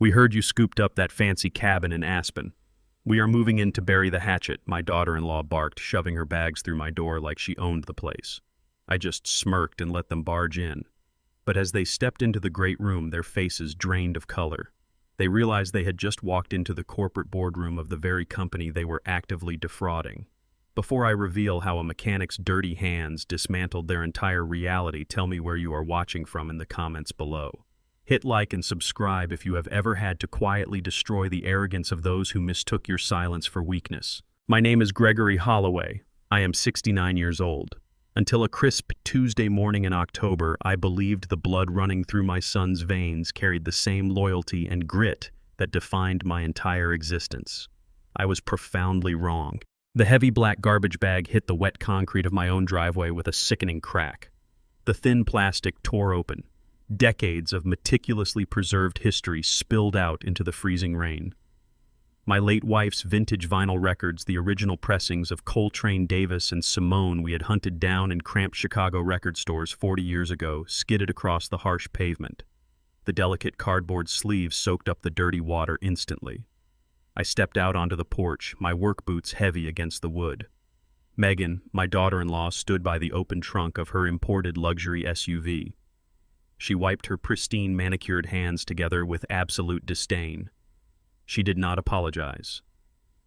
We heard you scooped up that fancy cabin in Aspen. We are moving in to bury the hatchet, my daughter-in-law barked, shoving her bags through my door like she owned the place. I just smirked and let them barge in. But as they stepped into the great room, their faces drained of color. They realized they had just walked into the corporate boardroom of the very company they were actively defrauding. Before I reveal how a mechanic's dirty hands dismantled their entire reality, tell me where you are watching from in the comments below. Hit like and subscribe if you have ever had to quietly destroy the arrogance of those who mistook your silence for weakness. My name is Gregory Holloway. I am 69 years old. Until a crisp Tuesday morning in October, I believed the blood running through my son's veins carried the same loyalty and grit that defined my entire existence. I was profoundly wrong. The heavy black garbage bag hit the wet concrete of my own driveway with a sickening crack. The thin plastic tore open. Decades of meticulously preserved history spilled out into the freezing rain. My late wife's vintage vinyl records, the original pressings of Coltrane Davis and Simone we had hunted down in cramped Chicago record stores 40 years ago, skidded across the harsh pavement. The delicate cardboard sleeves soaked up the dirty water instantly. I stepped out onto the porch, my work boots heavy against the wood. Megan, my daughter-in-law, stood by the open trunk of her imported luxury SUV. She wiped her pristine manicured hands together with absolute disdain. She did not apologize.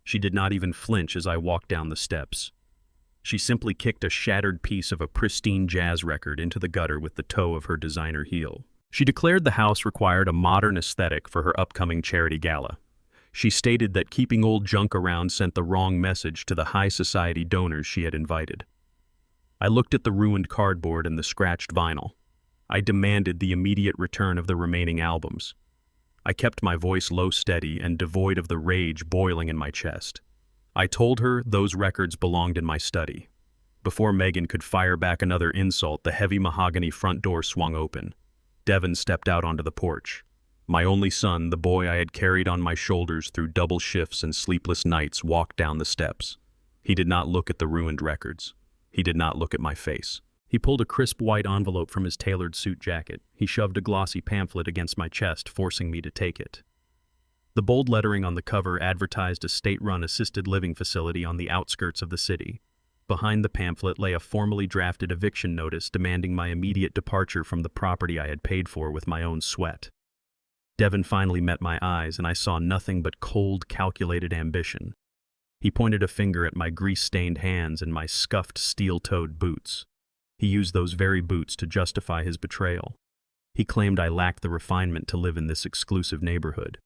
She did not even flinch as I walked down the steps. She simply kicked a shattered piece of a pristine jazz record into the gutter with the toe of her designer heel. She declared the house required a modern aesthetic for her upcoming charity gala. She stated that keeping old junk around sent the wrong message to the high society donors she had invited. I looked at the ruined cardboard and the scratched vinyl. I demanded the immediate return of the remaining albums. I kept my voice low, steady, and devoid of the rage boiling in my chest. I told her those records belonged in my study. Before Megan could fire back another insult, the heavy mahogany front door swung open. Devin stepped out onto the porch. My only son, the boy I had carried on my shoulders through double shifts and sleepless nights, walked down the steps. He did not look at the ruined records. He did not look at my face. He pulled a crisp white envelope from his tailored suit jacket. He shoved a glossy pamphlet against my chest, forcing me to take it. The bold lettering on the cover advertised a state-run assisted living facility on the outskirts of the city. Behind the pamphlet lay a formally drafted eviction notice demanding my immediate departure from the property I had paid for with my own sweat. Devin finally met my eyes, and I saw nothing but cold, calculated ambition. He pointed a finger at my grease-stained hands and my scuffed steel-toed boots. He used those very boots to justify his betrayal. He claimed I lacked the refinement to live in this exclusive neighborhood.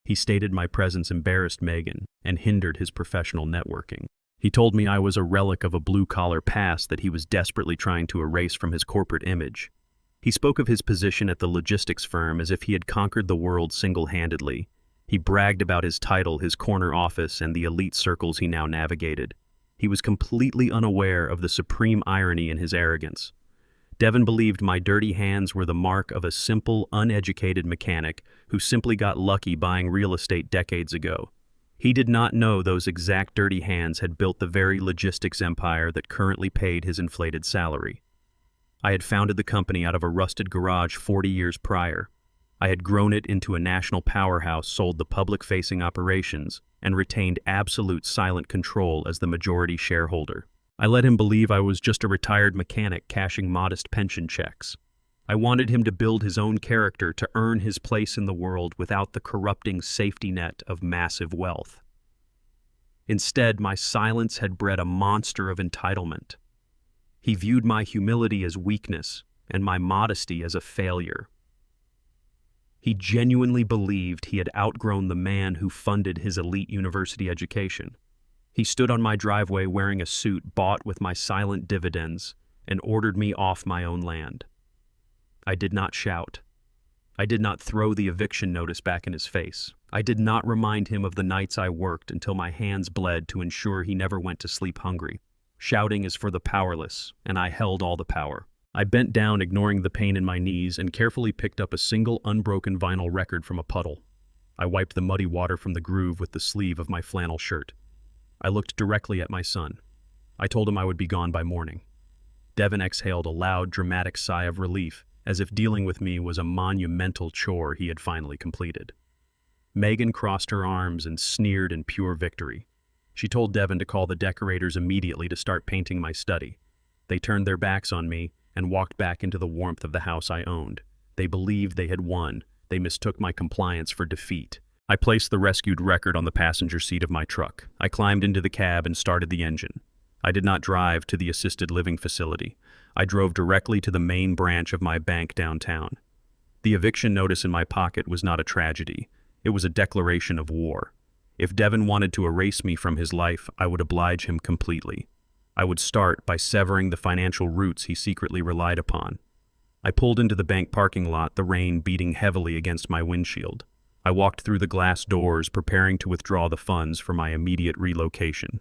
He stated my presence embarrassed Megan and hindered his professional networking. He told me I was a relic of a blue-collar past that he was desperately trying to erase from his corporate image. He spoke of his position at the logistics firm as if he had conquered the world single-handedly. He bragged about his title, his corner office, and the elite circles he now navigated. He was completely unaware of the supreme irony in his arrogance. Devin believed my dirty hands were the mark of a simple, uneducated mechanic who simply got lucky buying real estate decades ago. He did not know those exact dirty hands had built the very logistics empire that currently paid his inflated salary. I had founded the company out of a rusted garage 40 years prior. I had grown it into a national powerhouse, sold the public-facing operations, and retained absolute silent control as the majority shareholder. I let him believe I was just a retired mechanic cashing modest pension checks. I wanted him to build his own character to earn his place in the world without the corrupting safety net of massive wealth. Instead, my silence had bred a monster of entitlement. He viewed my humility as weakness and my modesty as a failure. He genuinely believed he had outgrown the man who funded his elite university education. He stood on my driveway wearing a suit bought with my silent dividends and ordered me off my own land. I did not shout. I did not throw the eviction notice back in his face. I did not remind him of the nights I worked until my hands bled to ensure he never went to sleep hungry. Shouting is for the powerless, and I held all the power. I bent down, ignoring the pain in my knees, and carefully picked up a single unbroken vinyl record from a puddle. I wiped the muddy water from the groove with the sleeve of my flannel shirt. I looked directly at my son. I told him I would be gone by morning. Devin exhaled a loud, dramatic sigh of relief, as if dealing with me was a monumental chore he had finally completed. Megan crossed her arms and sneered in pure victory. She told Devin to call the decorators immediately to start painting my study. They turned their backs on me and walked back into the warmth of the house I owned. They believed they had won. They mistook my compliance for defeat. I placed the rescued record on the passenger seat of my truck. I climbed into the cab and started the engine. I did not drive to the assisted living facility. I drove directly to the main branch of my bank downtown. The eviction notice in my pocket was not a tragedy. It was a declaration of war. If Devin wanted to erase me from his life, I would oblige him completely. I would start by severing the financial roots he secretly relied upon. I pulled into the bank parking lot, the rain beating heavily against my windshield. I walked through the glass doors, preparing to withdraw the funds for my immediate relocation.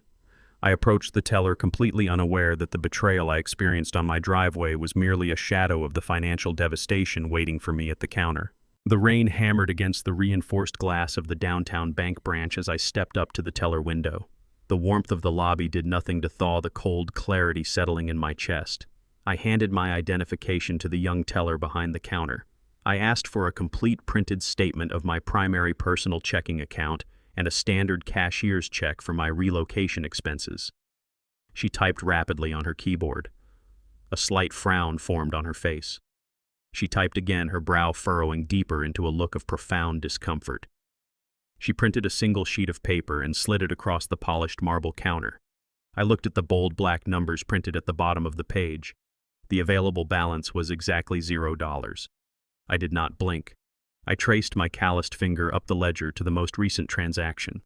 I approached the teller completely unaware that the betrayal I experienced on my driveway was merely a shadow of the financial devastation waiting for me at the counter. The rain hammered against the reinforced glass of the downtown bank branch as I stepped up to the teller window. The warmth of the lobby did nothing to thaw the cold clarity settling in my chest. I handed my identification to the young teller behind the counter. I asked for a complete printed statement of my primary personal checking account and a standard cashier's check for my relocation expenses. She typed rapidly on her keyboard. A slight frown formed on her face. She typed again, her brow furrowing deeper into a look of profound discomfort. She printed a single sheet of paper and slid it across the polished marble counter. I looked at the bold black numbers printed at the bottom of the page. The available balance was exactly $0. I did not blink. I traced my calloused finger up the ledger to the most recent transaction.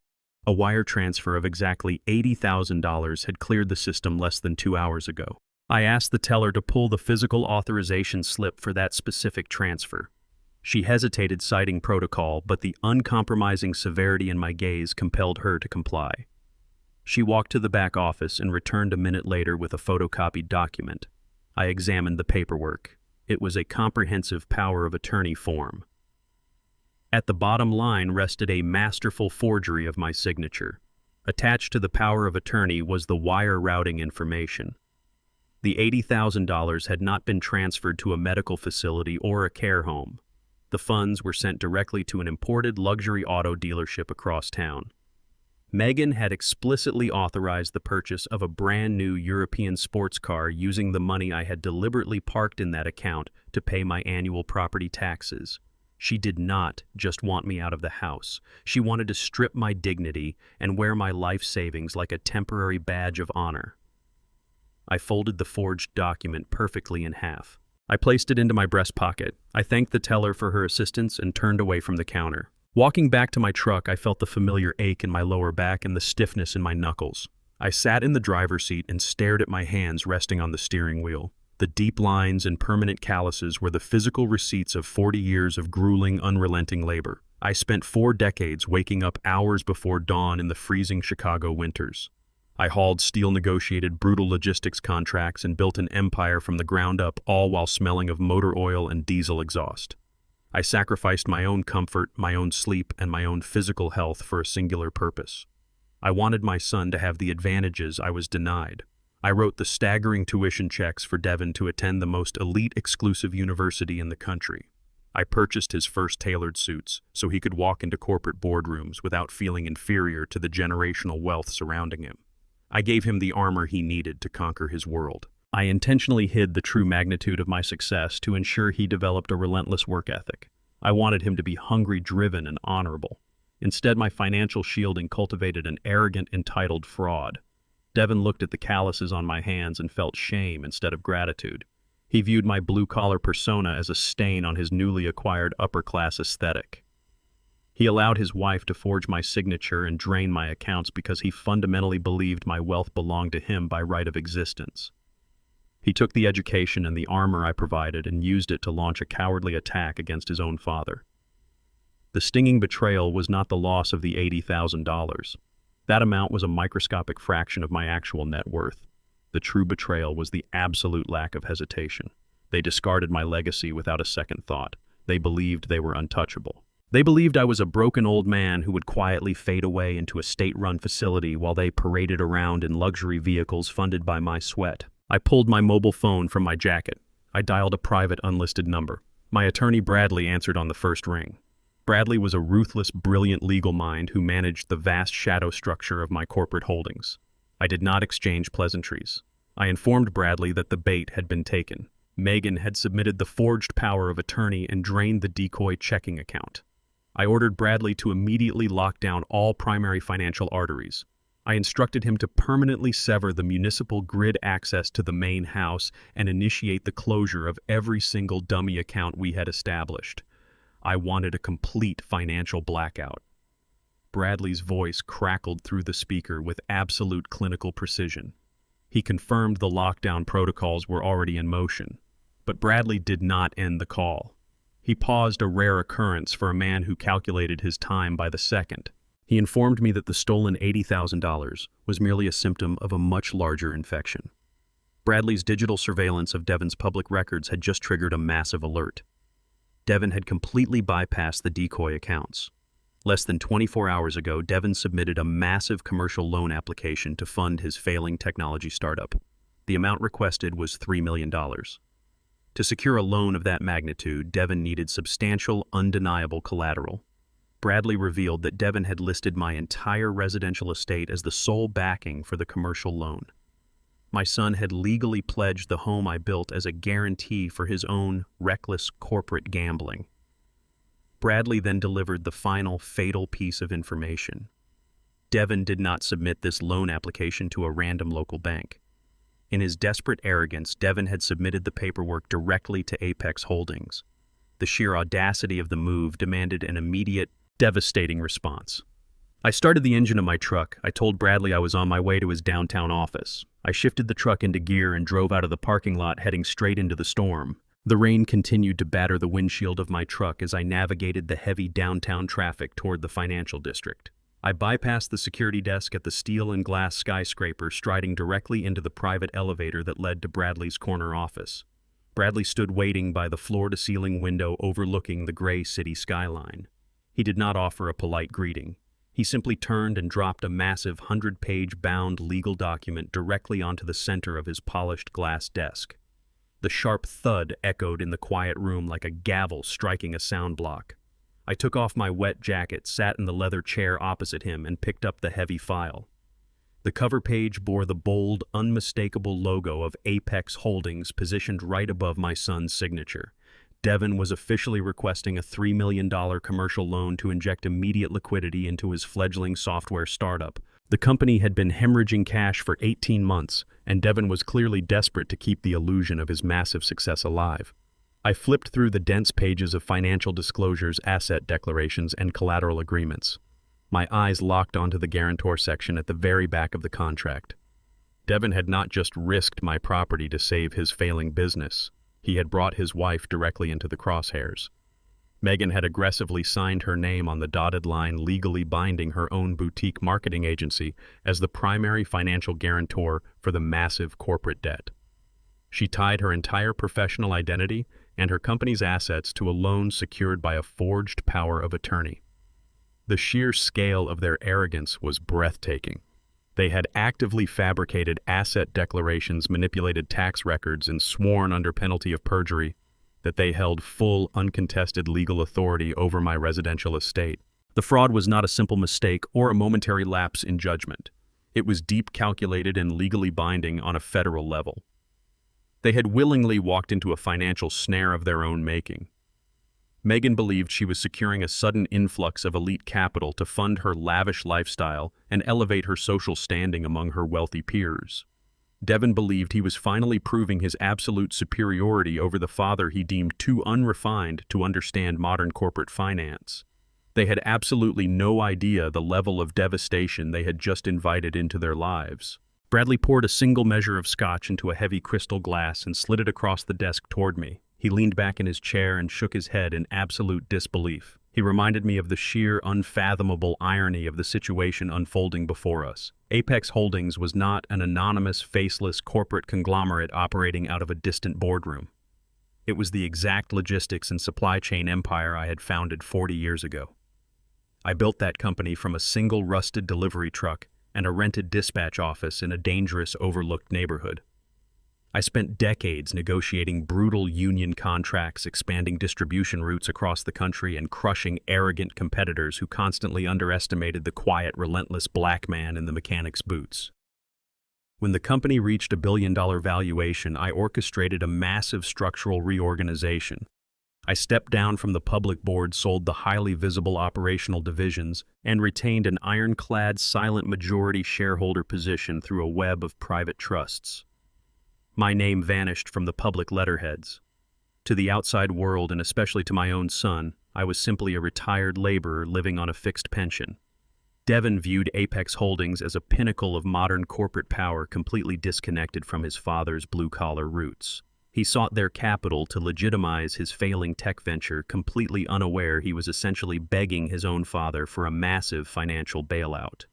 A wire transfer of exactly $80,000 had cleared the system less than 2 hours ago. I asked the teller to pull the physical authorization slip for that specific transfer. She hesitated, citing protocol, but the uncompromising severity in my gaze compelled her to comply. She walked to the back office and returned a minute later with a photocopied document. I examined the paperwork. It was a comprehensive power of attorney form. At the bottom line rested a masterful forgery of my signature. Attached to the power of attorney was the wire routing information. The $80,000 had not been transferred to a medical facility or a care home. The funds were sent directly to an imported luxury auto dealership across town. Megan had explicitly authorized the purchase of a brand new European sports car using the money I had deliberately parked in that account to pay my annual property taxes. She did not just want me out of the house. She wanted to strip my dignity and wear my life savings like a temporary badge of honor. I folded the forged document perfectly in half. I placed it into my breast pocket. I thanked the teller for her assistance and turned away from the counter. Walking back to my truck, I felt the familiar ache in my lower back and the stiffness in my knuckles. I sat in the driver's seat and stared at my hands resting on the steering wheel. The deep lines and permanent calluses were the physical receipts of 40 years of grueling, unrelenting labor. I spent 4 decades waking up hours before dawn in the freezing Chicago winters. I hauled steel-negotiated brutal logistics contracts and built an empire from the ground up, all while smelling of motor oil and diesel exhaust. I sacrificed my own comfort, my own sleep, and my own physical health for a singular purpose. I wanted my son to have the advantages I was denied. I wrote the staggering tuition checks for Devin to attend the most elite exclusive university in the country. I purchased his first tailored suits so he could walk into corporate boardrooms without feeling inferior to the generational wealth surrounding him. I gave him the armor he needed to conquer his world. I intentionally hid the true magnitude of my success to ensure he developed a relentless work ethic. I wanted him to be hungry, driven, and honorable. Instead, my financial shielding cultivated an arrogant, entitled fraud. Devin looked at the calluses on my hands and felt shame instead of gratitude. He viewed my blue-collar persona as a stain on his newly acquired upper-class aesthetic. He allowed his wife to forge my signature and drain my accounts because he fundamentally believed my wealth belonged to him by right of existence. He took the education and the armor I provided and used it to launch a cowardly attack against his own father. The stinging betrayal was not the loss of the $80,000. That amount was a microscopic fraction of my actual net worth. The true betrayal was the absolute lack of hesitation. They discarded my legacy without a second thought. They believed they were untouchable. They believed I was a broken old man who would quietly fade away into a state-run facility while they paraded around in luxury vehicles funded by my sweat. I pulled my mobile phone from my jacket. I dialed a private unlisted number. My attorney Bradley answered on the first ring. Bradley was a ruthless, brilliant legal mind who managed the vast shadow structure of my corporate holdings. I did not exchange pleasantries. I informed Bradley that the bait had been taken. Megan had submitted the forged power of attorney and drained the decoy checking account. I ordered Bradley to immediately lock down all primary financial arteries. I instructed him to permanently sever the municipal grid access to the main house and initiate the closure of every single dummy account we had established. I wanted a complete financial blackout. Bradley's voice crackled through the speaker with absolute clinical precision. He confirmed the lockdown protocols were already in motion. But Bradley did not end the call. He paused, a rare occurrence for a man who calculated his time by the second. He informed me that the stolen $80,000 was merely a symptom of a much larger infection. Bradley's digital surveillance of Devon's public records had just triggered a massive alert. Devon had completely bypassed the decoy accounts. Less than 24 hours ago, Devon submitted a massive commercial loan application to fund his failing technology startup. The amount requested was $3 million. To secure a loan of that magnitude, Devon needed substantial, undeniable collateral. Bradley revealed that Devon had listed my entire residential estate as the sole backing for the commercial loan. My son had legally pledged the home I built as a guarantee for his own reckless corporate gambling. Bradley then delivered the final fatal piece of information. Devon did not submit this loan application to a random local bank. In his desperate arrogance, Devon had submitted the paperwork directly to Apex Holdings. The sheer audacity of the move demanded an immediate, devastating response. I started the engine of my truck. I told Bradley I was on my way to his downtown office. I shifted the truck into gear and drove out of the parking lot, heading straight into the storm. The rain continued to batter the windshield of my truck as I navigated the heavy downtown traffic toward the financial district. I bypassed the security desk at the steel and glass skyscraper, striding directly into the private elevator that led to Bradley's corner office. Bradley stood waiting by the floor-to-ceiling window overlooking the gray city skyline. He did not offer a polite greeting. He simply turned and dropped a massive 100-page bound legal document directly onto the center of his polished glass desk. The sharp thud echoed in the quiet room like a gavel striking a sound block. I took off my wet jacket, sat in the leather chair opposite him, and picked up the heavy file. The cover page bore the bold, unmistakable logo of Apex Holdings positioned right above my son's signature. Devon was officially requesting a $3 million commercial loan to inject immediate liquidity into his fledgling software startup. The company had been hemorrhaging cash for 18 months, and Devon was clearly desperate to keep the illusion of his massive success alive. I flipped through the dense pages of financial disclosures, asset declarations, and collateral agreements. My eyes locked onto the guarantor section at the very back of the contract. Devon had not just risked my property to save his failing business. He had brought his wife directly into the crosshairs. Megan had aggressively signed her name on the dotted line, legally binding her own boutique marketing agency as the primary financial guarantor for the massive corporate debt. She tied her entire professional identity and her company's assets to a loan secured by a forged power of attorney. The sheer scale of their arrogance was breathtaking. They had actively fabricated asset declarations, manipulated tax records, and sworn under penalty of perjury that they held full, uncontested legal authority over my residential estate. The fraud was not a simple mistake or a momentary lapse in judgment. It was deep, calculated, and legally binding on a federal level. They had willingly walked into a financial snare of their own making. Megan believed she was securing a sudden influx of elite capital to fund her lavish lifestyle and elevate her social standing among her wealthy peers. Devon believed he was finally proving his absolute superiority over the father he deemed too unrefined to understand modern corporate finance. They had absolutely no idea the level of devastation they had just invited into their lives. Bradley poured a single measure of scotch into a heavy crystal glass and slid it across the desk toward me. He leaned back in his chair and shook his head in absolute disbelief. He reminded me of the sheer, unfathomable irony of the situation unfolding before us. Apex Holdings was not an anonymous, faceless corporate conglomerate operating out of a distant boardroom. It was the exact logistics and supply chain empire I had founded 40 years ago. I built that company from a single rusted delivery truck and a rented dispatch office in a dangerous, overlooked neighborhood. I spent decades negotiating brutal union contracts, expanding distribution routes across the country, and crushing arrogant competitors who constantly underestimated the quiet, relentless black man in the mechanic's boots. When the company reached $1 billion valuation, I orchestrated a massive structural reorganization. I stepped down from the public board, sold the highly visible operational divisions, and retained an ironclad silent majority shareholder position through a web of private trusts. My name vanished from the public letterheads. To the outside world, and especially to my own son, I was simply a retired laborer living on a fixed pension. Devin viewed Apex Holdings as a pinnacle of modern corporate power, completely disconnected from his father's blue-collar roots. He sought their capital to legitimize his failing tech venture, completely unaware he was essentially begging his own father for a massive financial bailout.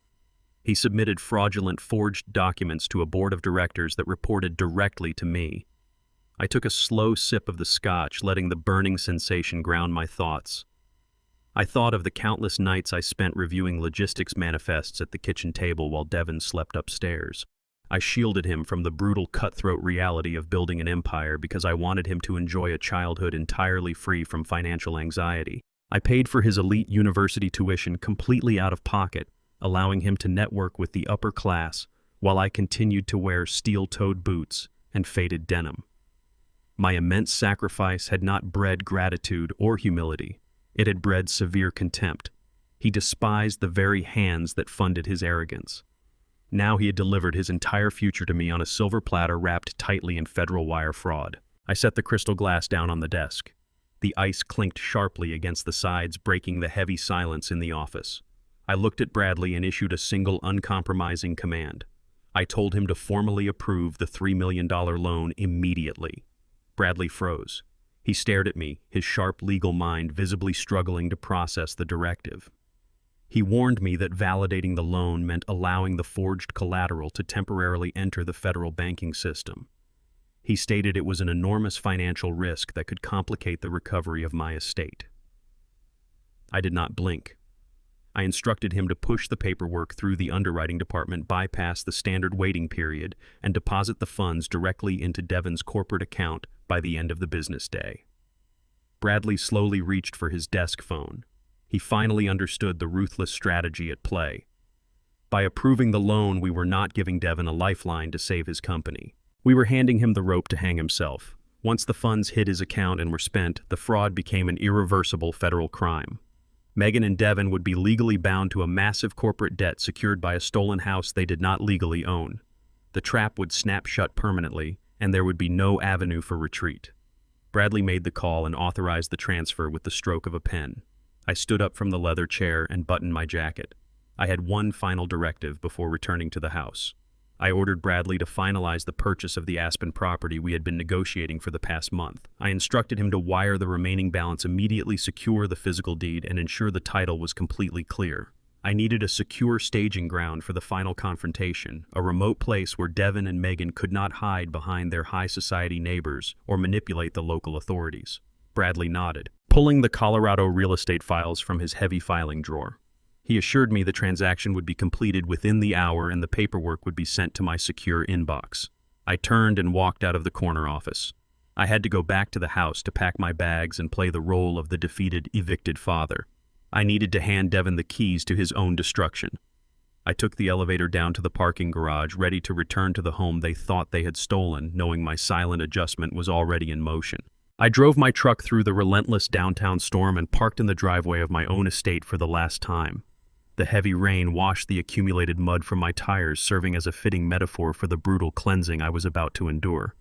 He submitted fraudulent, forged documents to a board of directors that reported directly to me. I took a slow sip of the scotch, letting the burning sensation ground my thoughts. I thought of the countless nights I spent reviewing logistics manifests at the kitchen table while Devin slept upstairs. I shielded him from the brutal, cutthroat reality of building an empire because I wanted him to enjoy a childhood entirely free from financial anxiety. I paid for his elite university tuition completely out of pocket, allowing him to network with the upper class while I continued to wear steel-toed boots and faded denim. My immense sacrifice had not bred gratitude or humility. It had bred severe contempt. He despised the very hands that funded his arrogance. Now he had delivered his entire future to me on a silver platter wrapped tightly in federal wire fraud. I set the crystal glass down on the desk. The ice clinked sharply against the sides, breaking the heavy silence in the office. I looked at Bradley and issued a single uncompromising command. I told him to formally approve the $3 million loan immediately. Bradley froze. He stared at me, his sharp legal mind visibly struggling to process the directive. He warned me that validating the loan meant allowing the forged collateral to temporarily enter the federal banking system. He stated it was an enormous financial risk that could complicate the recovery of my estate. I did not blink. I instructed him to push the paperwork through the underwriting department, bypass the standard waiting period, and deposit the funds directly into Devin's corporate account by the end of the business day. Bradley slowly reached for his desk phone. He finally understood the ruthless strategy at play. By approving the loan, we were not giving Devin a lifeline to save his company. We were handing him the rope to hang himself. Once the funds hit his account and were spent, the fraud became an irreversible federal crime. Megan and Devin would be legally bound to a massive corporate debt secured by a stolen house they did not legally own. The trap would snap shut permanently, and there would be no avenue for retreat. Bradley made the call and authorized the transfer with the stroke of a pen. I stood up from the leather chair and buttoned my jacket. I had one final directive before returning to the house. I ordered Bradley to finalize the purchase of the Aspen property we had been negotiating for the past month. I instructed him to wire the remaining balance, immediately secure the physical deed, and ensure the title was completely clear. I needed a secure staging ground for the final confrontation, a remote place where Devin and Megan could not hide behind their high society neighbors or manipulate the local authorities. Bradley nodded, pulling the Colorado real estate files from his heavy filing drawer. He assured me the transaction would be completed within the hour and the paperwork would be sent to my secure inbox. I turned and walked out of the corner office. I had to go back to the house to pack my bags and play the role of the defeated, evicted father. I needed to hand Devin the keys to his own destruction. I took the elevator down to the parking garage, ready to return to the home they thought they had stolen, knowing my silent adjustment was already in motion. I drove my truck through the relentless downtown storm and parked in the driveway of my own estate for the last time. The heavy rain washed the accumulated mud from my tires, serving as a fitting metaphor for the brutal cleansing I was about to endure.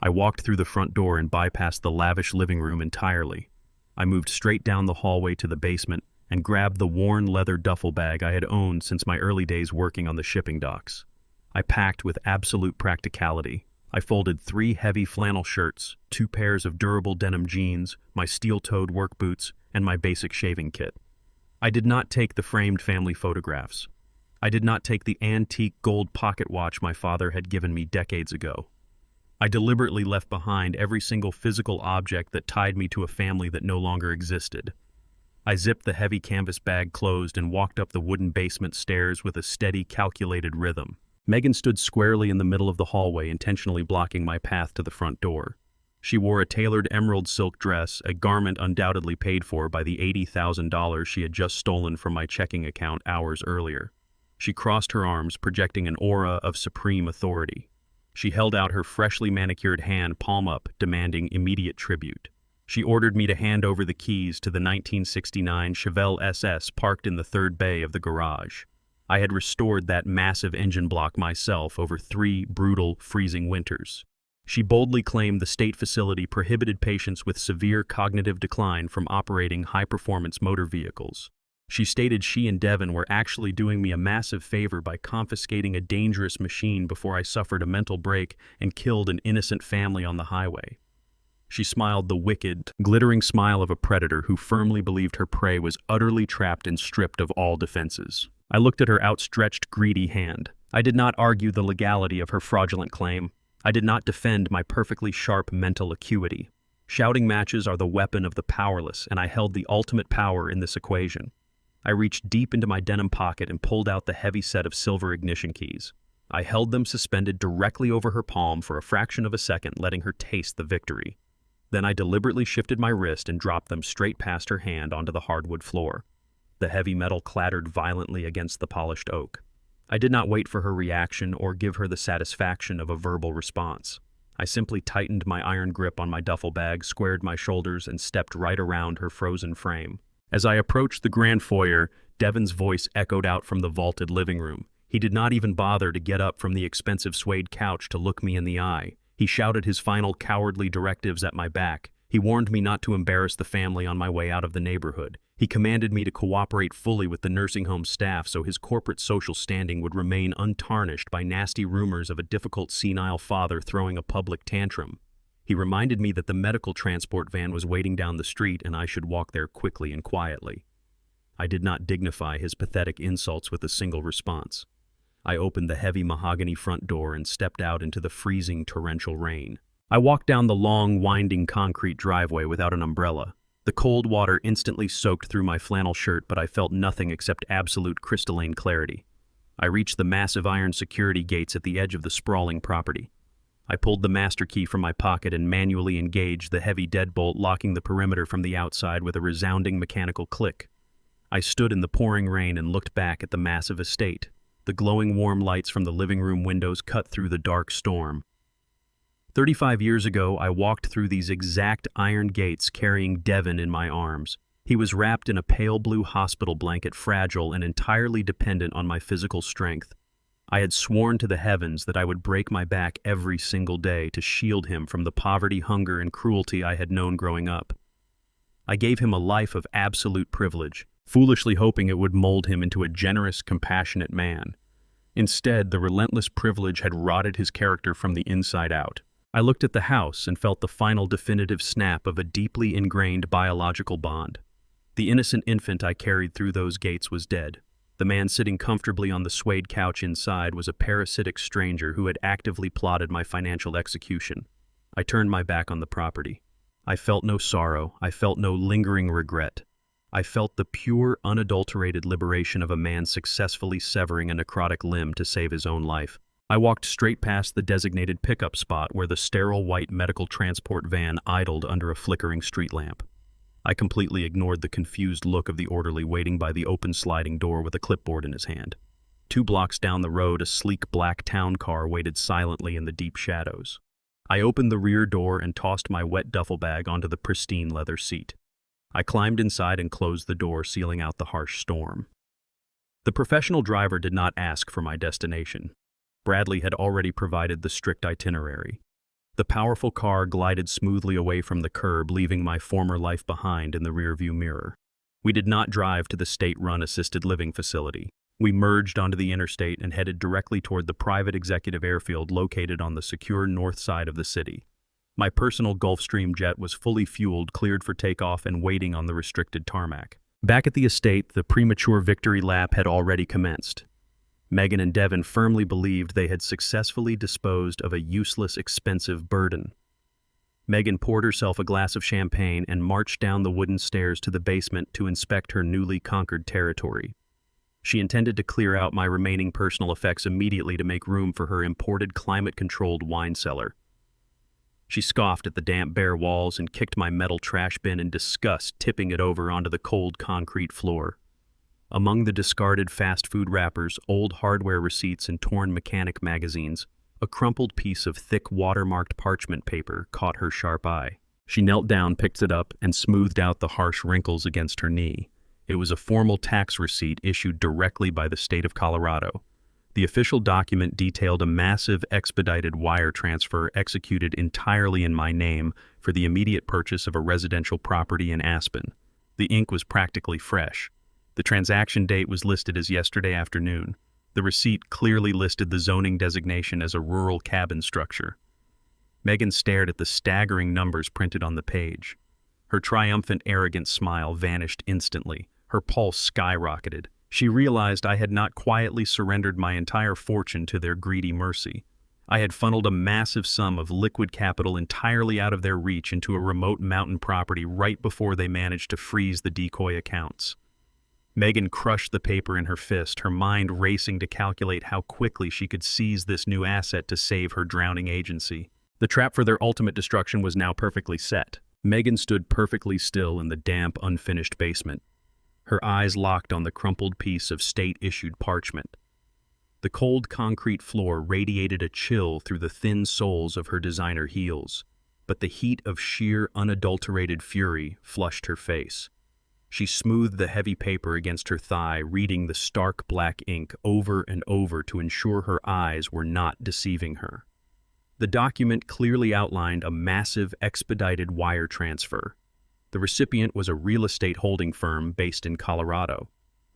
I walked through the front door and bypassed the lavish living room entirely. I moved straight down the hallway to the basement and grabbed the worn leather duffel bag I had owned since my early days working on the shipping docks. I packed with absolute practicality. I folded 3 heavy flannel shirts, 2 pairs of durable denim jeans, my steel-toed work boots, and my basic shaving kit. I did not take the framed family photographs. I did not take the antique gold pocket watch my father had given me decades ago. I deliberately left behind every single physical object that tied me to a family that no longer existed. I zipped the heavy canvas bag closed and walked up the wooden basement stairs with a steady, calculated rhythm. Megan stood squarely in the middle of the hallway, intentionally blocking my path to the front door. She wore a tailored emerald silk dress, a garment undoubtedly paid for by the $80,000 she had just stolen from my checking account hours earlier. She crossed her arms, projecting an aura of supreme authority. She held out her freshly manicured hand, palm up, demanding immediate tribute. She ordered me to hand over the keys to the 1969 Chevelle SS parked in the third bay of the garage. I had restored that massive engine block myself over 3 brutal, freezing winters. She boldly claimed the state facility prohibited patients with severe cognitive decline from operating high-performance motor vehicles. She stated she and Devin were actually doing me a massive favor by confiscating a dangerous machine before I suffered a mental break and killed an innocent family on the highway. She smiled the wicked, glittering smile of a predator who firmly believed her prey was utterly trapped and stripped of all defenses. I looked at her outstretched, greedy hand. I did not argue the legality of her fraudulent claim. I did not defend my perfectly sharp mental acuity. Shouting matches are the weapon of the powerless, and I held the ultimate power in this equation. I reached deep into my denim pocket and pulled out the heavy set of silver ignition keys. I held them suspended directly over her palm for a fraction of a second, letting her taste the victory. Then I deliberately shifted my wrist and dropped them straight past her hand onto the hardwood floor. The heavy metal clattered violently against the polished oak. I did not wait for her reaction or give her the satisfaction of a verbal response. I simply tightened my iron grip on my duffel bag, squared my shoulders, and stepped right around her frozen frame. As I approached the grand foyer, Devin's voice echoed out from the vaulted living room. He did not even bother to get up from the expensive suede couch to look me in the eye. He shouted his final cowardly directives at my back. He warned me not to embarrass the family on my way out of the neighborhood. He commanded me to cooperate fully with the nursing home staff so his corporate social standing would remain untarnished by nasty rumors of a difficult senile father throwing a public tantrum. He reminded me that the medical transport van was waiting down the street and I should walk there quickly and quietly. I did not dignify his pathetic insults with a single response. I opened the heavy mahogany front door and stepped out into the freezing torrential rain. I walked down the long, winding concrete driveway without an umbrella. The cold water instantly soaked through my flannel shirt, but I felt nothing except absolute crystalline clarity. I reached the massive iron security gates at the edge of the sprawling property. I pulled the master key from my pocket and manually engaged the heavy deadbolt, locking the perimeter from the outside with a resounding mechanical click. I stood in the pouring rain and looked back at the massive estate. The glowing warm lights from the living room windows cut through the dark storm. 35 years ago, I walked through these exact iron gates carrying Devin in my arms. He was wrapped in a pale blue hospital blanket, fragile and entirely dependent on my physical strength. I had sworn to the heavens that I would break my back every single day to shield him from the poverty, hunger, and cruelty I had known growing up. I gave him a life of absolute privilege, foolishly hoping it would mold him into a generous, compassionate man. Instead, the relentless privilege had rotted his character from the inside out. I looked at the house and felt the final definitive snap of a deeply ingrained biological bond. The innocent infant I carried through those gates was dead. The man sitting comfortably on the suede couch inside was a parasitic stranger who had actively plotted my financial execution. I turned my back on the property. I felt no sorrow. I felt no lingering regret. I felt the pure, unadulterated liberation of a man successfully severing a necrotic limb to save his own life. I walked straight past the designated pickup spot where the sterile white medical transport van idled under a flickering street lamp. I completely ignored the confused look of the orderly waiting by the open sliding door with a clipboard in his hand. 2 blocks down the road, a sleek black town car waited silently in the deep shadows. I opened the rear door and tossed my wet duffel bag onto the pristine leather seat. I climbed inside and closed the door, sealing out the harsh storm. The professional driver did not ask for my destination. Bradley had already provided the strict itinerary. The powerful car glided smoothly away from the curb, leaving my former life behind in the rearview mirror. We did not drive to the state-run assisted living facility. We merged onto the interstate and headed directly toward the private executive airfield located on the secure north side of the city. My personal Gulfstream jet was fully fueled, cleared for takeoff, and waiting on the restricted tarmac. Back at the estate, the premature victory lap had already commenced. Megan and Devin firmly believed they had successfully disposed of a useless, expensive burden. Megan poured herself a glass of champagne and marched down the wooden stairs to the basement to inspect her newly conquered territory. She intended to clear out my remaining personal effects immediately to make room for her imported climate-controlled wine cellar. She scoffed at the damp, bare walls and kicked my metal trash bin in disgust, tipping it over onto the cold concrete floor. Among the discarded fast food wrappers, old hardware receipts, and torn mechanic magazines, a crumpled piece of thick watermarked parchment paper caught her sharp eye. She knelt down, picked it up, and smoothed out the harsh wrinkles against her knee. It was a formal tax receipt issued directly by the state of Colorado. The official document detailed a massive expedited wire transfer executed entirely in my name for the immediate purchase of a residential property in Aspen. The ink was practically fresh. The transaction date was listed as yesterday afternoon. The receipt clearly listed the zoning designation as a rural cabin structure. Megan stared at the staggering numbers printed on the page. Her triumphant, arrogant smile vanished instantly. Her pulse skyrocketed. She realized I had not quietly surrendered my entire fortune to their greedy mercy. I had funneled a massive sum of liquid capital entirely out of their reach into a remote mountain property right before they managed to freeze the decoy accounts. Megan crushed the paper in her fist, her mind racing to calculate how quickly she could seize this new asset to save her drowning agency. The trap for their ultimate destruction was now perfectly set. Megan stood perfectly still in the damp, unfinished basement. Her eyes locked on the crumpled piece of state-issued parchment. The cold concrete floor radiated a chill through the thin soles of her designer heels, but the heat of sheer, unadulterated fury flushed her face. She smoothed the heavy paper against her thigh, reading the stark black ink over and over to ensure her eyes were not deceiving her. The document clearly outlined a massive expedited wire transfer. The recipient was a real estate holding firm based in Colorado.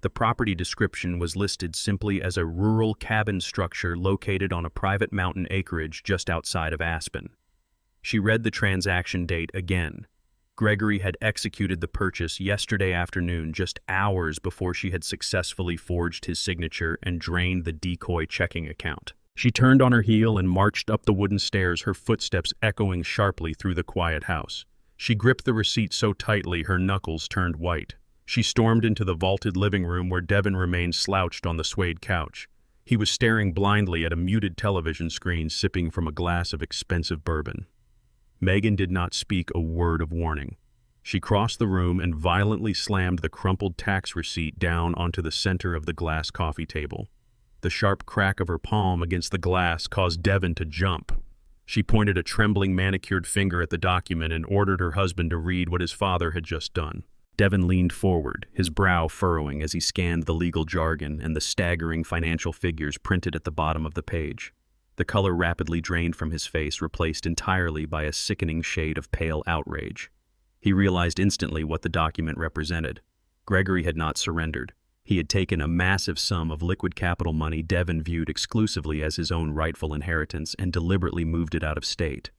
The property description was listed simply as a rural cabin structure located on a private mountain acreage just outside of Aspen. She read the transaction date again. Gregory had executed the purchase yesterday afternoon, just hours before she had successfully forged his signature and drained the decoy checking account. She turned on her heel and marched up the wooden stairs, her footsteps echoing sharply through the quiet house. She gripped the receipt so tightly her knuckles turned white. She stormed into the vaulted living room where Devin remained slouched on the suede couch. He was staring blindly at a muted television screen, sipping from a glass of expensive bourbon. Megan did not speak a word of warning. She crossed the room and violently slammed the crumpled tax receipt down onto the center of the glass coffee table. The sharp crack of her palm against the glass caused Devin to jump. She pointed a trembling, manicured finger at the document and ordered her husband to read what his father had just done. Devin leaned forward, his brow furrowing as he scanned the legal jargon and the staggering financial figures printed at the bottom of the page. The color rapidly drained from his face, replaced entirely by a sickening shade of pale outrage. He realized instantly what the document represented. Gregory had not surrendered. He had taken a massive sum of liquid capital money Devin viewed exclusively as his own rightful inheritance and deliberately moved it out of state.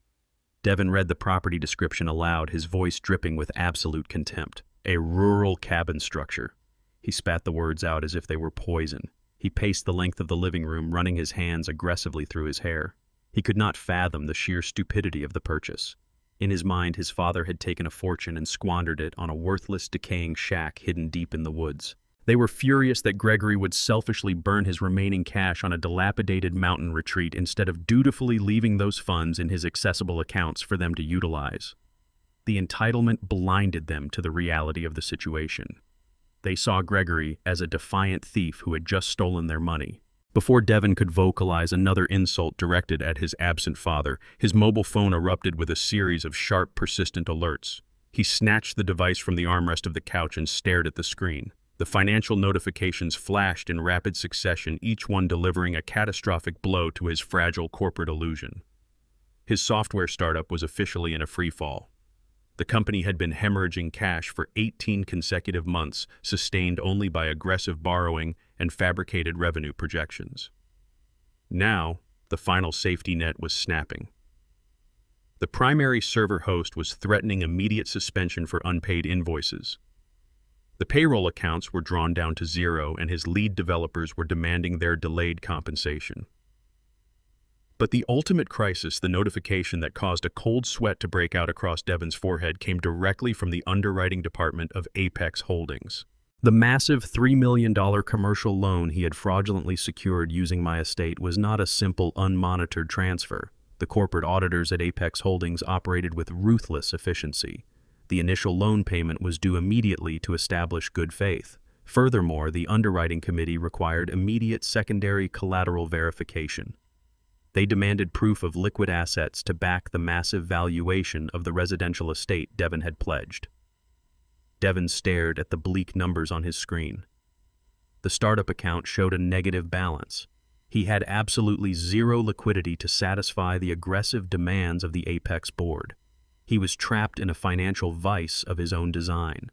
Devin read the property description aloud, his voice dripping with absolute contempt. A rural cabin structure. He spat the words out as if they were poison. He paced the length of the living room, running his hands aggressively through his hair. He could not fathom the sheer stupidity of the purchase. In his mind, his father had taken a fortune and squandered it on a worthless, decaying shack hidden deep in the woods. They were furious that Gregory would selfishly burn his remaining cash on a dilapidated mountain retreat instead of dutifully leaving those funds in his accessible accounts for them to utilize. The entitlement blinded them to the reality of the situation. They saw Gregory as a defiant thief who had just stolen their money. Before Devin could vocalize another insult directed at his absent father, his mobile phone erupted with a series of sharp, persistent alerts. He snatched the device from the armrest of the couch and stared at the screen. The financial notifications flashed in rapid succession, each one delivering a catastrophic blow to his fragile corporate illusion. His software startup was officially in a freefall. The company had been hemorrhaging cash for 18 consecutive months, sustained only by aggressive borrowing and fabricated revenue projections. Now, the final safety net was snapping. The primary server host was threatening immediate suspension for unpaid invoices. The payroll accounts were drawn down to zero, and his lead developers were demanding their delayed compensation. But the ultimate crisis, the notification that caused a cold sweat to break out across Devin's forehead, came directly from the underwriting department of Apex Holdings. The massive $3 million commercial loan he had fraudulently secured using my estate was not a simple, unmonitored transfer. The corporate auditors at Apex Holdings operated with ruthless efficiency. The initial loan payment was due immediately to establish good faith. Furthermore, the underwriting committee required immediate secondary collateral verification. They demanded proof of liquid assets to back the massive valuation of the residential estate Devon had pledged. Devon stared at the bleak numbers on his screen. The startup account showed a negative balance. He had absolutely zero liquidity to satisfy the aggressive demands of the Apex board. He was trapped in a financial vice of his own design.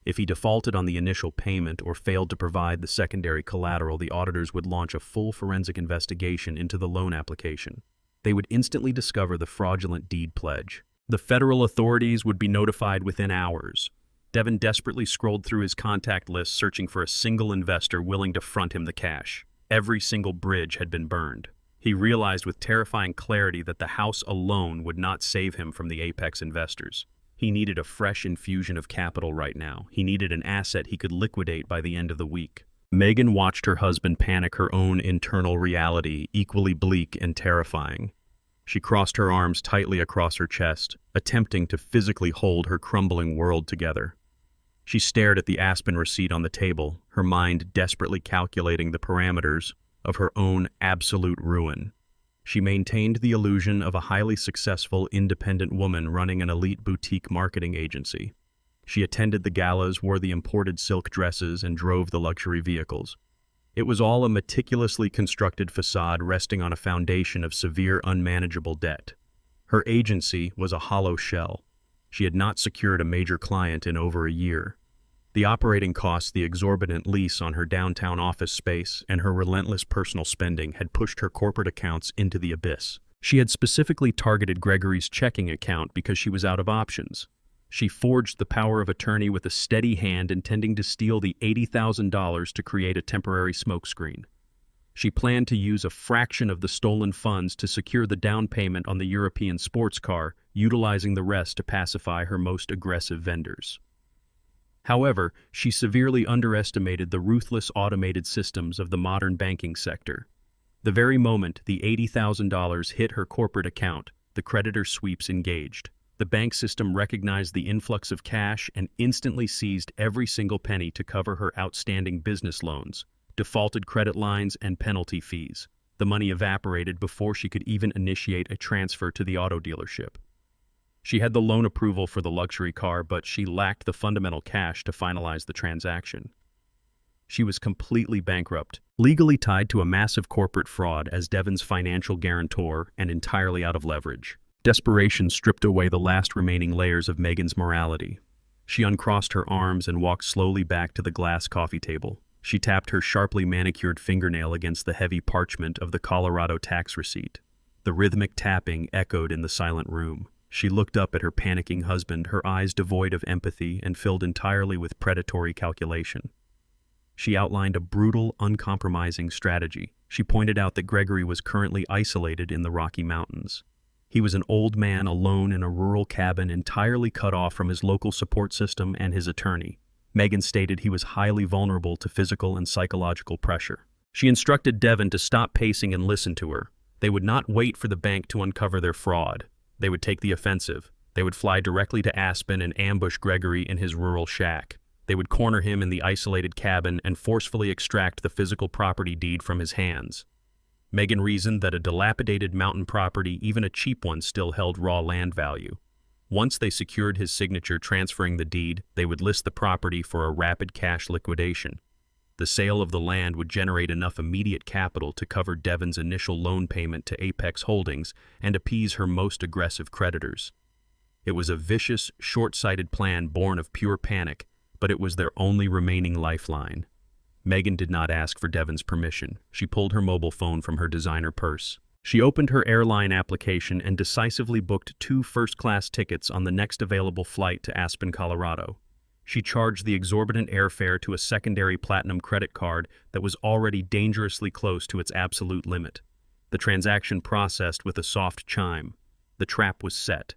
If he defaulted on the initial payment or failed to provide the secondary collateral, the auditors would launch a full forensic investigation into the loan application. They would instantly discover the fraudulent deed pledge. The federal authorities would be notified within hours. Devon desperately scrolled through his contact list, searching for a single investor willing to front him the cash. Every single bridge had been burned. He realized with terrifying clarity that the house alone would not save him from the Apex investors. He needed a fresh infusion of capital right now. He needed an asset he could liquidate by the end of the week. Megan watched her husband panic, her own internal reality equally bleak and terrifying. She crossed her arms tightly across her chest, attempting to physically hold her crumbling world together. She stared at the Aspen receipt on the table, her mind desperately calculating the parameters of her own absolute ruin. She maintained the illusion of a highly successful, independent woman running an elite boutique marketing agency. She attended the galas, wore the imported silk dresses, and drove the luxury vehicles. It was all a meticulously constructed facade resting on a foundation of severe, unmanageable debt. Her agency was a hollow shell. She had not secured a major client in over a year. The operating costs, the exorbitant lease on her downtown office space, and her relentless personal spending had pushed her corporate accounts into the abyss. She had specifically targeted Gregory's checking account because she was out of options. She forged the power of attorney with a steady hand, intending to steal the $80,000 to create a temporary smokescreen. She planned to use a fraction of the stolen funds to secure the down payment on the European sports car, utilizing the rest to pacify her most aggressive vendors. However, she severely underestimated the ruthless automated systems of the modern banking sector. The very moment the $80,000 hit her corporate account, the creditor sweeps engaged. The bank system recognized the influx of cash and instantly seized every single penny to cover her outstanding business loans, defaulted credit lines, and penalty fees. The money evaporated before she could even initiate a transfer to the auto dealership. She had the loan approval for the luxury car, but she lacked the fundamental cash to finalize the transaction. She was completely bankrupt, legally tied to a massive corporate fraud as Devon's financial guarantor, and entirely out of leverage. Desperation stripped away the last remaining layers of Megan's morality. She uncrossed her arms and walked slowly back to the glass coffee table. She tapped her sharply manicured fingernail against the heavy parchment of the Colorado tax receipt. The rhythmic tapping echoed in the silent room. She looked up at her panicking husband, her eyes devoid of empathy and filled entirely with predatory calculation. She outlined a brutal, uncompromising strategy. She pointed out that Gregory was currently isolated in the Rocky Mountains. He was an old man alone in a rural cabin, entirely cut off from his local support system and his attorney. Megan stated he was highly vulnerable to physical and psychological pressure. She instructed Devon to stop pacing and listen to her. They would not wait for the bank to uncover their fraud. They would take the offensive. They would fly directly to Aspen and ambush Gregory in his rural shack. They would corner him in the isolated cabin and forcefully extract the physical property deed from his hands. Megan reasoned that a dilapidated mountain property, even a cheap one, still held raw land value. Once they secured his signature transferring the deed, they would list the property for a rapid cash liquidation. The sale of the land would generate enough immediate capital to cover Devon's initial loan payment to Apex Holdings and appease her most aggressive creditors. It was a vicious, short-sighted plan born of pure panic, but it was their only remaining lifeline. Megan did not ask for Devon's permission. She pulled her mobile phone from her designer purse. She opened her airline application and decisively booked 2 first-class tickets on the next available flight to Aspen, Colorado. She charged the exorbitant airfare to a secondary platinum credit card that was already dangerously close to its absolute limit. The transaction processed with a soft chime. The trap was set.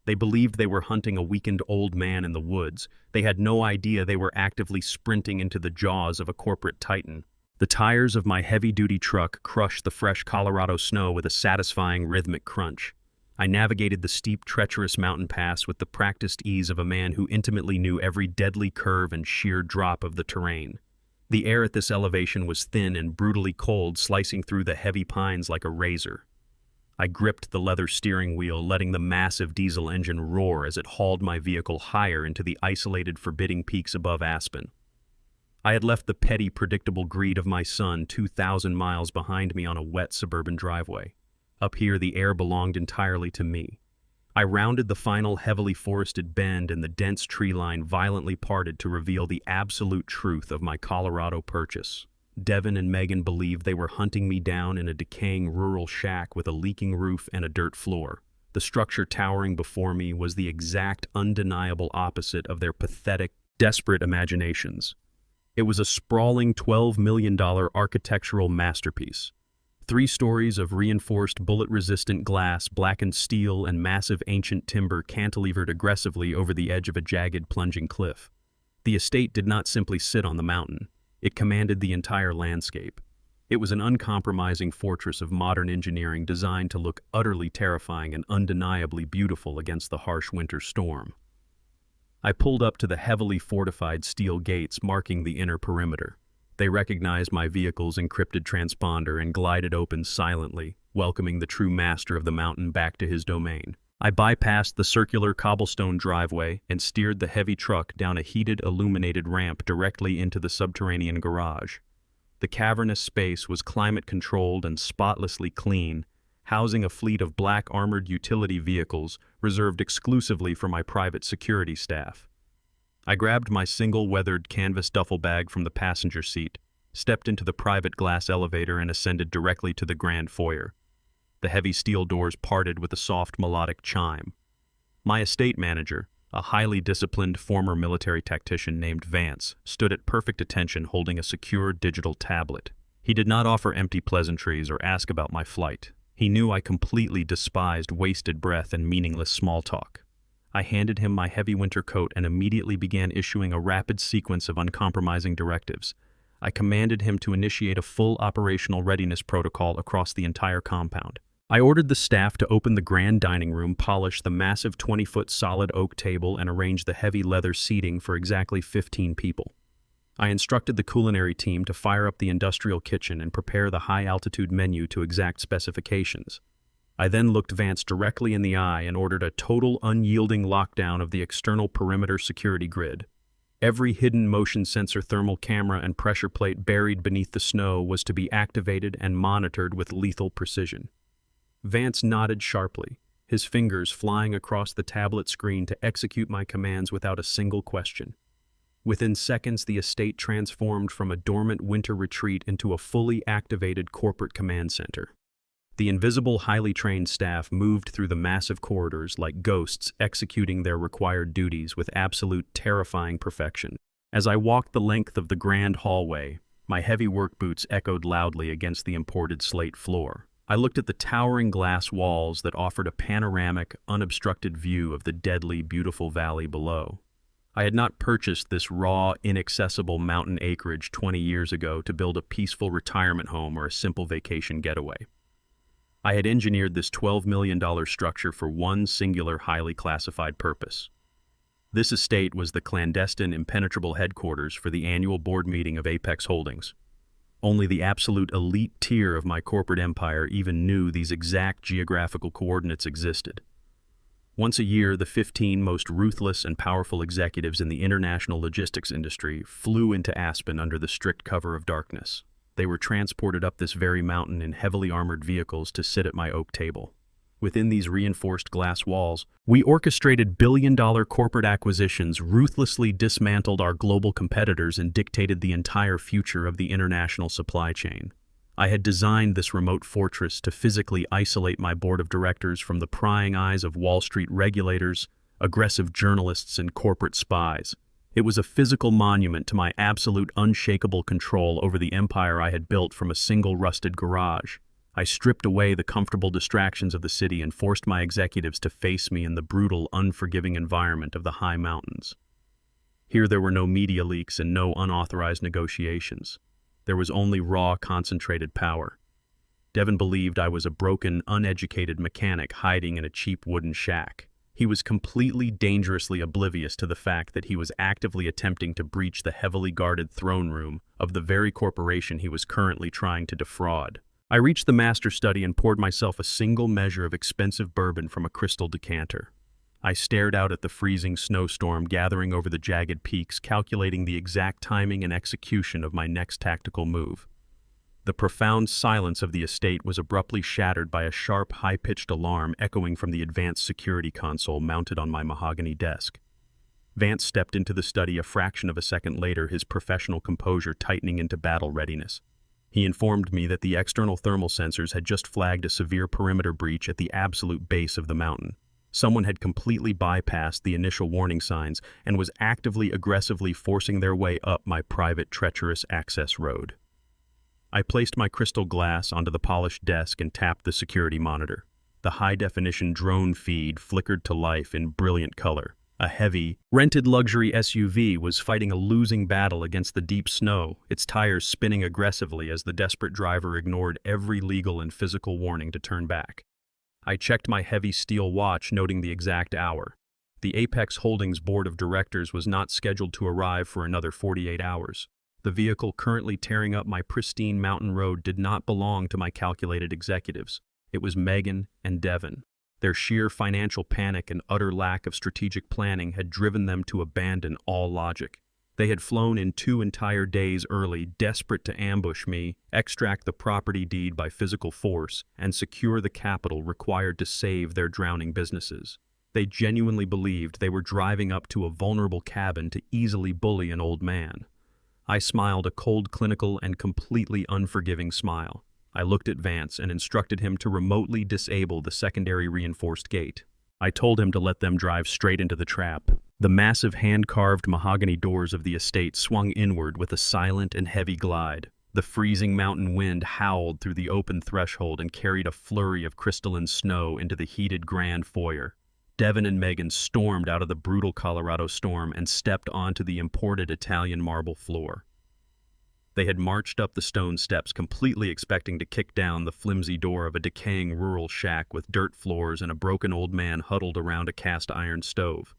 They believed they were hunting a weakened old man in the woods. They had no idea they were actively sprinting into the jaws of a corporate titan. The tires of my heavy-duty truck crushed the fresh Colorado snow with a satisfying rhythmic crunch. I navigated the steep, treacherous mountain pass with the practiced ease of a man who intimately knew every deadly curve and sheer drop of the terrain. The air at this elevation was thin and brutally cold, slicing through the heavy pines like a razor. I gripped the leather steering wheel, letting the massive diesel engine roar as it hauled my vehicle higher into the isolated, forbidding peaks above Aspen. I had left the petty, predictable greed of my son 2,000 miles behind me on a wet suburban driveway. Up here, the air belonged entirely to me. I rounded the final heavily forested bend, and the dense tree line violently parted to reveal the absolute truth of my Colorado purchase. Devin and Megan believed they were hunting me down in a decaying rural shack with a leaking roof and a dirt floor. The structure towering before me was the exact, undeniable opposite of their pathetic, desperate imaginations. It was a sprawling $12 million architectural masterpiece. 3 stories of reinforced bullet-resistant glass, blackened steel, and massive ancient timber cantilevered aggressively over the edge of a jagged, plunging cliff. The estate did not simply sit on the mountain. It commanded the entire landscape. It was an uncompromising fortress of modern engineering designed to look utterly terrifying and undeniably beautiful against the harsh winter storm. I pulled up to the heavily fortified steel gates marking the inner perimeter. They recognized my vehicle's encrypted transponder and glided open silently, welcoming the true master of the mountain back to his domain. I bypassed the circular cobblestone driveway and steered the heavy truck down a heated, illuminated ramp directly into the subterranean garage. The cavernous space was climate-controlled and spotlessly clean, housing a fleet of black armored utility vehicles reserved exclusively for my private security staff. I grabbed my single-weathered canvas duffel bag from the passenger seat, stepped into the private glass elevator, and ascended directly to the grand foyer. The heavy steel doors parted with a soft melodic chime. My estate manager, a highly disciplined former military tactician named Vance, stood at perfect attention holding a secure digital tablet. He did not offer empty pleasantries or ask about my flight. He knew I completely despised wasted breath and meaningless small talk. I handed him my heavy winter coat and immediately began issuing a rapid sequence of uncompromising directives. I commanded him to initiate a full operational readiness protocol across the entire compound. I ordered the staff to open the grand dining room, polish the massive 20-foot solid oak table, and arrange the heavy leather seating for exactly 15 people. I instructed the culinary team to fire up the industrial kitchen and prepare the high-altitude menu to exact specifications. I then looked Vance directly in the eye and ordered a total, unyielding lockdown of the external perimeter security grid. Every hidden motion sensor, thermal camera, and pressure plate buried beneath the snow was to be activated and monitored with lethal precision. Vance nodded sharply, his fingers flying across the tablet screen to execute my commands without a single question. Within seconds, the estate transformed from a dormant winter retreat into a fully activated corporate command center. The invisible, highly trained staff moved through the massive corridors like ghosts, executing their required duties with absolute, terrifying perfection. As I walked the length of the grand hallway, my heavy work boots echoed loudly against the imported slate floor. I looked at the towering glass walls that offered a panoramic, unobstructed view of the deadly, beautiful valley below. I had not purchased this raw, inaccessible mountain acreage 20 years ago to build a peaceful retirement home or a simple vacation getaway. I had engineered this $12 million structure for one singular, highly classified purpose. This estate was the clandestine, impenetrable headquarters for the annual board meeting of Apex Holdings. Only the absolute elite tier of my corporate empire even knew these exact geographical coordinates existed. Once a year, the 15 most ruthless and powerful executives in the international logistics industry flew into Aspen under the strict cover of darkness. They were transported up this very mountain in heavily armored vehicles to sit at my oak table. Within these reinforced glass walls, we orchestrated billion-dollar corporate acquisitions, ruthlessly dismantled our global competitors, and dictated the entire future of the international supply chain. I had designed this remote fortress to physically isolate my board of directors from the prying eyes of Wall Street regulators, aggressive journalists, and corporate spies. It was a physical monument to my absolute, unshakable control over the empire I had built from a single rusted garage. I stripped away the comfortable distractions of the city and forced my executives to face me in the brutal, unforgiving environment of the high mountains. Here there were no media leaks and no unauthorized negotiations. There was only raw, concentrated power. Devin believed I was a broken, uneducated mechanic hiding in a cheap wooden shack. He was completely dangerously oblivious to the fact that he was actively attempting to breach the heavily guarded throne room of the very corporation he was currently trying to defraud. I reached the master study and poured myself a single measure of expensive bourbon from a crystal decanter. I stared out at the freezing snowstorm gathering over the jagged peaks, calculating the exact timing and execution of my next tactical move. The profound silence of the estate was abruptly shattered by a sharp, high-pitched alarm echoing from the advanced security console mounted on my mahogany desk. Vance stepped into the study a fraction of a second later, his professional composure tightening into battle readiness. He informed me that the external thermal sensors had just flagged a severe perimeter breach at the absolute base of the mountain. Someone had completely bypassed the initial warning signs and was actively, aggressively forcing their way up my private, treacherous access road. I placed my crystal glass onto the polished desk and tapped the security monitor. The high-definition drone feed flickered to life in brilliant color. A heavy, rented luxury SUV was fighting a losing battle against the deep snow, its tires spinning aggressively as the desperate driver ignored every legal and physical warning to turn back. I checked my heavy steel watch, noting the exact hour. The Apex Holdings Board of Directors was not scheduled to arrive for another 48 hours. The vehicle currently tearing up my pristine mountain road did not belong to my calculated executives. It was Megan and Devin. Their sheer financial panic and utter lack of strategic planning had driven them to abandon all logic. They had flown in 2 entire days early, desperate to ambush me, extract the property deed by physical force, and secure the capital required to save their drowning businesses. They genuinely believed they were driving up to a vulnerable cabin to easily bully an old man. I smiled a cold, clinical, and completely unforgiving smile. I looked at Vance and instructed him to remotely disable the secondary reinforced gate. I told him to let them drive straight into the trap. The massive hand-carved mahogany doors of the estate swung inward with a silent and heavy glide. The freezing mountain wind howled through the open threshold and carried a flurry of crystalline snow into the heated grand foyer. Devin and Megan stormed out of the brutal Colorado storm and stepped onto the imported Italian marble floor. They had marched up the stone steps, completely expecting to kick down the flimsy door of a decaying rural shack with dirt floors and a broken old man huddled around a cast-iron stove.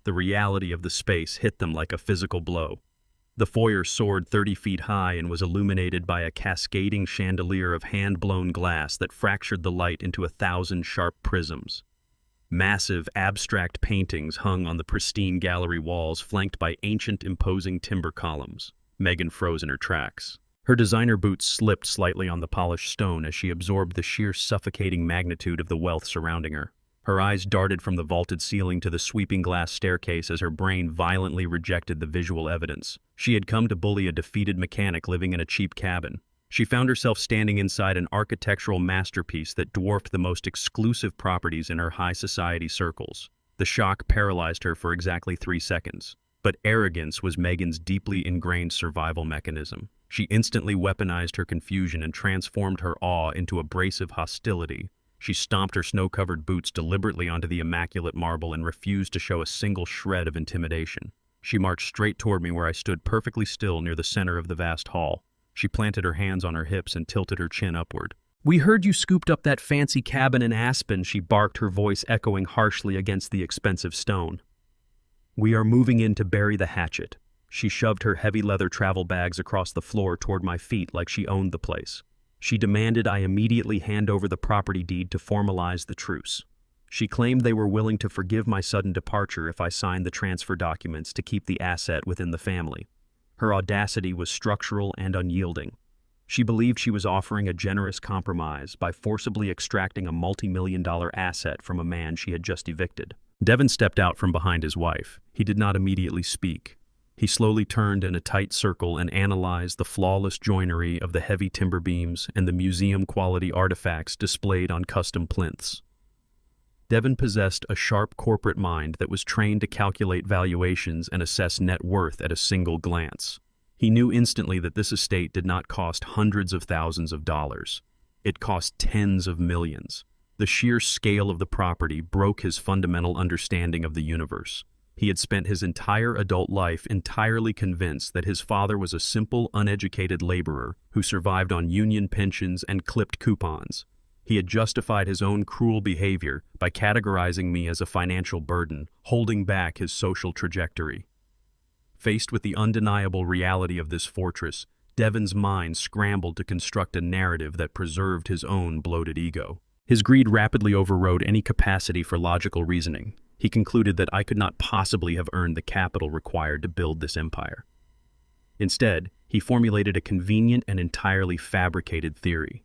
The reality of the space hit them like a physical blow. The foyer soared 30 feet high and was illuminated by a cascading chandelier of hand-blown glass that fractured the light into 1,000 sharp prisms. Massive, abstract paintings hung on the pristine gallery walls, flanked by ancient, imposing timber columns. Megan froze in her tracks. Her designer boots slipped slightly on the polished stone as she absorbed the sheer suffocating magnitude of the wealth surrounding her. Her eyes darted from the vaulted ceiling to the sweeping glass staircase as her brain violently rejected the visual evidence. She had come to bully a defeated mechanic living in a cheap cabin. She found herself standing inside an architectural masterpiece that dwarfed the most exclusive properties in her high society circles. The shock paralyzed her for exactly 3 seconds. But arrogance was Megan's deeply ingrained survival mechanism. She instantly weaponized her confusion and transformed her awe into abrasive hostility. She stomped her snow-covered boots deliberately onto the immaculate marble and refused to show a single shred of intimidation. She marched straight toward me where I stood perfectly still near the center of the vast hall. She planted her hands on her hips and tilted her chin upward. "We heard you scooped up that fancy cabin in Aspen," she barked, her voice echoing harshly against the expensive stone. "We are moving in to bury the hatchet." She shoved her heavy leather travel bags across the floor toward my feet like she owned the place. She demanded I immediately hand over the property deed to formalize the truce. She claimed they were willing to forgive my sudden departure if I signed the transfer documents to keep the asset within the family. Her audacity was structural and unyielding. She believed she was offering a generous compromise by forcibly extracting a multi-million-dollar asset from a man she had just evicted. Devin stepped out from behind his wife. He did not immediately speak. He slowly turned in a tight circle and analyzed the flawless joinery of the heavy timber beams and the museum-quality artifacts displayed on custom plinths. Devin possessed a sharp corporate mind that was trained to calculate valuations and assess net worth at a single glance. He knew instantly that this estate did not cost hundreds of thousands of dollars. It cost tens of millions. The sheer scale of the property broke his fundamental understanding of the universe. He had spent his entire adult life entirely convinced that his father was a simple, uneducated laborer who survived on union pensions and clipped coupons. He had justified his own cruel behavior by categorizing me as a financial burden, holding back his social trajectory. Faced with the undeniable reality of this fortress, Devin's mind scrambled to construct a narrative that preserved his own bloated ego. His greed rapidly overrode any capacity for logical reasoning. He concluded that I could not possibly have earned the capital required to build this empire. Instead, he formulated a convenient and entirely fabricated theory.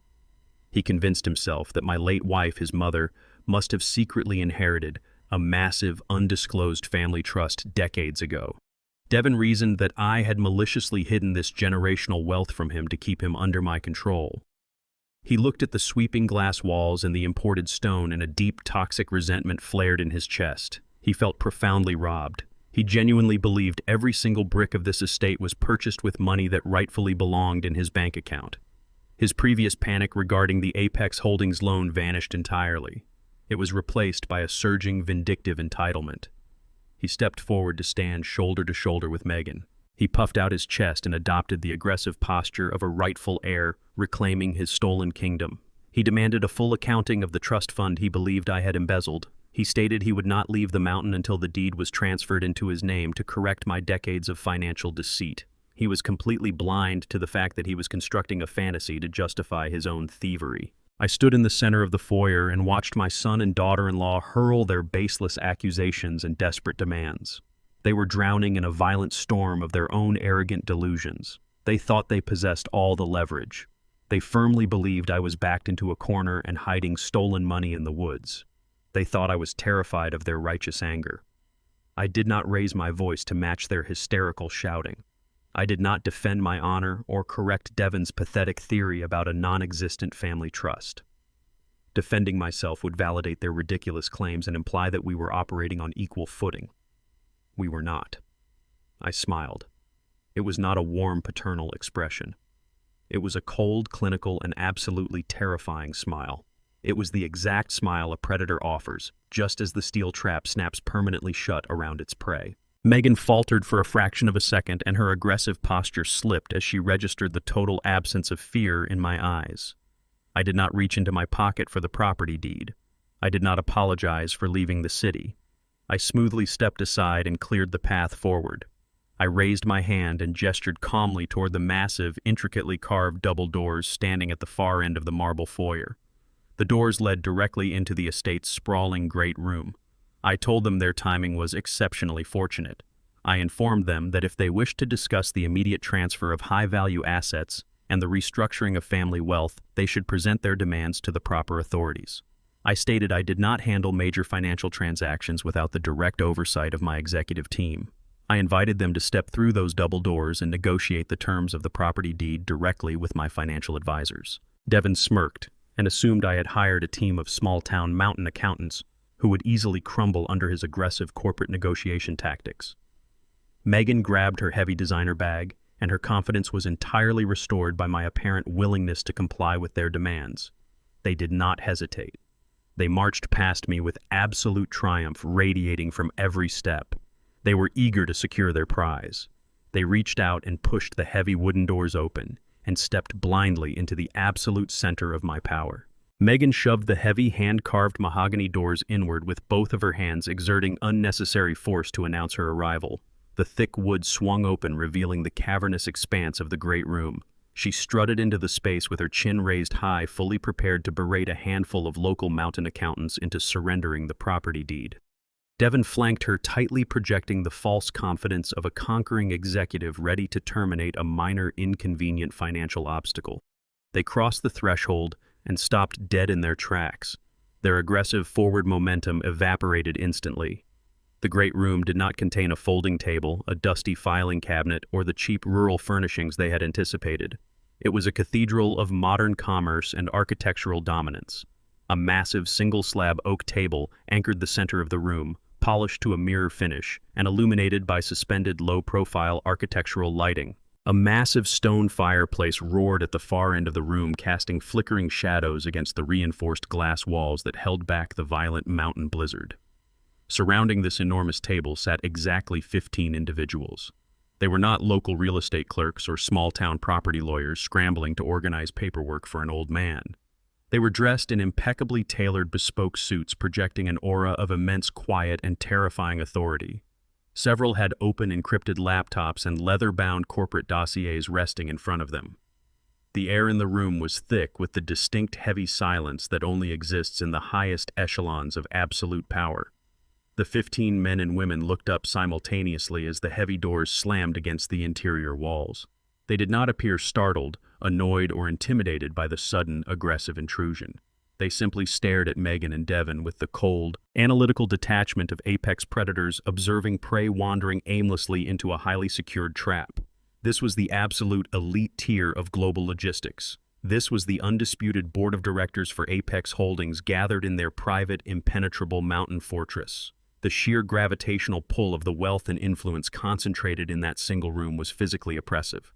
He convinced himself that my late wife, his mother, must have secretly inherited a massive, undisclosed family trust decades ago. Devin reasoned that I had maliciously hidden this generational wealth from him to keep him under my control. He looked at the sweeping glass walls and the imported stone, and a deep, toxic resentment flared in his chest. He felt profoundly robbed. He genuinely believed every single brick of this estate was purchased with money that rightfully belonged in his bank account. His previous panic regarding the Apex Holdings loan vanished entirely. It was replaced by a surging, vindictive entitlement. He stepped forward to stand shoulder to shoulder with Megan. He puffed out his chest and adopted the aggressive posture of a rightful heir reclaiming his stolen kingdom. He demanded a full accounting of the trust fund he believed I had embezzled. He stated he would not leave the mountain until the deed was transferred into his name to correct my decades of financial deceit. He was completely blind to the fact that he was constructing a fantasy to justify his own thievery. I stood in the center of the foyer and watched my son and daughter-in-law hurl their baseless accusations and desperate demands. They were drowning in a violent storm of their own arrogant delusions. They thought they possessed all the leverage. They firmly believed I was backed into a corner and hiding stolen money in the woods. They thought I was terrified of their righteous anger. I did not raise my voice to match their hysterical shouting. I did not defend my honor or correct Devin's pathetic theory about a non-existent family trust. Defending myself would validate their ridiculous claims and imply that we were operating on equal footing. We were not. I smiled. It was not a warm paternal expression. It was a cold, clinical, and absolutely terrifying smile. It was the exact smile a predator offers, just as the steel trap snaps permanently shut around its prey. Megan faltered for a fraction of a second, and her aggressive posture slipped as she registered the total absence of fear in my eyes. I did not reach into my pocket for the property deed. I did not apologize for leaving the city. I smoothly stepped aside and cleared the path forward. I raised my hand and gestured calmly toward the massive, intricately carved double doors standing at the far end of the marble foyer. The doors led directly into the estate's sprawling great room. I told them their timing was exceptionally fortunate. I informed them that if they wished to discuss the immediate transfer of high-value assets and the restructuring of family wealth, they should present their demands to the proper authorities. I stated I did not handle major financial transactions without the direct oversight of my executive team. I invited them to step through those double doors and negotiate the terms of the property deed directly with my financial advisors. Devin smirked and assumed I had hired a team of small-town mountain accountants who would easily crumble under his aggressive corporate negotiation tactics. Megan grabbed her heavy designer bag, and her confidence was entirely restored by my apparent willingness to comply with their demands. They did not hesitate. They marched past me with absolute triumph radiating from every step. They were eager to secure their prize. They reached out and pushed the heavy wooden doors open and stepped blindly into the absolute center of my power. Megan shoved the heavy hand-carved mahogany doors inward with both of her hands, exerting unnecessary force to announce her arrival. The thick wood swung open, revealing the cavernous expanse of the great room. She strutted into the space with her chin raised high, fully prepared to berate a handful of local mountain accountants into surrendering the property deed. Devin flanked her, tightly projecting the false confidence of a conquering executive ready to terminate a minor, inconvenient financial obstacle. They crossed the threshold and stopped dead in their tracks. Their aggressive forward momentum evaporated instantly. The great room did not contain a folding table, a dusty filing cabinet, or the cheap rural furnishings they had anticipated. It was a cathedral of modern commerce and architectural dominance. A massive single-slab oak table anchored the center of the room, polished to a mirror finish and illuminated by suspended low-profile architectural lighting. A massive stone fireplace roared at the far end of the room, casting flickering shadows against the reinforced glass walls that held back the violent mountain blizzard. Surrounding this enormous table sat exactly 15 individuals. They were not local real estate clerks or small-town property lawyers scrambling to organize paperwork for an old man. They were dressed in impeccably tailored bespoke suits, projecting an aura of immense quiet and terrifying authority. Several had open encrypted laptops and leather-bound corporate dossiers resting in front of them. The air in the room was thick with the distinct heavy silence that only exists in the highest echelons of absolute power. The 15 men and women looked up simultaneously as the heavy doors slammed against the interior walls. They did not appear startled, annoyed, or intimidated by the sudden, aggressive intrusion. They simply stared at Megan and Devin with the cold, analytical detachment of apex predators observing prey wandering aimlessly into a highly secured trap. This was the absolute elite tier of global logistics. This was the undisputed board of directors for Apex Holdings gathered in their private, impenetrable mountain fortress. The sheer gravitational pull of the wealth and influence concentrated in that single room was physically oppressive.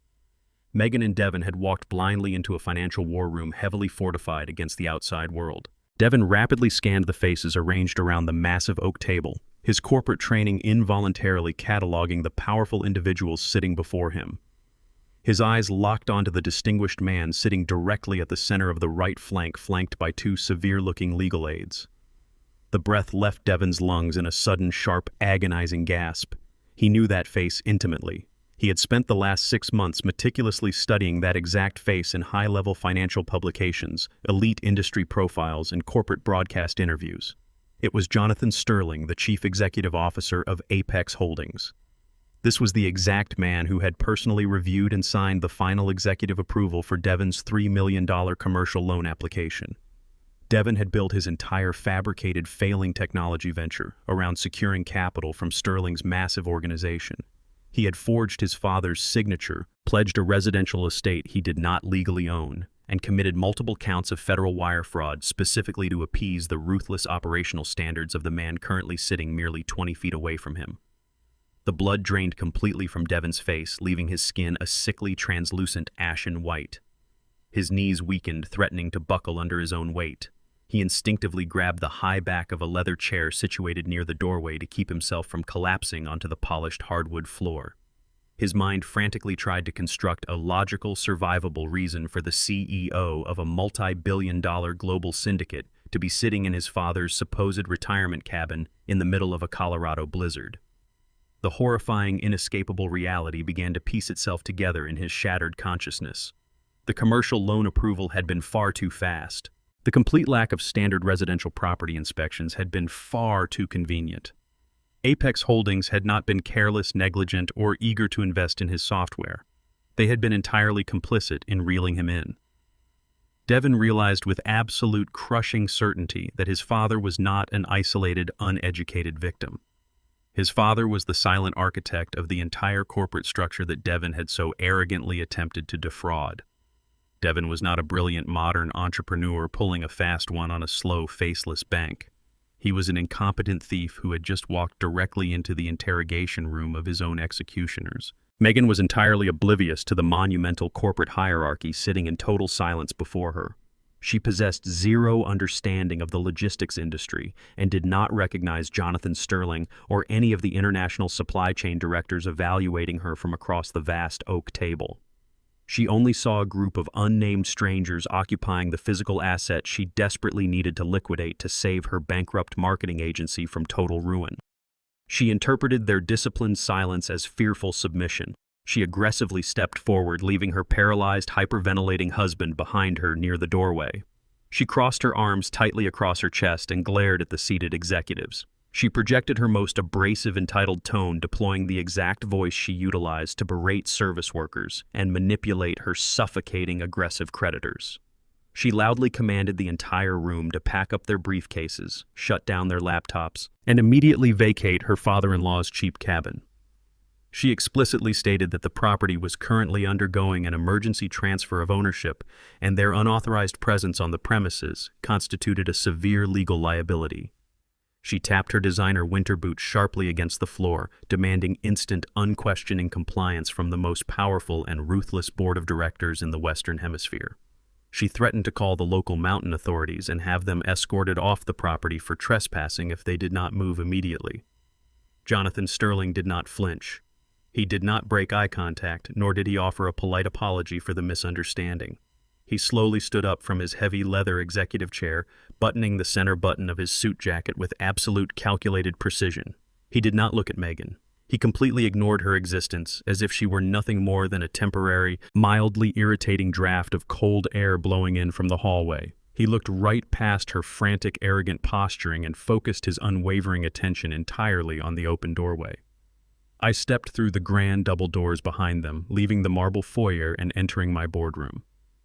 Megan and Devin had walked blindly into a financial war room heavily fortified against the outside world. Devin rapidly scanned the faces arranged around the massive oak table, his corporate training involuntarily cataloging the powerful individuals sitting before him. His eyes locked onto the distinguished man sitting directly at the center of the right flank, flanked by two severe-looking legal aides. The breath left Devin's lungs in a sudden, sharp, agonizing gasp. He knew that face intimately. He had spent the last 6 months meticulously studying that exact face in high-level financial publications, elite industry profiles, and corporate broadcast interviews. It was Jonathan Sterling, the chief executive officer of Apex Holdings. This was the exact man who had personally reviewed and signed the final executive approval for Devin's $3 million commercial loan application. Devin had built his entire fabricated, failing technology venture around securing capital from Sterling's massive organization. He had forged his father's signature, pledged a residential estate he did not legally own, and committed multiple counts of federal wire fraud specifically to appease the ruthless operational standards of the man currently sitting merely 20 feet away from him. The blood drained completely from Devin's face, leaving his skin a sickly, translucent ashen white. His knees weakened, threatening to buckle under his own weight. He instinctively grabbed the high back of a leather chair situated near the doorway to keep himself from collapsing onto the polished hardwood floor. His mind frantically tried to construct a logical, survivable reason for the CEO of a multi-billion-dollar global syndicate to be sitting in his father's supposed retirement cabin in the middle of a Colorado blizzard. The horrifying, inescapable reality began to piece itself together in his shattered consciousness. The commercial loan approval had been far too fast. The complete lack of standard residential property inspections had been far too convenient. Apex Holdings had not been careless, negligent, or eager to invest in his software. They had been entirely complicit in reeling him in. Devin realized with absolute crushing certainty that his father was not an isolated, uneducated victim. His father was the silent architect of the entire corporate structure that Devin had so arrogantly attempted to defraud. Devin was not a brilliant modern entrepreneur pulling a fast one on a slow, faceless bank. He was an incompetent thief who had just walked directly into the interrogation room of his own executioners. Megan was entirely oblivious to the monumental corporate hierarchy sitting in total silence before her. She possessed zero understanding of the logistics industry and did not recognize Jonathan Sterling or any of the international supply chain directors evaluating her from across the vast oak table. She only saw a group of unnamed strangers occupying the physical asset she desperately needed to liquidate to save her bankrupt marketing agency from total ruin. She interpreted their disciplined silence as fearful submission. She aggressively stepped forward, leaving her paralyzed, hyperventilating husband behind her near the doorway. She crossed her arms tightly across her chest and glared at the seated executives. She projected her most abrasive, entitled tone, deploying the exact voice she utilized to berate service workers and manipulate her suffocating, aggressive creditors. She loudly commanded the entire room to pack up their briefcases, shut down their laptops, and immediately vacate her father-in-law's cheap cabin. She explicitly stated that the property was currently undergoing an emergency transfer of ownership, and their unauthorized presence on the premises constituted a severe legal liability. She tapped her designer winter boots sharply against the floor, demanding instant, unquestioning compliance from the most powerful and ruthless board of directors in the Western Hemisphere. She threatened to call the local mountain authorities and have them escorted off the property for trespassing if they did not move immediately. Jonathan Sterling did not flinch. He did not break eye contact, nor did he offer a polite apology for the misunderstanding. He slowly stood up from his heavy leather executive chair, buttoning the center button of his suit jacket with absolute calculated precision. He did not look at Megan. He completely ignored her existence, as if she were nothing more than a temporary, mildly irritating draft of cold air blowing in from the hallway. He looked right past her frantic, arrogant posturing and focused his unwavering attention entirely on the open doorway. I stepped through the grand double doors behind them, leaving the marble foyer and entering my boardroom.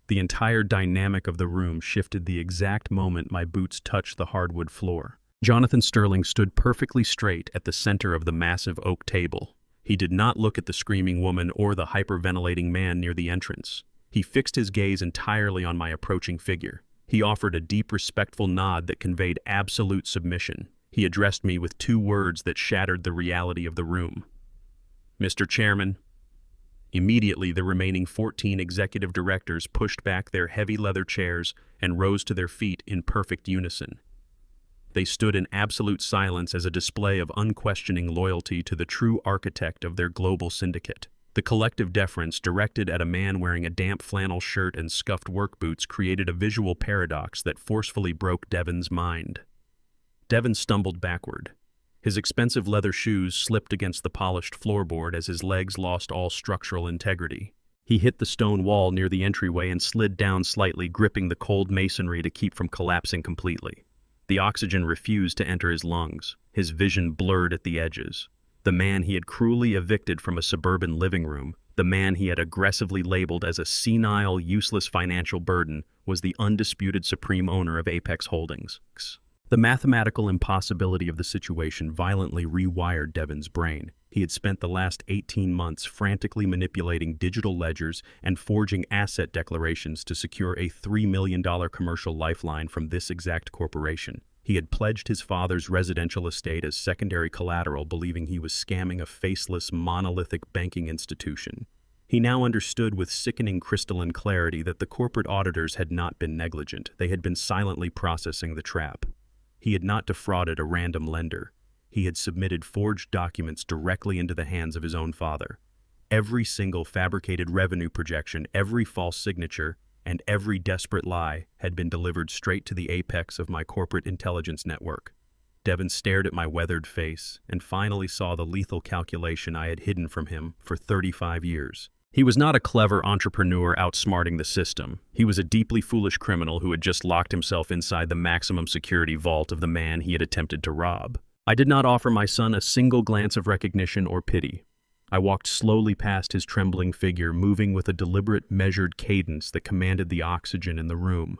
The entire dynamic of the room shifted the exact moment my boots touched the hardwood floor. Jonathan Sterling stood perfectly straight at the center of the massive oak table. He did not look at the screaming woman or the hyperventilating man near the entrance. He fixed his gaze entirely on my approaching figure. He offered a deep, respectful nod that conveyed absolute submission. He addressed me with 2 words that shattered the reality of the room. "Mr. Chairman." Immediately, the remaining 14 executive directors pushed back their heavy leather chairs and rose to their feet in perfect unison. They stood in absolute silence as a display of unquestioning loyalty to the true architect of their global syndicate. The collective deference directed at a man wearing a damp flannel shirt and scuffed work boots created a visual paradox that forcefully broke Devon's mind. Devon stumbled backward. His expensive leather shoes slipped against the polished floorboard as his legs lost all structural integrity. He hit the stone wall near the entryway and slid down slightly, gripping the cold masonry to keep from collapsing completely. The oxygen refused to enter his lungs. His vision blurred at the edges. The man he had cruelly evicted from a suburban living room, the man he had aggressively labeled as a senile, useless financial burden, was the undisputed supreme owner of Apex Holdings. The mathematical impossibility of the situation violently rewired Devon's brain. He had spent the last 18 months frantically manipulating digital ledgers and forging asset declarations to secure a $3 million commercial lifeline from this exact corporation. He had pledged his father's residential estate as secondary collateral, believing he was scamming a faceless, monolithic banking institution. He now understood with sickening crystalline clarity that the corporate auditors had not been negligent. They had been silently processing the trap. He had not defrauded a random lender. He had submitted forged documents directly into the hands of his own father. Every single fabricated revenue projection, every false signature, and every desperate lie had been delivered straight to the apex of my corporate intelligence network. Devon stared at my weathered face and finally saw the lethal calculation I had hidden from him for 35 years. He was not a clever entrepreneur outsmarting the system. He was a deeply foolish criminal who had just locked himself inside the maximum security vault of the man he had attempted to rob. I did not offer my son a single glance of recognition or pity. I walked slowly past his trembling figure, moving with a deliberate, measured cadence that commanded the oxygen in the room.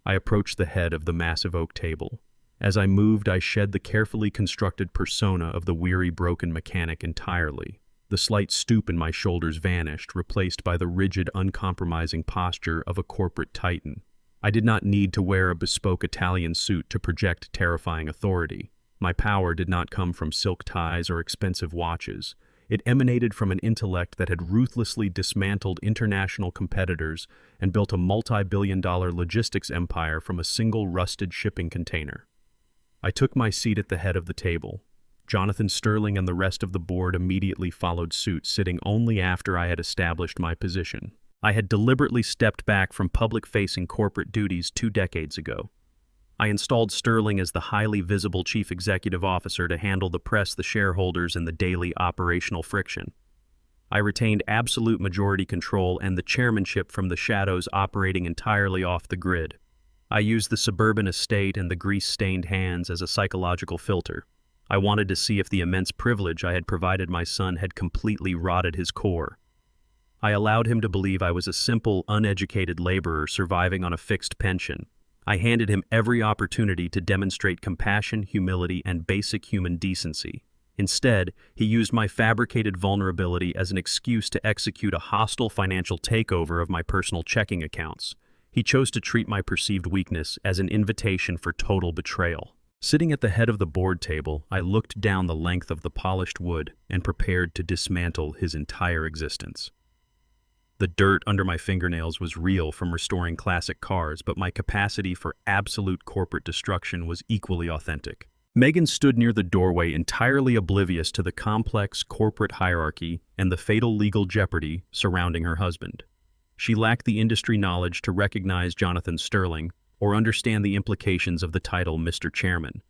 I approached the head of the massive oak table. As I moved, I shed the carefully constructed persona of the weary, broken mechanic entirely. The slight stoop in my shoulders vanished, replaced by the rigid, uncompromising posture of a corporate titan. I did not need to wear a bespoke Italian suit to project terrifying authority. My power did not come from silk ties or expensive watches. It emanated from an intellect that had ruthlessly dismantled international competitors and built a multi-billion-dollar logistics empire from a single rusted shipping container. I took my seat at the head of the table. Jonathan Sterling and the rest of the board immediately followed suit, sitting only after I had established my position. I had deliberately stepped back from public-facing corporate duties 2 decades ago. I installed Sterling as the highly visible chief executive officer to handle the press, the shareholders, and the daily operational friction. I retained absolute majority control and the chairmanship from the shadows, operating entirely off the grid. I used the suburban estate and the grease-stained hands as a psychological filter. I wanted to see if the immense privilege I had provided my son had completely rotted his core. I allowed him to believe I was a simple, uneducated laborer surviving on a fixed pension. I handed him every opportunity to demonstrate compassion, humility, and basic human decency. Instead, he used my fabricated vulnerability as an excuse to execute a hostile financial takeover of my personal checking accounts. He chose to treat my perceived weakness as an invitation for total betrayal. Sitting at the head of the board table, I looked down the length of the polished wood and prepared to dismantle his entire existence. The dirt under my fingernails was real from restoring classic cars, but my capacity for absolute corporate destruction was equally authentic. Megan stood near the doorway, entirely oblivious to the complex corporate hierarchy and the fatal legal jeopardy surrounding her husband. She lacked the industry knowledge to recognize Jonathan Sterling or understand the implications of the title Mr. Chairman.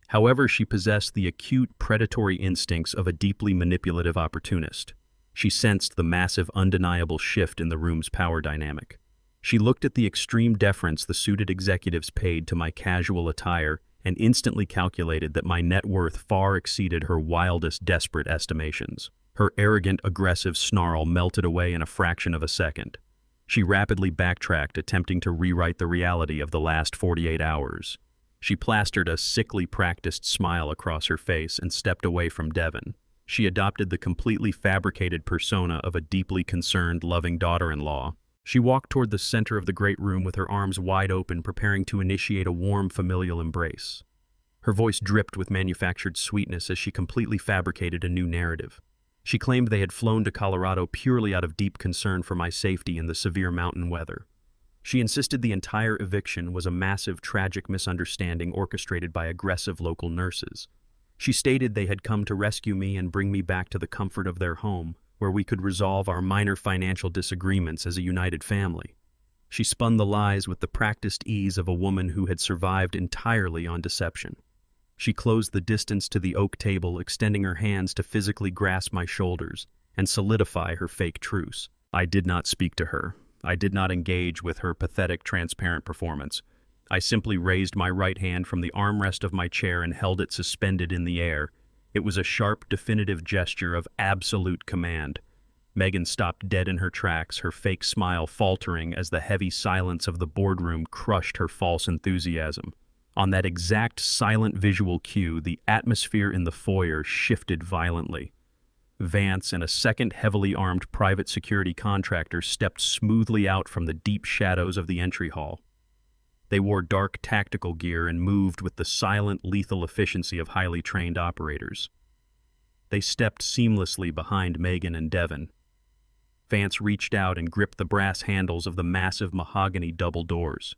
However, she possessed the acute predatory instincts of a deeply manipulative opportunist. She sensed the massive, undeniable shift in the room's power dynamic. She looked at the extreme deference the suited executives paid to my casual attire and instantly calculated that my net worth far exceeded her wildest, desperate estimations. Her arrogant, aggressive snarl melted away in a fraction of a second. She rapidly backtracked, attempting to rewrite the reality of the last 48 hours. She plastered a sickly, practiced smile across her face and stepped away from Devon. She adopted the completely fabricated persona of a deeply concerned, loving daughter-in-law. She walked toward the center of the great room with her arms wide open, preparing to initiate a warm, familial embrace. Her voice dripped with manufactured sweetness as she completely fabricated a new narrative. She claimed they had flown to Colorado purely out of deep concern for my safety in the severe mountain weather. She insisted the entire eviction was a massive, tragic misunderstanding orchestrated by aggressive local nurses. She stated they had come to rescue me and bring me back to the comfort of their home, where we could resolve our minor financial disagreements as a united family. She spun the lies with the practiced ease of a woman who had survived entirely on deception. She closed the distance to the oak table, extending her hands to physically grasp my shoulders and solidify her fake truce. I did not speak to her. I did not engage with her pathetic, transparent performance. I simply raised my right hand from the armrest of my chair and held it suspended in the air. It was a sharp, definitive gesture of absolute command. Megan stopped dead in her tracks, her fake smile faltering as the heavy silence of the boardroom crushed her false enthusiasm. On that exact silent visual cue, the atmosphere in the foyer shifted violently. Vance and a second heavily armed private security contractor stepped smoothly out from the deep shadows of the entry hall. They wore dark tactical gear and moved with the silent, lethal efficiency of highly trained operators. They stepped seamlessly behind Megan and Devon. Vance reached out and gripped the brass handles of the massive mahogany double doors.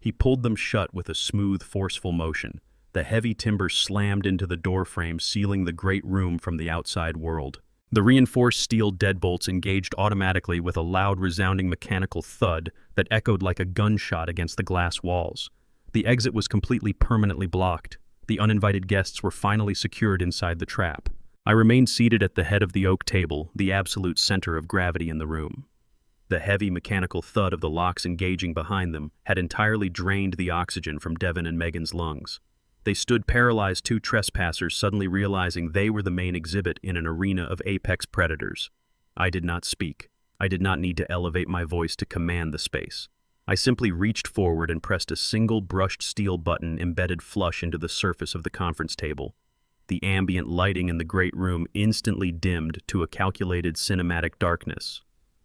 He pulled them shut with a smooth, forceful motion. The heavy timber slammed into the doorframe, sealing the great room from the outside world. The reinforced steel deadbolts engaged automatically with a loud, resounding mechanical thud that echoed like a gunshot against the glass walls. The exit was completely permanently blocked. The uninvited guests were finally secured inside the trap. I remained seated at the head of the oak table, the absolute center of gravity in the room. The heavy mechanical thud of the locks engaging behind them had entirely drained the oxygen from Devon and Megan's lungs. They stood paralyzed, two trespassers suddenly realizing they were the main exhibit in an arena of apex predators. I did not speak. I did not need to elevate my voice to command the space. I simply reached forward and pressed a single brushed steel button embedded flush into the surface of the conference table. The ambient lighting in the great room instantly dimmed to a calculated cinematic darkness.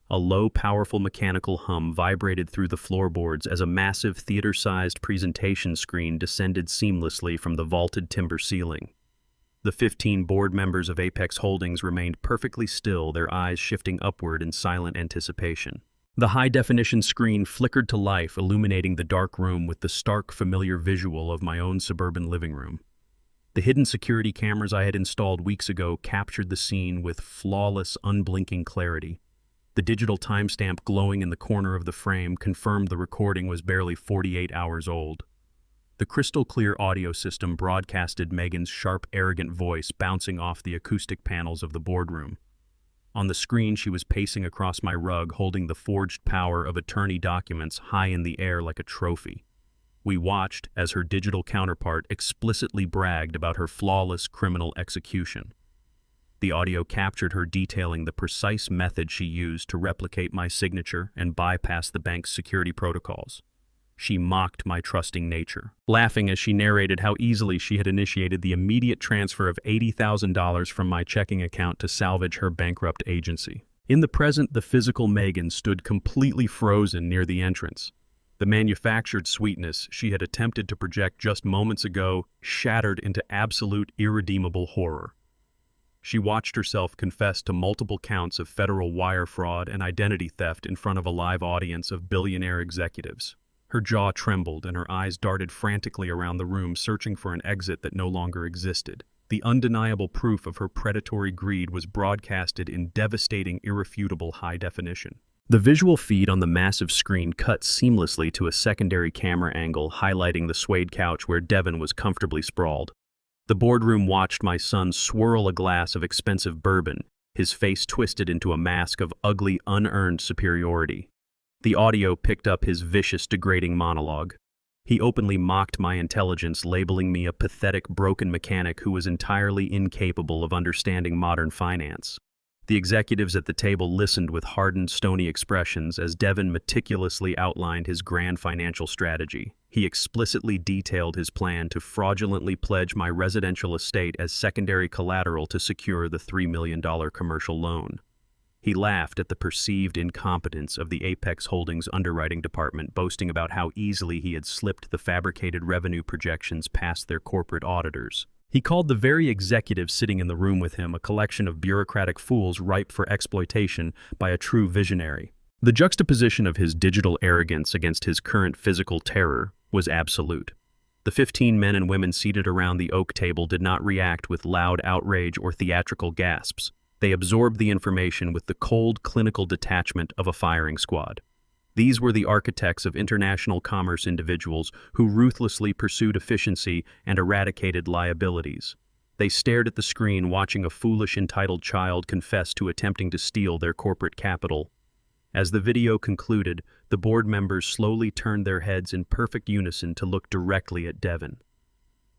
A low, powerful mechanical hum vibrated through the floorboards as a massive theater-sized presentation screen descended seamlessly from the vaulted timber ceiling. The 15 board members of Apex Holdings remained perfectly still, their eyes shifting upward in silent anticipation. The high-definition screen flickered to life, illuminating the dark room with the stark, familiar visual of my own suburban living room. The hidden security cameras I had installed weeks ago captured the scene with flawless, unblinking clarity. The digital timestamp glowing in the corner of the frame confirmed the recording was barely 48 hours old. The crystal-clear audio system broadcasted Megan's sharp, arrogant voice bouncing off the acoustic panels of the boardroom. On the screen, she was pacing across my rug, holding the forged power of attorney documents high in the air like a trophy. We watched as her digital counterpart explicitly bragged about her flawless criminal execution. The audio captured her detailing the precise method she used to replicate my signature and bypass the bank's security protocols. She mocked my trusting nature, laughing as she narrated how easily she had initiated the immediate transfer of $80,000 from my checking account to salvage her bankrupt agency. In the present, the physical Megan stood completely frozen near the entrance. The manufactured sweetness she had attempted to project just moments ago shattered into absolute irredeemable horror. She watched herself confess to multiple counts of federal wire fraud and identity theft in front of a live audience of billionaire executives. Her jaw trembled and her eyes darted frantically around the room, searching for an exit that no longer existed. The undeniable proof of her predatory greed was broadcasted in devastating, irrefutable high definition. The visual feed on the massive screen cut seamlessly to a secondary camera angle highlighting the suede couch where Devin was comfortably sprawled. The boardroom watched my son swirl a glass of expensive bourbon, his face twisted into a mask of ugly, unearned superiority. The audio picked up his vicious, degrading monologue. He openly mocked my intelligence, labeling me a pathetic, broken mechanic who was entirely incapable of understanding modern finance. The executives at the table listened with hardened, stony expressions as Devin meticulously outlined his grand financial strategy. He explicitly detailed his plan to fraudulently pledge my residential estate as secondary collateral to secure the $3 million commercial loan. He laughed at the perceived incompetence of the Apex Holdings underwriting department, boasting about how easily he had slipped the fabricated revenue projections past their corporate auditors. He called the very executives sitting in the room with him a collection of bureaucratic fools ripe for exploitation by a true visionary. The juxtaposition of his digital arrogance against his current physical terror was absolute. The 15 men and women seated around the oak table did not react with loud outrage or theatrical gasps. They absorbed the information with the cold, clinical detachment of a firing squad. These were the architects of international commerce individuals who ruthlessly pursued efficiency and eradicated liabilities. They stared at the screen, watching a foolish, entitled child confess to attempting to steal their corporate capital. As the video concluded, the board members slowly turned their heads in perfect unison to look directly at Devin.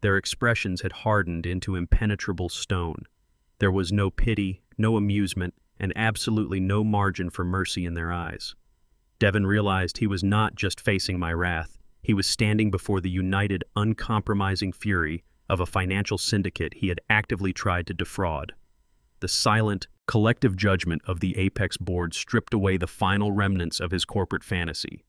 Their expressions had hardened into impenetrable stone. There was no pity, no amusement, and absolutely no margin for mercy in their eyes. Devin realized he was not just facing my wrath. He was standing before the united, uncompromising fury of a financial syndicate he had actively tried to defraud. The silent, collective judgment of the Apex board stripped away the final remnants of his corporate fantasy.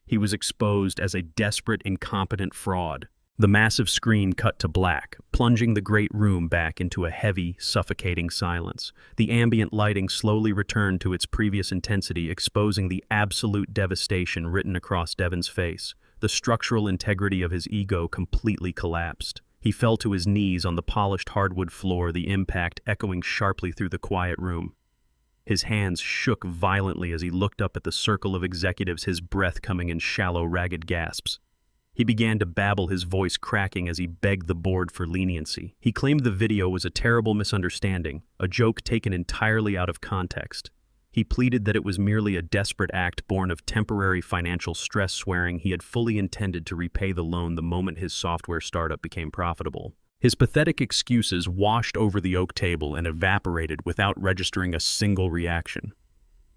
He was exposed as a desperate, incompetent fraud. The massive screen cut to black, plunging the great room back into a heavy, suffocating silence. The ambient lighting slowly returned to its previous intensity, exposing the absolute devastation written across Devin's face. The structural integrity of his ego completely collapsed. He fell to his knees on the polished hardwood floor, the impact echoing sharply through the quiet room. His hands shook violently as he looked up at the circle of executives, his breath coming in shallow, ragged gasps. He began to babble, his voice cracking as he begged the board for leniency. He claimed the video was a terrible misunderstanding, a joke taken entirely out of context. He pleaded that it was merely a desperate act born of temporary financial stress, swearing he had fully intended to repay the loan the moment his software startup became profitable. His pathetic excuses washed over the oak table and evaporated without registering a single reaction.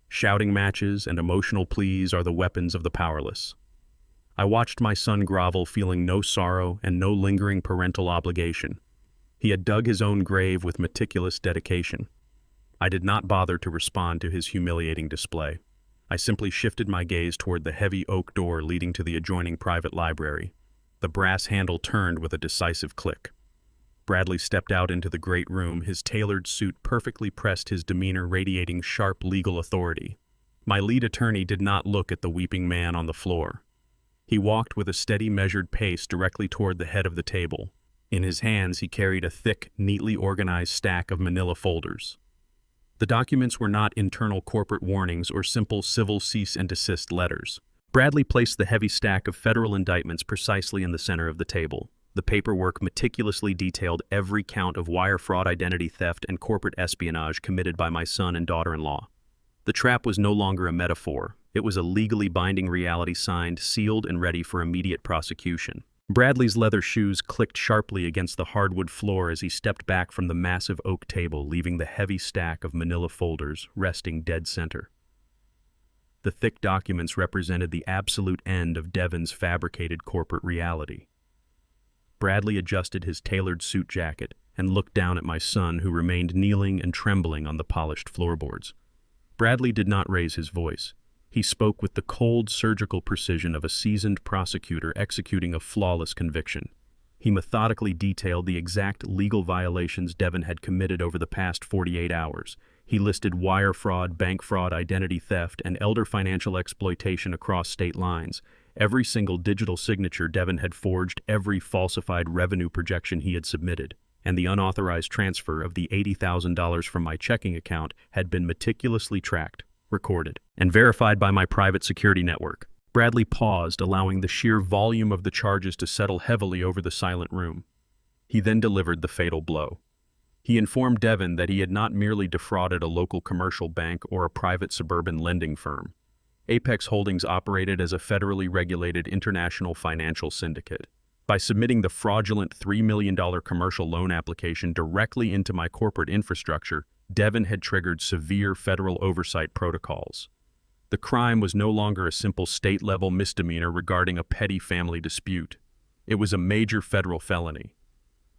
Shouting matches and emotional pleas are the weapons of the powerless. I watched my son grovel, feeling no sorrow and no lingering parental obligation. He had dug his own grave with meticulous dedication. I did not bother to respond to his humiliating display. I simply shifted my gaze toward the heavy oak door leading to the adjoining private library. The brass handle turned with a decisive click. Bradley stepped out into the great room, his tailored suit perfectly pressed, his demeanor radiating sharp legal authority. My lead attorney did not look at the weeping man on the floor. He walked with a steady, measured pace directly toward the head of the table. In his hands, he carried a thick, neatly organized stack of manila folders. The documents were not internal corporate warnings or simple civil cease and desist letters. Bradley placed the heavy stack of federal indictments precisely in the center of the table. The paperwork meticulously detailed every count of wire fraud, identity theft, and corporate espionage committed by my son and daughter-in-law. The trap was no longer a metaphor. It was a legally binding reality, signed, sealed, and ready for immediate prosecution. Bradley's leather shoes clicked sharply against the hardwood floor as he stepped back from the massive oak table, leaving the heavy stack of manila folders resting dead center. The thick documents represented the absolute end of Devin's fabricated corporate reality. Bradley adjusted his tailored suit jacket and looked down at my son, who remained kneeling and trembling on the polished floorboards. Bradley did not raise his voice. He spoke with the cold, surgical precision of a seasoned prosecutor executing a flawless conviction. He methodically detailed the exact legal violations Devon had committed over the past 48 hours. He listed wire fraud, bank fraud, identity theft, and elder financial exploitation across state lines. Every single digital signature Devon had forged, every falsified revenue projection he had submitted, and the unauthorized transfer of the $80,000 from my checking account had been meticulously tracked, recorded, and verified by my private security network. Bradley paused, allowing the sheer volume of the charges to settle heavily over the silent room. He then delivered the fatal blow. He informed Devon that he had not merely defrauded a local commercial bank or a private suburban lending firm. Apex Holdings operated as a federally regulated international financial syndicate. By submitting the fraudulent $3 million commercial loan application directly into my corporate infrastructure, Devon had triggered severe federal oversight protocols. The crime was no longer a simple state-level misdemeanor regarding a petty family dispute. It was a major federal felony.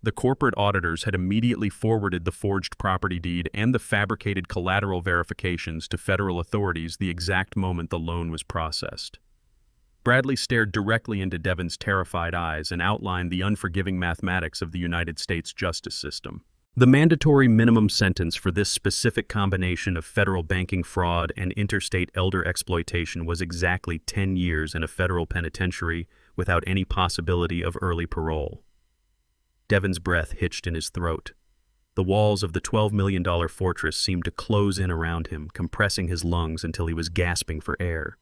The corporate auditors had immediately forwarded the forged property deed and the fabricated collateral verifications to federal authorities the exact moment the loan was processed. Bradley stared directly into Devon's terrified eyes and outlined the unforgiving mathematics of the United States justice system. The mandatory minimum sentence for this specific combination of federal banking fraud and interstate elder exploitation was exactly 10 years in a federal penitentiary without any possibility of early parole. Devon's breath hitched in his throat. The walls of the $12 million fortress seemed to close in around him, compressing his lungs until he was gasping for air.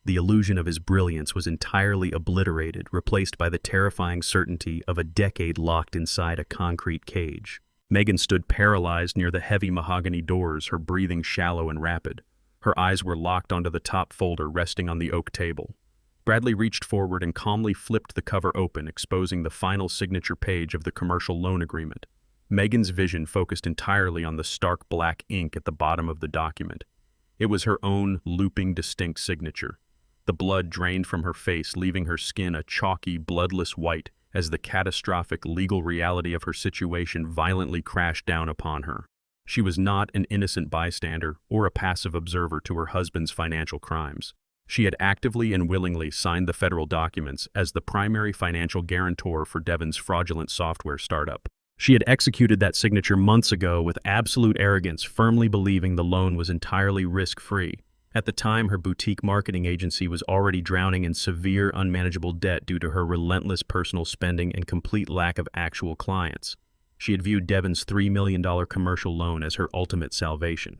The illusion of his brilliance was entirely obliterated, replaced by the terrifying certainty of a decade locked inside a concrete cage. Megan stood paralyzed near the heavy mahogany doors, her breathing shallow and rapid. Her eyes were locked onto the top folder resting on the oak table. Bradley reached forward and calmly flipped the cover open, exposing the final signature page of the commercial loan agreement. Megan's vision focused entirely on the stark black ink at the bottom of the document. It was her own looping, distinct signature. The blood drained from her face, leaving her skin a chalky, bloodless white, as the catastrophic legal reality of her situation violently crashed down upon her. She was not an innocent bystander or a passive observer to her husband's financial crimes. She had actively and willingly signed the federal documents as the primary financial guarantor for Devon's fraudulent software startup. She had executed that signature months ago with absolute arrogance, firmly believing the loan was entirely risk-free. At the time, her boutique marketing agency was already drowning in severe, unmanageable debt due to her relentless personal spending and complete lack of actual clients. She had viewed Devon's $3 million commercial loan as her ultimate salvation.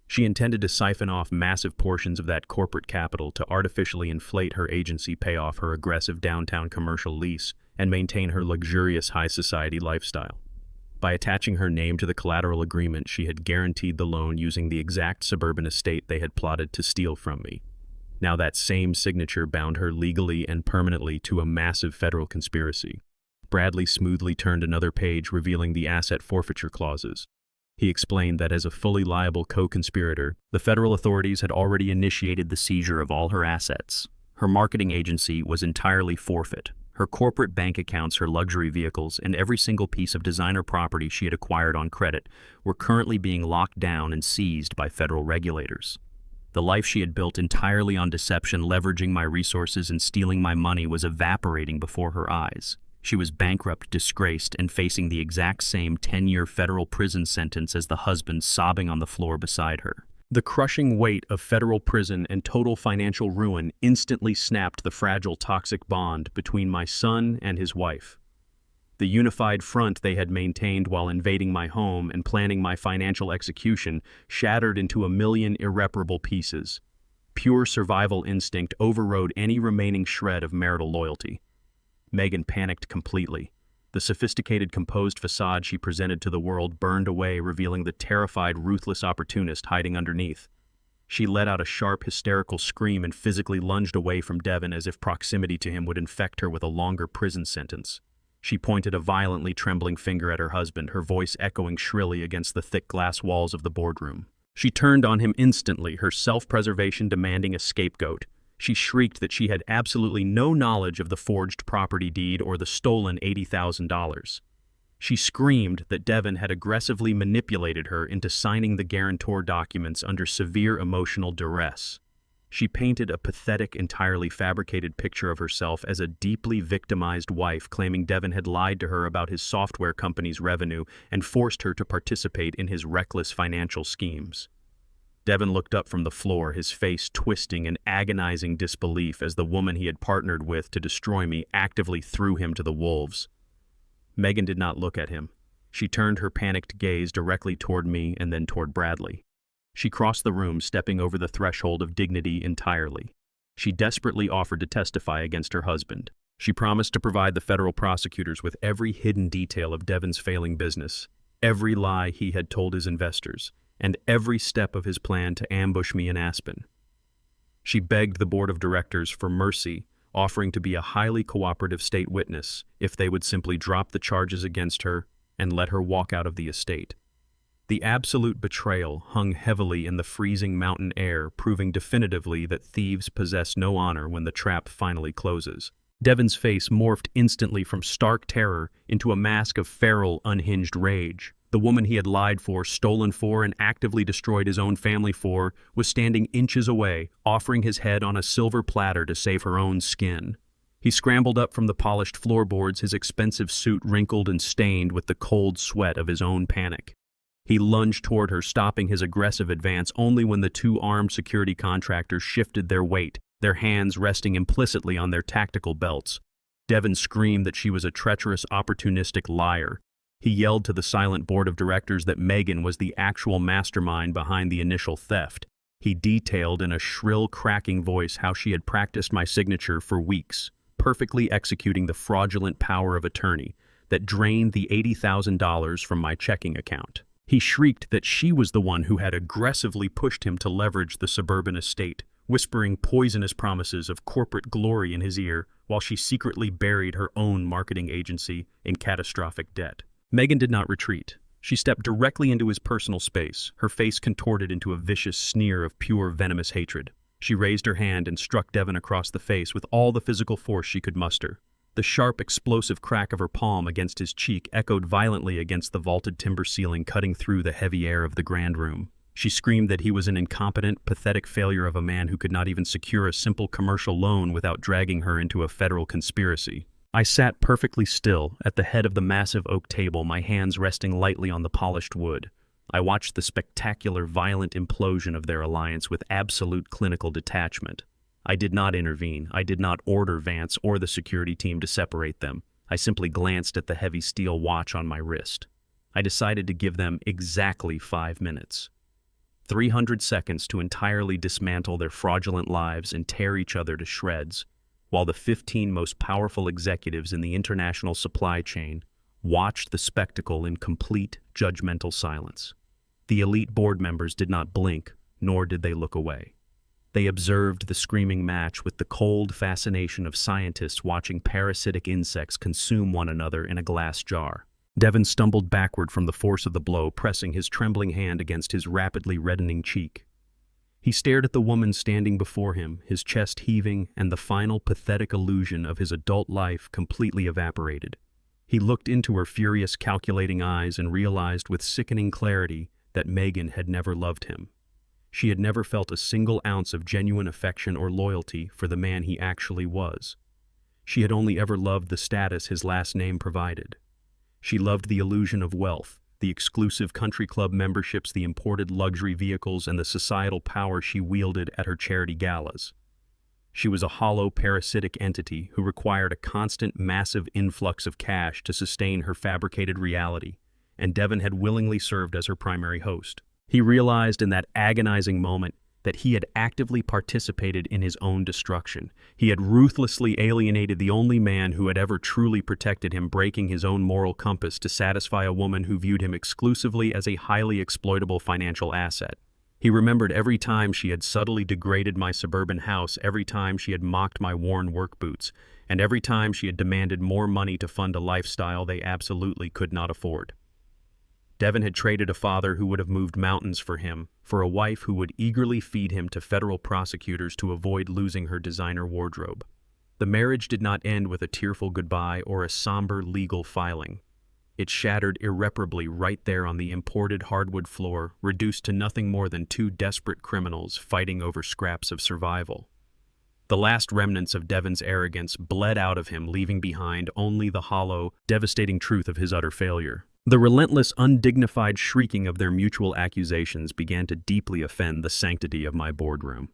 She intended to siphon off massive portions of that corporate capital to artificially inflate her agency, pay off her aggressive downtown commercial lease, and maintain her luxurious high society lifestyle. By attaching her name to the collateral agreement, she had guaranteed the loan using the exact suburban estate they had plotted to steal from me. Now that same signature bound her legally and permanently to a massive federal conspiracy. Bradley smoothly turned another page, revealing the asset forfeiture clauses. He explained that as a fully liable co-conspirator, the federal authorities had already initiated the seizure of all her assets. Her marketing agency was entirely forfeit. Her corporate bank accounts, her luxury vehicles, and every single piece of designer property she had acquired on credit were currently being locked down and seized by federal regulators. The life she had built entirely on deception, leveraging my resources and stealing my money, was evaporating before her eyes. She was bankrupt, disgraced, and facing the exact same 10-year federal prison sentence as the husband sobbing on the floor beside her. The crushing weight of federal prison and total financial ruin instantly snapped the fragile, toxic bond between my son and his wife. The unified front they had maintained while invading my home and planning my financial execution shattered into a million irreparable pieces. Pure survival instinct overrode any remaining shred of marital loyalty. Megan panicked completely. The sophisticated, composed facade she presented to the world burned away, revealing the terrified, ruthless opportunist hiding underneath. She let out a sharp, hysterical scream and physically lunged away from Devon as if proximity to him would infect her with a longer prison sentence. She pointed a violently trembling finger at her husband, her voice echoing shrilly against the thick glass walls of the boardroom. She turned on him instantly, her self-preservation demanding a scapegoat. She shrieked that she had absolutely no knowledge of the forged property deed or the stolen $80,000. She screamed that Devon had aggressively manipulated her into signing the guarantor documents under severe emotional duress. She painted a pathetic, entirely fabricated picture of herself as a deeply victimized wife, claiming Devon had lied to her about his software company's revenue and forced her to participate in his reckless financial schemes. Devon looked up from the floor, his face twisting in agonizing disbelief as the woman he had partnered with to destroy me actively threw him to the wolves. Megan did not look at him. She turned her panicked gaze directly toward me and then toward Bradley. She crossed the room, stepping over the threshold of dignity entirely. She desperately offered to testify against her husband. She promised to provide the federal prosecutors with every hidden detail of Devon's failing business, every lie he had told his investors, and every step of his plan to ambush me in Aspen. She begged the board of directors for mercy, offering to be a highly cooperative state witness if they would simply drop the charges against her and let her walk out of the estate. The absolute betrayal hung heavily in the freezing mountain air, proving definitively that thieves possess no honor when the trap finally closes. Devon's face morphed instantly from stark terror into a mask of feral, unhinged rage. The woman he had lied for, stolen for, and actively destroyed his own family for was standing inches away, offering his head on a silver platter to save her own skin. He scrambled up from the polished floorboards, his expensive suit wrinkled and stained with the cold sweat of his own panic. He lunged toward her, stopping his aggressive advance only when the two armed security contractors shifted their weight, their hands resting implicitly on their tactical belts. Devon screamed that she was a treacherous, opportunistic liar. He yelled to the silent board of directors that Megan was the actual mastermind behind the initial theft. He detailed in a shrill, cracking voice how she had practiced my signature for weeks, perfectly executing the fraudulent power of attorney that drained the $80,000 from my checking account. He shrieked that she was the one who had aggressively pushed him to leverage the suburban estate, whispering poisonous promises of corporate glory in his ear while she secretly buried her own marketing agency in catastrophic debt. Megan did not retreat. She stepped directly into his personal space, her face contorted into a vicious sneer of pure venomous hatred. She raised her hand and struck Devon across the face with all the physical force she could muster. The sharp, explosive crack of her palm against his cheek echoed violently against the vaulted timber ceiling, cutting through the heavy air of the grand room. She screamed that he was an incompetent, pathetic failure of a man who could not even secure a simple commercial loan without dragging her into a federal conspiracy. I sat perfectly still at the head of the massive oak table, my hands resting lightly on the polished wood. I watched the spectacular, violent implosion of their alliance with absolute clinical detachment. I did not intervene. I did not order Vance or the security team to separate them. I simply glanced at the heavy steel watch on my wrist. I decided to give them exactly 5 minutes. 300 seconds to entirely dismantle their fraudulent lives and tear each other to shreds, while the 15 most powerful executives in the international supply chain watched the spectacle in complete, judgmental silence. The elite board members did not blink, nor did they look away. They observed the screaming match with the cold fascination of scientists watching parasitic insects consume one another in a glass jar. Devon stumbled backward from the force of the blow, pressing his trembling hand against his rapidly reddening cheek. He stared at the woman standing before him, his chest heaving and the final pathetic illusion of his adult life completely evaporated. He looked into her furious, calculating eyes and realized with sickening clarity that Megan had never loved him. She had never felt a single ounce of genuine affection or loyalty for the man he actually was. She had only ever loved the status his last name provided. She loved the illusion of wealth, the exclusive country club memberships, the imported luxury vehicles, and the societal power she wielded at her charity galas. She was a hollow, parasitic entity who required a constant, massive influx of cash to sustain her fabricated reality, and Devon had willingly served as her primary host. He realized in that agonizing moment that he had actively participated in his own destruction. He had ruthlessly alienated the only man who had ever truly protected him, breaking his own moral compass to satisfy a woman who viewed him exclusively as a highly exploitable financial asset. He remembered every time she had subtly degraded my suburban house, every time she had mocked my worn work boots, and every time she had demanded more money to fund a lifestyle they absolutely could not afford. Devon had traded a father who would have moved mountains for him, for a wife who would eagerly feed him to federal prosecutors to avoid losing her designer wardrobe. The marriage did not end with a tearful goodbye or a somber legal filing. It shattered irreparably right there on the imported hardwood floor, reduced to nothing more than two desperate criminals fighting over scraps of survival. The last remnants of Devon's arrogance bled out of him, leaving behind only the hollow, devastating truth of his utter failure. The relentless, undignified shrieking of their mutual accusations began to deeply offend the sanctity of my boardroom.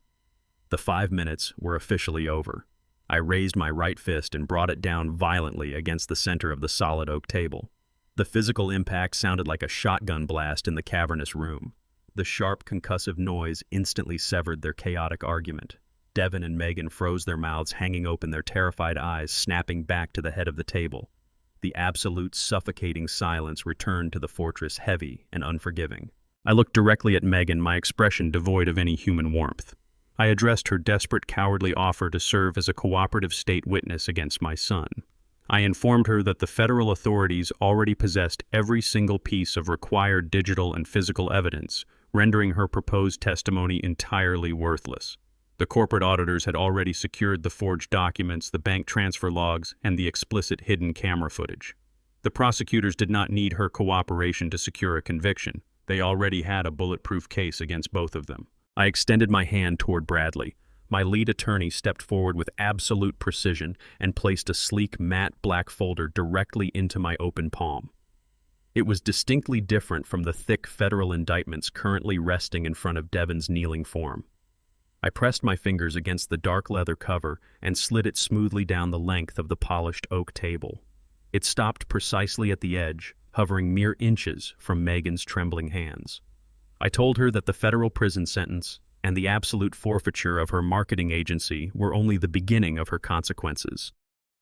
The 5 minutes were officially over. I raised my right fist and brought it down violently against the center of the solid oak table. The physical impact sounded like a shotgun blast in the cavernous room. The sharp, concussive noise instantly severed their chaotic argument. Devon and Megan froze their mouths, hanging open, their terrified eyes snapping back to the head of the table. The absolute, suffocating silence returned to the fortress, heavy and unforgiving. I looked directly at Megan, my expression devoid of any human warmth. I addressed her desperate, cowardly offer to serve as a cooperative state witness against my son. I informed her that the federal authorities already possessed every single piece of required digital and physical evidence, rendering her proposed testimony entirely worthless. The corporate auditors had already secured the forged documents, the bank transfer logs, and the explicit hidden camera footage. The prosecutors did not need her cooperation to secure a conviction. They already had a bulletproof case against both of them. I extended my hand toward Bradley. My lead attorney stepped forward with absolute precision and placed a sleek, matte black folder directly into my open palm. It was distinctly different from the thick federal indictments currently resting in front of Devon's kneeling form. I pressed my fingers against the dark leather cover and slid it smoothly down the length of the polished oak table. It stopped precisely at the edge, hovering mere inches from Megan's trembling hands. I told her that the federal prison sentence and the absolute forfeiture of her marketing agency were only the beginning of her consequences.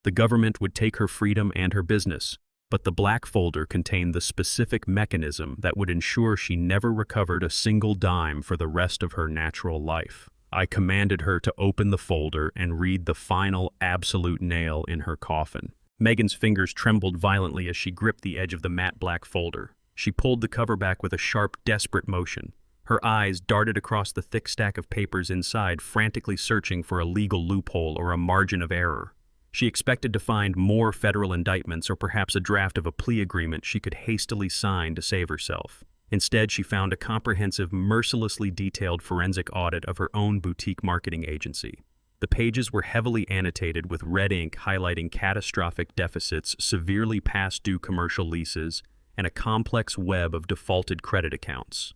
The government would take her freedom and her business, but the black folder contained the specific mechanism that would ensure she never recovered a single dime for the rest of her natural life. I commanded her to open the folder and read the final absolute nail in her coffin. Megan's fingers trembled violently as she gripped the edge of the matte black folder. She pulled the cover back with a sharp, desperate motion. Her eyes darted across the thick stack of papers inside, frantically searching for a legal loophole or a margin of error. She expected to find more federal indictments or perhaps a draft of a plea agreement she could hastily sign to save herself. Instead, she found a comprehensive, mercilessly detailed forensic audit of her own boutique marketing agency. The pages were heavily annotated with red ink highlighting catastrophic deficits, severely past due commercial leases, and a complex web of defaulted credit accounts.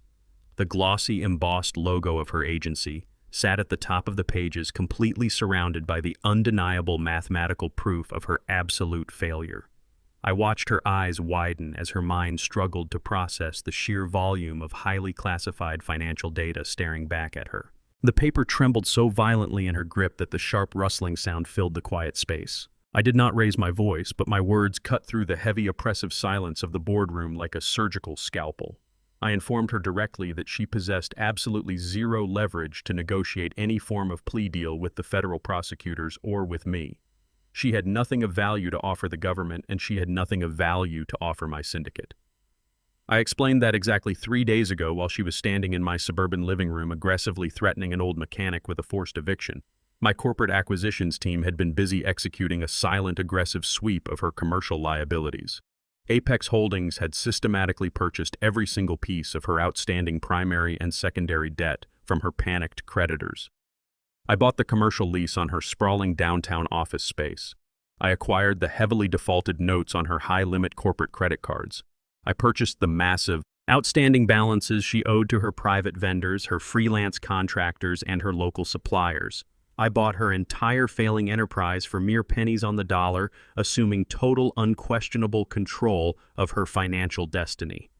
The glossy, embossed logo of her agency sat at the top of the pages, completely surrounded by the undeniable mathematical proof of her absolute failure. I watched her eyes widen as her mind struggled to process the sheer volume of highly classified financial data staring back at her. The paper trembled so violently in her grip that the sharp rustling sound filled the quiet space. I did not raise my voice, but my words cut through the heavy, oppressive silence of the boardroom like a surgical scalpel. I informed her directly that she possessed absolutely zero leverage to negotiate any form of plea deal with the federal prosecutors or with me. She had nothing of value to offer the government, and she had nothing of value to offer my syndicate. I explained that exactly 3 days ago while she was standing in my suburban living room aggressively threatening an old mechanic with a forced eviction. My corporate acquisitions team had been busy executing a silent, aggressive sweep of her commercial liabilities. Apex Holdings had systematically purchased every single piece of her outstanding primary and secondary debt from her panicked creditors. I bought the commercial lease on her sprawling downtown office space. I acquired the heavily defaulted notes on her high-limit corporate credit cards. I purchased the massive, outstanding balances she owed to her private vendors, her freelance contractors, and her local suppliers. I bought her entire failing enterprise for mere pennies on the dollar, assuming total, unquestionable control of her financial destiny.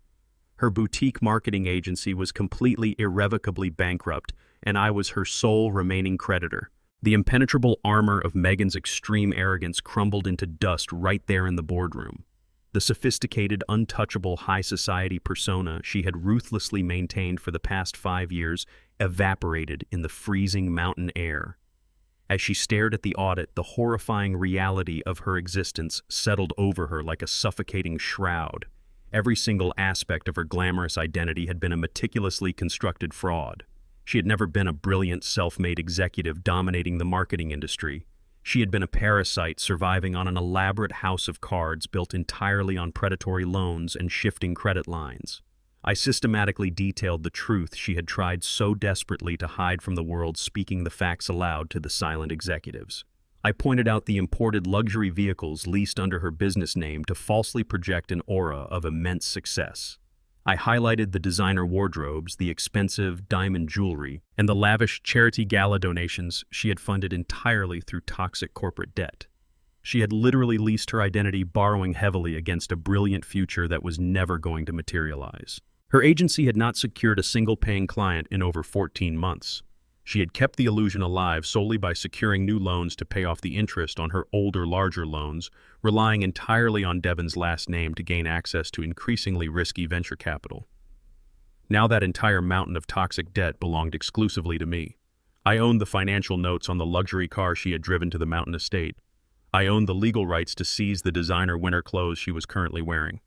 Her boutique marketing agency was completely, irrevocably bankrupt, and I was her sole remaining creditor. The impenetrable armor of Megan's extreme arrogance crumbled into dust right there in the boardroom. The sophisticated, untouchable high society persona she had ruthlessly maintained for the past 5 years evaporated in the freezing mountain air. As she stared at the audit, the horrifying reality of her existence settled over her like a suffocating shroud. Every single aspect of her glamorous identity had been a meticulously constructed fraud. She had never been a brilliant, self-made executive dominating the marketing industry. She had been a parasite surviving on an elaborate house of cards built entirely on predatory loans and shifting credit lines. I systematically detailed the truth she had tried so desperately to hide from the world, speaking the facts aloud to the silent executives. I pointed out the imported luxury vehicles leased under her business name to falsely project an aura of immense success. I highlighted the designer wardrobes, the expensive diamond jewelry, and the lavish charity gala donations she had funded entirely through toxic corporate debt. She had literally leased her identity, borrowing heavily against a brilliant future that was never going to materialize. Her agency had not secured a single paying client in over 14 months. She had kept the illusion alive solely by securing new loans to pay off the interest on her older, larger loans, relying entirely on Devon's last name to gain access to increasingly risky venture capital. Now that entire mountain of toxic debt belonged exclusively to me. I owned the financial notes on the luxury car she had driven to the mountain estate. I owned the legal rights to seize the designer winter clothes she was currently wearing.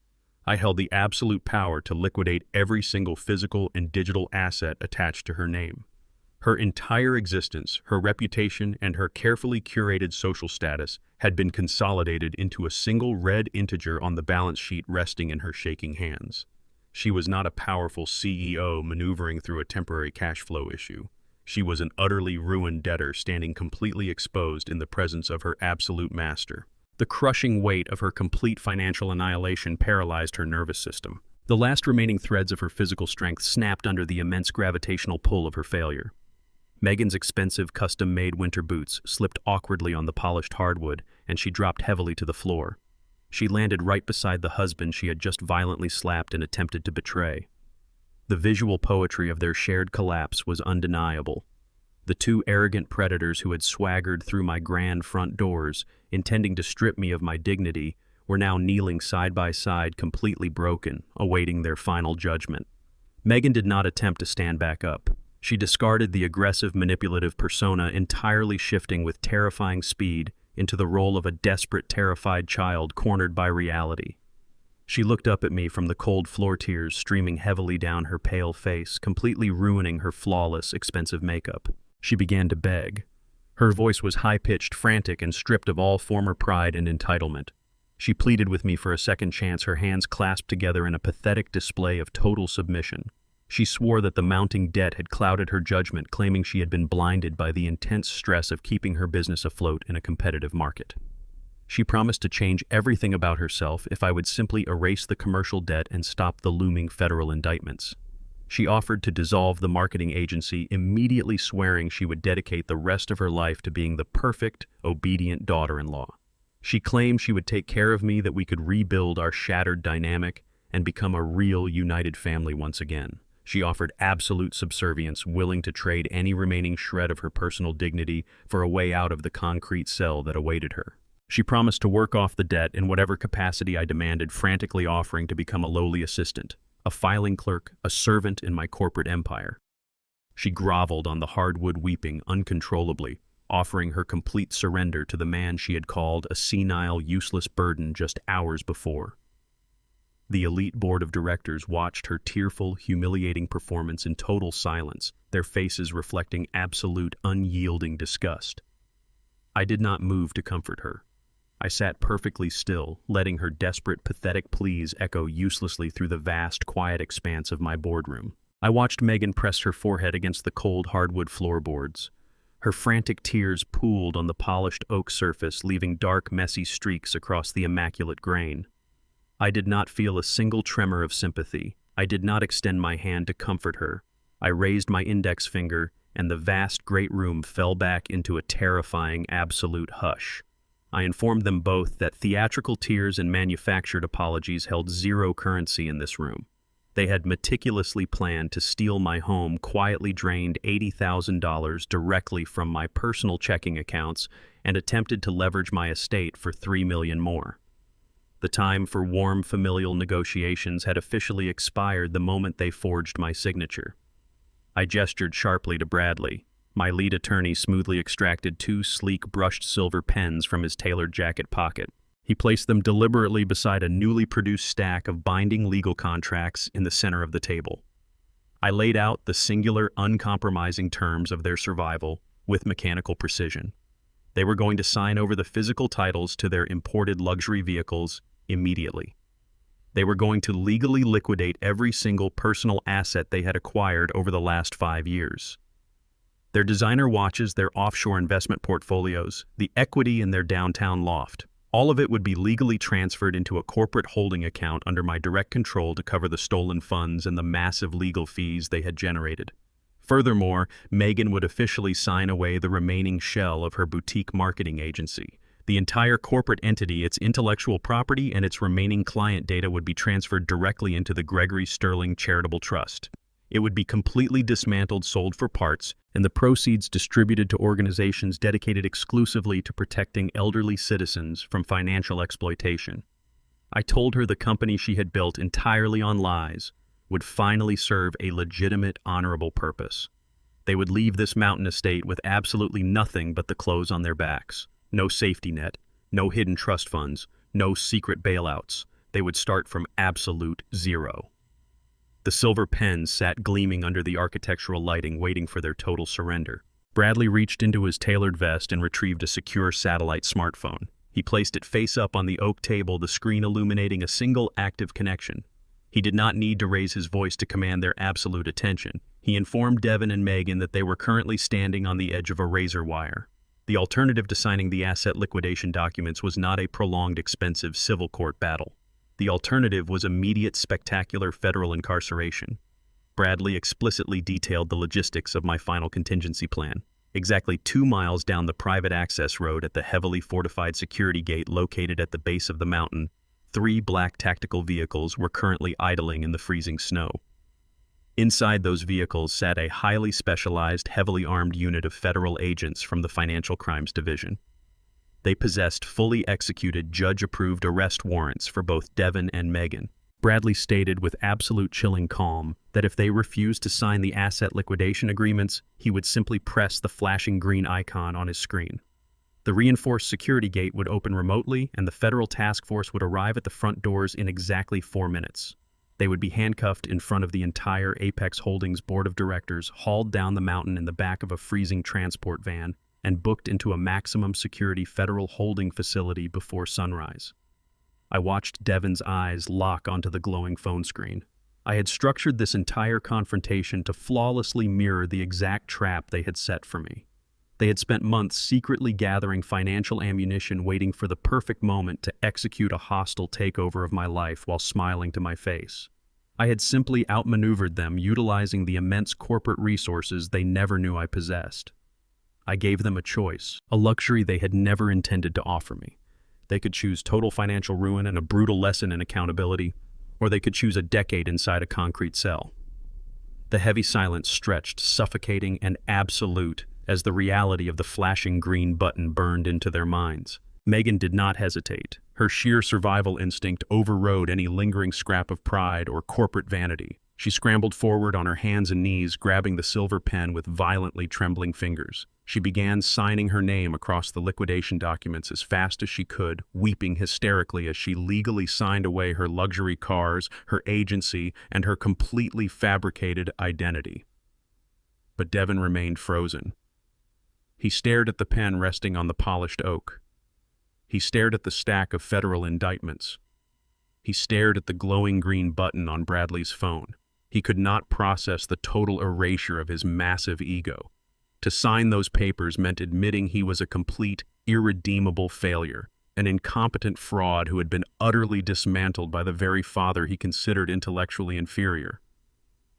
I held the absolute power to liquidate every single physical and digital asset attached to her name. Her entire existence, her reputation, and her carefully curated social status had been consolidated into a single red integer on the balance sheet resting in her shaking hands. She was not a powerful CEO maneuvering through a temporary cash flow issue. She was an utterly ruined debtor standing completely exposed in the presence of her absolute master. The crushing weight of her complete financial annihilation paralyzed her nervous system. The last remaining threads of her physical strength snapped under the immense gravitational pull of her failure. Megan's expensive, custom-made winter boots slipped awkwardly on the polished hardwood, and she dropped heavily to the floor. She landed right beside the husband she had just violently slapped and attempted to betray. The visual poetry of their shared collapse was undeniable. The two arrogant predators who had swaggered through my grand front doors, intending to strip me of my dignity, were now kneeling side by side, completely broken, awaiting their final judgment. Megan did not attempt to stand back up. She discarded the aggressive, manipulative persona, entirely shifting with terrifying speed into the role of a desperate, terrified child cornered by reality. She looked up at me from the cold floor, tears streaming heavily down her pale face, completely ruining her flawless, expensive makeup. She began to beg. Her voice was high-pitched, frantic, and stripped of all former pride and entitlement. She pleaded with me for a second chance, her hands clasped together in a pathetic display of total submission. She swore that the mounting debt had clouded her judgment, claiming she had been blinded by the intense stress of keeping her business afloat in a competitive market. She promised to change everything about herself if I would simply erase the commercial debt and stop the looming federal indictments. She offered to dissolve the marketing agency, immediately swearing she would dedicate the rest of her life to being the perfect, obedient daughter-in-law. She claimed she would take care of me, that we could rebuild our shattered dynamic and become a real, united family once again. She offered absolute subservience, willing to trade any remaining shred of her personal dignity for a way out of the concrete cell that awaited her. She promised to work off the debt in whatever capacity I demanded, frantically offering to become a lowly assistant, a filing clerk, a servant in my corporate empire. She groveled on the hardwood, weeping uncontrollably, offering her complete surrender to the man she had called a senile, useless burden just hours before. The elite board of directors watched her tearful, humiliating performance in total silence, their faces reflecting absolute, unyielding disgust. I did not move to comfort her. I sat perfectly still, letting her desperate, pathetic pleas echo uselessly through the vast, quiet expanse of my boardroom. I watched Megan press her forehead against the cold hardwood floorboards. Her frantic tears pooled on the polished oak surface, leaving dark, messy streaks across the immaculate grain. I did not feel a single tremor of sympathy. I did not extend my hand to comfort her. I raised my index finger, and the vast, great room fell back into a terrifying, absolute hush. I informed them both that theatrical tears and manufactured apologies held zero currency in this room. They had meticulously planned to steal my home, quietly drained $80,000 directly from my personal checking accounts, and attempted to leverage my estate for $3 million more. The time for warm familial negotiations had officially expired the moment they forged my signature. I gestured sharply to Bradley. My lead attorney smoothly extracted 2 sleek brushed silver pens from his tailored jacket pocket. He placed them deliberately beside a newly produced stack of binding legal contracts in the center of the table. I laid out the singular, uncompromising terms of their survival with mechanical precision. They were going to sign over the physical titles to their imported luxury vehicles immediately. They were going to legally liquidate every single personal asset they had acquired over the last 5 years. Their designer watches, their offshore investment portfolios, the equity in their downtown loft. All of it would be legally transferred into a corporate holding account under my direct control to cover the stolen funds and the massive legal fees they had generated. Furthermore, Megan would officially sign away the remaining shell of her boutique marketing agency. The entire corporate entity, its intellectual property, and its remaining client data would be transferred directly into the Gregory Sterling Charitable Trust. It would be completely dismantled, sold for parts, and the proceeds distributed to organizations dedicated exclusively to protecting elderly citizens from financial exploitation. I told her the company she had built entirely on lies would finally serve a legitimate, honorable purpose. They would leave this mountain estate with absolutely nothing but the clothes on their backs. No safety net, no hidden trust funds, no secret bailouts. They would start from absolute zero. The silver pens sat gleaming under the architectural lighting, waiting for their total surrender. Bradley reached into his tailored vest and retrieved a secure satellite smartphone. He placed it face up on the oak table, the screen illuminating a single active connection. He did not need to raise his voice to command their absolute attention. He informed Devin and Megan that they were currently standing on the edge of a razor wire. The alternative to signing the asset liquidation documents was not a prolonged, expensive civil court battle. The alternative was immediate, spectacular federal incarceration. Bradley explicitly detailed the logistics of my final contingency plan. Exactly 2 miles down the private access road at the heavily fortified security gate located at the base of the mountain, 3 black tactical vehicles were currently idling in the freezing snow. Inside those vehicles sat a highly specialized, heavily armed unit of federal agents from the Financial Crimes Division. They possessed fully executed, judge-approved arrest warrants for both Devin and Megan. Bradley stated with absolute chilling calm that if they refused to sign the asset liquidation agreements, he would simply press the flashing green icon on his screen. The reinforced security gate would open remotely, and the federal task force would arrive at the front doors in exactly 4 minutes. They would be handcuffed in front of the entire Apex Holdings board of directors, hauled down the mountain in the back of a freezing transport van, and booked into a maximum security federal holding facility before sunrise. I watched Devin's eyes lock onto the glowing phone screen. I had structured this entire confrontation to flawlessly mirror the exact trap they had set for me. They had spent months secretly gathering financial ammunition, waiting for the perfect moment to execute a hostile takeover of my life while smiling to my face. I had simply outmaneuvered them, utilizing the immense corporate resources they never knew I possessed. I gave them a choice, a luxury they had never intended to offer me. They could choose total financial ruin and a brutal lesson in accountability, or they could choose a decade inside a concrete cell. The heavy silence stretched, suffocating and absolute, as the reality of the flashing green button burned into their minds. Megan did not hesitate. Her sheer survival instinct overrode any lingering scrap of pride or corporate vanity. She scrambled forward on her hands and knees, grabbing the silver pen with violently trembling fingers. She began signing her name across the liquidation documents as fast as she could, weeping hysterically as she legally signed away her luxury cars, her agency, and her completely fabricated identity. But Devin remained frozen. He stared at the pen resting on the polished oak. He stared at the stack of federal indictments. He stared at the glowing green button on Bradley's phone. He could not process the total erasure of his massive ego. To sign those papers meant admitting he was a complete, irredeemable failure, an incompetent fraud who had been utterly dismantled by the very father he considered intellectually inferior.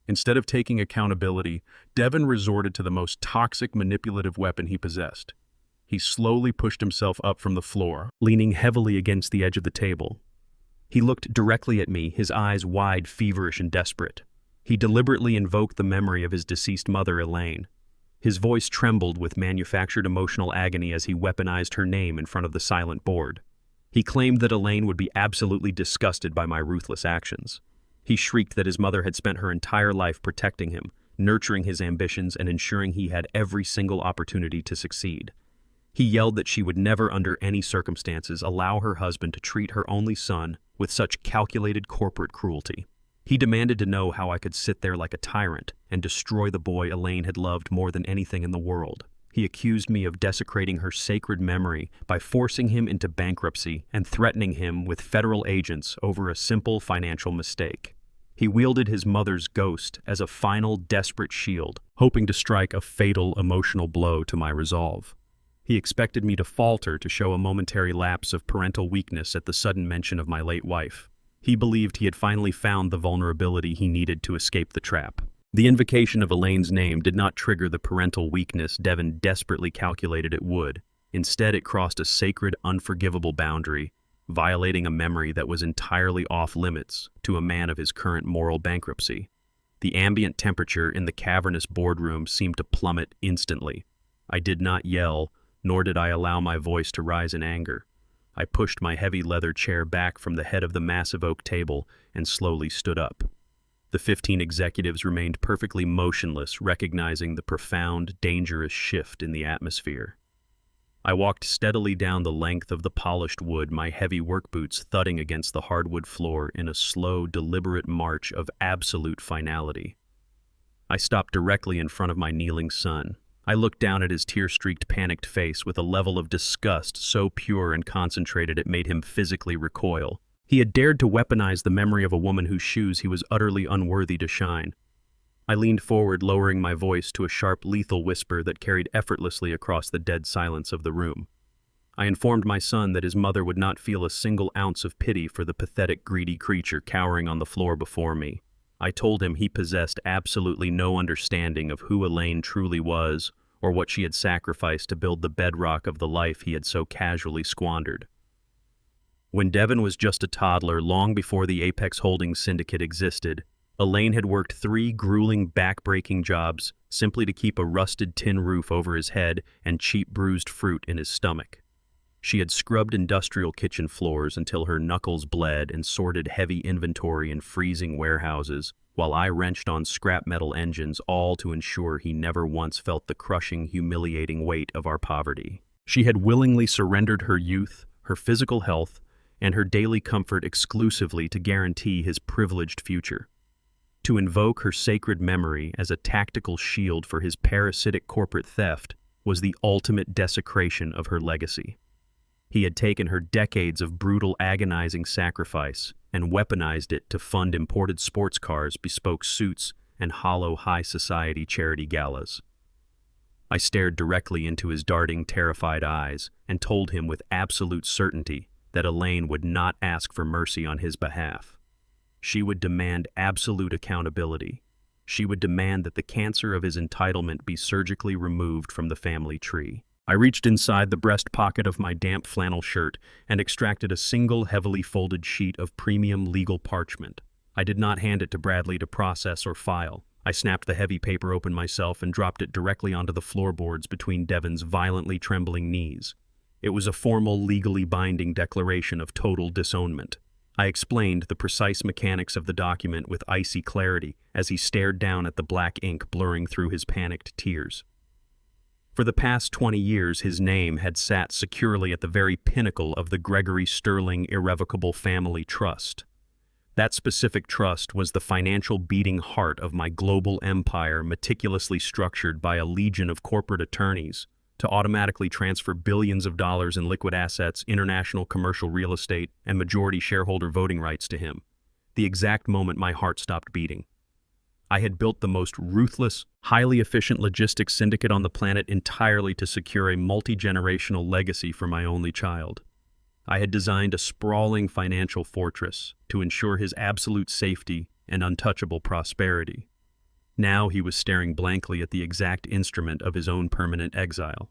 Instead of taking accountability, Devin resorted to the most toxic, manipulative weapon he possessed. He slowly pushed himself up from the floor, leaning heavily against the edge of the table. He looked directly at me, his eyes wide, feverish, and desperate. He deliberately invoked the memory of his deceased mother, Elaine. His voice trembled with manufactured emotional agony as he weaponized her name in front of the silent board. He claimed that Elaine would be absolutely disgusted by my ruthless actions. He shrieked that his mother had spent her entire life protecting him, nurturing his ambitions, and ensuring he had every single opportunity to succeed. He yelled that she would never, under any circumstances, allow her husband to treat her only son with such calculated corporate cruelty. He demanded to know how I could sit there like a tyrant and destroy the boy Elaine had loved more than anything in the world. He accused me of desecrating her sacred memory by forcing him into bankruptcy and threatening him with federal agents over a simple financial mistake. He wielded his mother's ghost as a final desperate shield, hoping to strike a fatal emotional blow to my resolve. He expected me to falter to show a momentary lapse of parental weakness at the sudden mention of my late wife. He believed he had finally found the vulnerability he needed to escape the trap. The invocation of Elaine's name did not trigger the parental weakness Devin desperately calculated it would. Instead, it crossed a sacred, unforgivable boundary, violating a memory that was entirely off-limits to a man of his current moral bankruptcy. The ambient temperature in the cavernous boardroom seemed to plummet instantly. I did not yell, nor did I allow my voice to rise in anger. I pushed my heavy leather chair back from the head of the massive oak table and slowly stood up. The 15 executives remained perfectly motionless, recognizing the profound, dangerous shift in the atmosphere. I walked steadily down the length of the polished wood, my heavy work boots thudding against the hardwood floor in a slow, deliberate march of absolute finality. I stopped directly in front of my kneeling son. I looked down at his tear-streaked, panicked face with a level of disgust so pure and concentrated it made him physically recoil. He had dared to weaponize the memory of a woman whose shoes he was utterly unworthy to shine. I leaned forward, lowering my voice to a sharp, lethal whisper that carried effortlessly across the dead silence of the room. I informed my son that his mother would not feel a single ounce of pity for the pathetic, greedy creature cowering on the floor before me. I told him he possessed absolutely no understanding of who Elaine truly was or what she had sacrificed to build the bedrock of the life he had so casually squandered. When Devin was just a toddler, long before the Apex Holdings syndicate existed, Elaine had worked 3 grueling, back-breaking jobs simply to keep a rusted tin roof over his head and cheap bruised fruit in his stomach. She had scrubbed industrial kitchen floors until her knuckles bled and sorted heavy inventory in freezing warehouses, while I wrenched on scrap metal engines, all to ensure he never once felt the crushing, humiliating weight of our poverty. She had willingly surrendered her youth, her physical health, and her daily comfort exclusively to guarantee his privileged future. To invoke her sacred memory as a tactical shield for his parasitic corporate theft was the ultimate desecration of her legacy. He had taken her decades of brutal, agonizing sacrifice and weaponized it to fund imported sports cars, bespoke suits, and hollow high society charity galas. I stared directly into his darting, terrified eyes and told him with absolute certainty that Elaine would not ask for mercy on his behalf. She would demand absolute accountability. She would demand that the cancer of his entitlement be surgically removed from the family tree. I reached inside the breast pocket of my damp flannel shirt and extracted a single heavily folded sheet of premium legal parchment. I did not hand it to Bradley to process or file. I snapped the heavy paper open myself and dropped it directly onto the floorboards between Devin's violently trembling knees. It was a formal, legally binding declaration of total disownment. I explained the precise mechanics of the document with icy clarity as he stared down at the black ink blurring through his panicked tears. For the past 20 years, his name had sat securely at the very pinnacle of the Gregory Sterling Irrevocable Family Trust. That specific trust was the financial beating heart of my global empire, meticulously structured by a legion of corporate attorneys to automatically transfer billions of dollars in liquid assets, international commercial real estate, and majority shareholder voting rights to him. The exact moment my heart stopped beating. I had built the most ruthless, highly efficient logistics syndicate on the planet entirely to secure a multi-generational legacy for my only child. I had designed a sprawling financial fortress to ensure his absolute safety and untouchable prosperity. Now he was staring blankly at the exact instrument of his own permanent exile.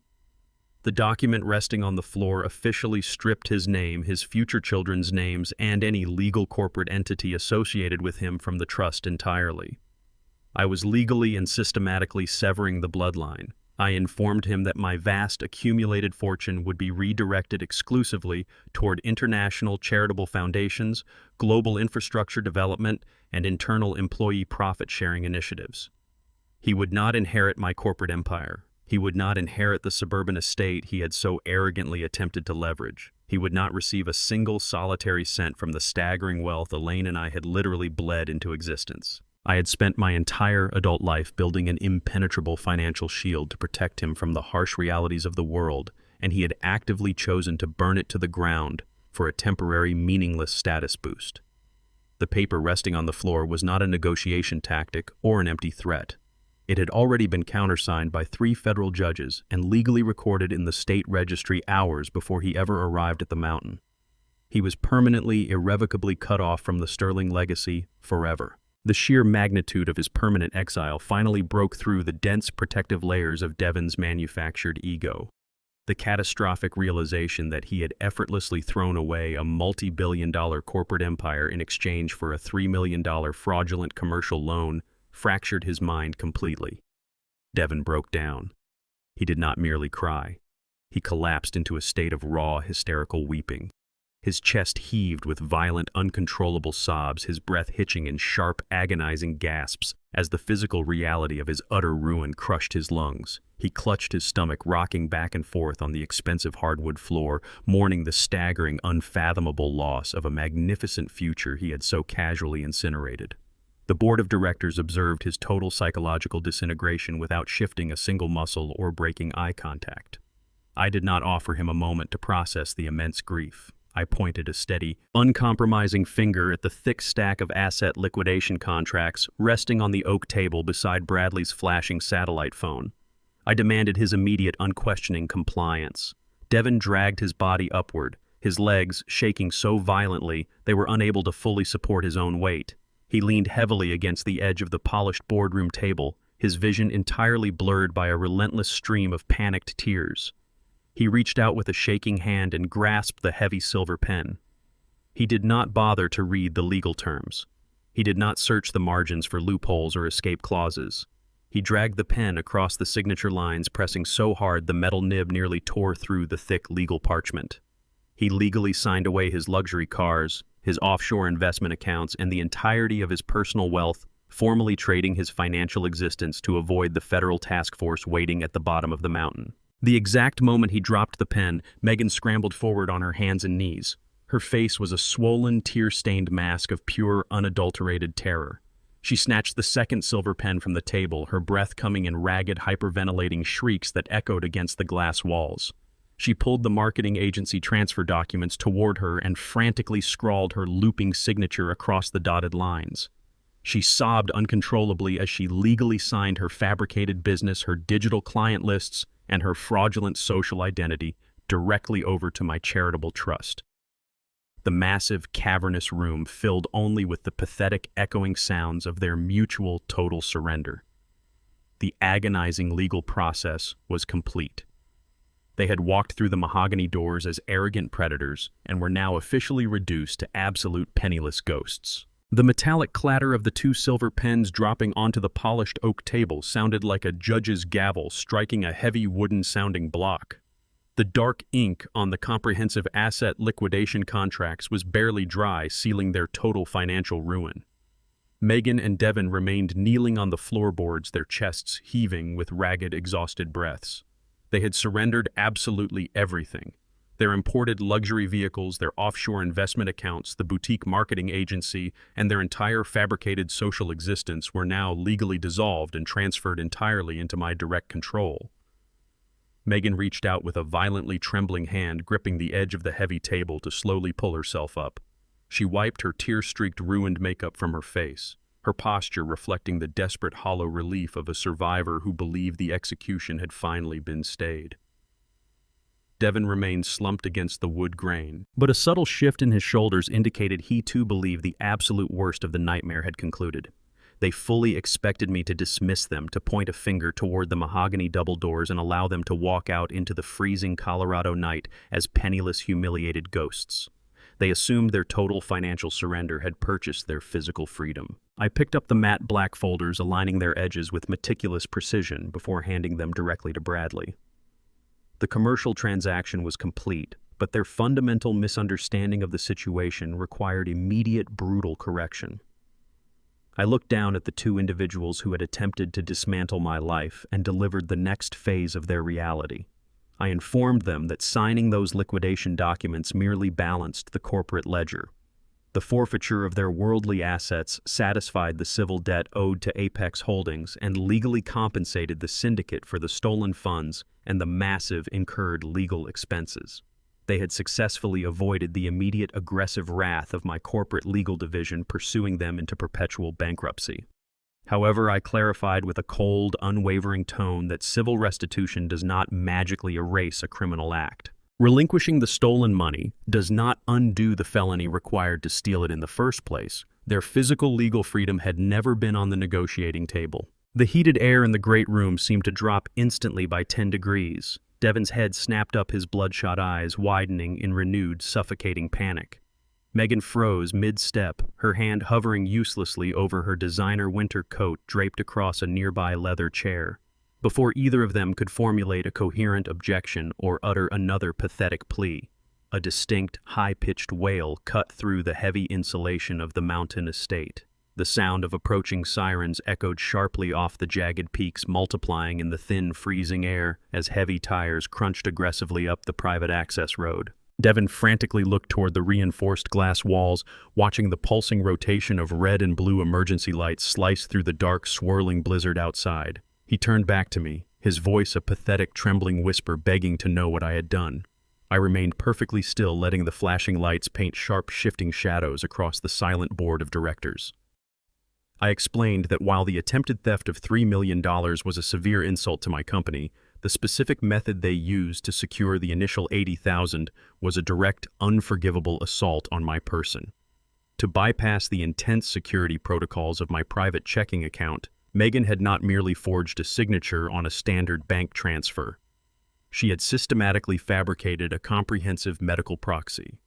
The document resting on the floor officially stripped his name, his future children's names, and any legal corporate entity associated with him from the trust entirely. I was legally and systematically severing the bloodline. I informed him that my vast accumulated fortune would be redirected exclusively toward international charitable foundations, global infrastructure development, and internal employee profit-sharing initiatives. He would not inherit my corporate empire. He would not inherit the suburban estate he had so arrogantly attempted to leverage. He would not receive a single solitary cent from the staggering wealth Elaine and I had literally bled into existence. I had spent my entire adult life building an impenetrable financial shield to protect him from the harsh realities of the world, and he had actively chosen to burn it to the ground for a temporary, meaningless status boost. The paper resting on the floor was not a negotiation tactic or an empty threat. It had already been countersigned by 3 federal judges and legally recorded in the state registry hours before he ever arrived at the mountain. He was permanently, irrevocably cut off from the Sterling legacy forever. The sheer magnitude of his permanent exile finally broke through the dense protective layers of Devon's manufactured ego. The catastrophic realization that he had effortlessly thrown away a multi-billion-dollar corporate empire in exchange for a $3 million fraudulent commercial loan fractured his mind completely. Devon broke down. He did not merely cry. He collapsed into a state of raw, hysterical weeping. His chest heaved with violent, uncontrollable sobs, his breath hitching in sharp, agonizing gasps as the physical reality of his utter ruin crushed his lungs. He clutched his stomach, rocking back and forth on the expensive hardwood floor, mourning the staggering, unfathomable loss of a magnificent future he had so casually incinerated. The board of directors observed his total psychological disintegration without shifting a single muscle or breaking eye contact. I did not offer him a moment to process the immense grief. I pointed a steady, uncompromising finger at the thick stack of asset liquidation contracts resting on the oak table beside Bradley's flashing satellite phone. I demanded his immediate, unquestioning compliance. Devon dragged his body upward, his legs shaking so violently they were unable to fully support his own weight. He leaned heavily against the edge of the polished boardroom table, his vision entirely blurred by a relentless stream of panicked tears. He reached out with a shaking hand and grasped the heavy silver pen. He did not bother to read the legal terms. He did not search the margins for loopholes or escape clauses. He dragged the pen across the signature lines, pressing so hard the metal nib nearly tore through the thick legal parchment. He legally signed away his luxury cars, his offshore investment accounts, and the entirety of his personal wealth, formally trading his financial existence to avoid the federal task force waiting at the bottom of the mountain. The exact moment he dropped the pen, Megan scrambled forward on her hands and knees. Her face was a swollen, tear-stained mask of pure, unadulterated terror. She snatched the second silver pen from the table, her breath coming in ragged, hyperventilating shrieks that echoed against the glass walls. She pulled the marketing agency transfer documents toward her and frantically scrawled her looping signature across the dotted lines. She sobbed uncontrollably as she legally signed her fabricated business, her digital client lists, and her fraudulent social identity directly over to my charitable trust. The massive, cavernous room filled only with the pathetic, echoing sounds of their mutual, total surrender. The agonizing legal process was complete. They had walked through the mahogany doors as arrogant predators and were now officially reduced to absolute penniless ghosts. The metallic clatter of the 2 silver pens dropping onto the polished oak table sounded like a judge's gavel striking a heavy wooden-sounding block. The dark ink on the comprehensive asset liquidation contracts was barely dry, sealing their total financial ruin. Megan and Devon remained kneeling on the floorboards, their chests heaving with ragged, exhausted breaths. They had surrendered absolutely everything. Their imported luxury vehicles, their offshore investment accounts, the boutique marketing agency, and their entire fabricated social existence were now legally dissolved and transferred entirely into my direct control. Megan reached out with a violently trembling hand, gripping the edge of the heavy table to slowly pull herself up. She wiped her tear-streaked, ruined makeup from her face, her posture reflecting the desperate, hollow relief of a survivor who believed the execution had finally been stayed. Devon remained slumped against the wood grain, but a subtle shift in his shoulders indicated he too believed the absolute worst of the nightmare had concluded. They fully expected me to dismiss them, to point a finger toward the mahogany double doors and allow them to walk out into the freezing Colorado night as penniless, humiliated ghosts. They assumed their total financial surrender had purchased their physical freedom. I picked up the matte black folders, aligning their edges with meticulous precision before handing them directly to Bradley. The commercial transaction was complete, but their fundamental misunderstanding of the situation required immediate, brutal correction. I looked down at the 2 individuals who had attempted to dismantle my life and delivered the next phase of their reality. I informed them that signing those liquidation documents merely balanced the corporate ledger. The forfeiture of their worldly assets satisfied the civil debt owed to Apex Holdings and legally compensated the syndicate for the stolen funds and the massive incurred legal expenses. They had successfully avoided the immediate aggressive wrath of my corporate legal division pursuing them into perpetual bankruptcy. However, I clarified with a cold, unwavering tone that civil restitution does not magically erase a criminal act. Relinquishing the stolen money does not undo the felony required to steal it in the first place. Their physical legal freedom had never been on the negotiating table. The heated air in the great room seemed to drop instantly by 10 degrees. Devon's head snapped up, his bloodshot eyes widening in renewed, suffocating panic. Megan froze mid-step, her hand hovering uselessly over her designer winter coat draped across a nearby leather chair. Before either of them could formulate a coherent objection or utter another pathetic plea, a distinct, high-pitched wail cut through the heavy insulation of the mountain estate. The sound of approaching sirens echoed sharply off the jagged peaks, multiplying in the thin, freezing air as heavy tires crunched aggressively up the private access road. Devon frantically looked toward the reinforced glass walls, watching the pulsing rotation of red and blue emergency lights slice through the dark, swirling blizzard outside. He turned back to me, his voice a pathetic, trembling whisper begging to know what I had done. I remained perfectly still, letting the flashing lights paint sharp, shifting shadows across the silent board of directors. I explained that while the attempted theft of $3 million was a severe insult to my company, the specific method they used to secure the initial $80,000 was a direct, unforgivable assault on my person. To bypass the intense security protocols of my private checking account, Megan had not merely forged a signature on a standard bank transfer. She had systematically fabricated a comprehensive medical proxy.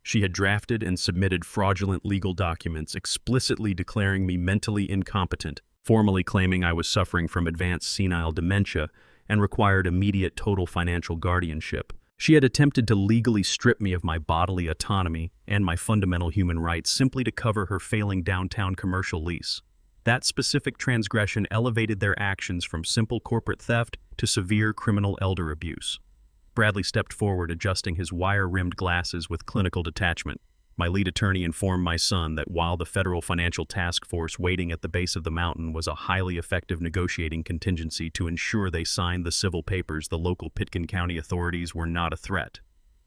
She had drafted and submitted fraudulent legal documents explicitly declaring me mentally incompetent, formally claiming I was suffering from advanced senile dementia and required immediate total financial guardianship. She had attempted to legally strip me of my bodily autonomy and my fundamental human rights simply to cover her failing downtown commercial lease. That specific transgression elevated their actions from simple corporate theft to severe criminal elder abuse. Bradley stepped forward, adjusting his wire-rimmed glasses with clinical detachment. My lead attorney informed my son that while the federal financial task force waiting at the base of the mountain was a highly effective negotiating contingency to ensure they signed the civil papers, the local Pitkin County authorities were not a threat.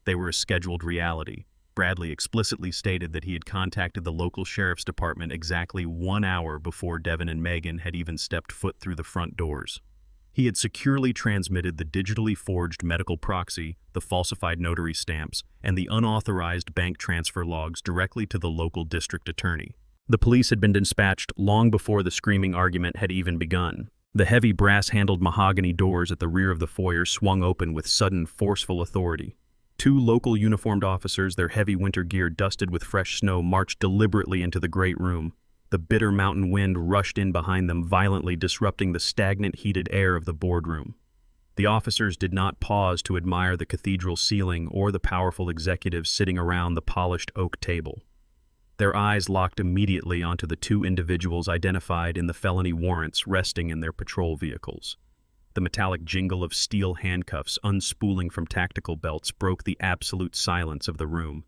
They were a scheduled reality. Bradley explicitly stated that he had contacted the local sheriff's department exactly 1 hour before Devon and Megan had even stepped foot through the front doors. He had securely transmitted the digitally forged medical proxy, the falsified notary stamps, and the unauthorized bank transfer logs directly to the local district attorney. The police had been dispatched long before the screaming argument had even begun. The heavy brass-handled mahogany doors at the rear of the foyer swung open with sudden, forceful authority. 2 local uniformed officers, their heavy winter gear dusted with fresh snow, marched deliberately into the great room. The bitter mountain wind rushed in behind them, violently disrupting the stagnant, heated air of the boardroom. The officers did not pause to admire the cathedral ceiling or the powerful executives sitting around the polished oak table. Their eyes locked immediately onto the 2 individuals identified in the felony warrants resting in their patrol vehicles. The metallic jingle of steel handcuffs unspooling from tactical belts broke the absolute silence of the room.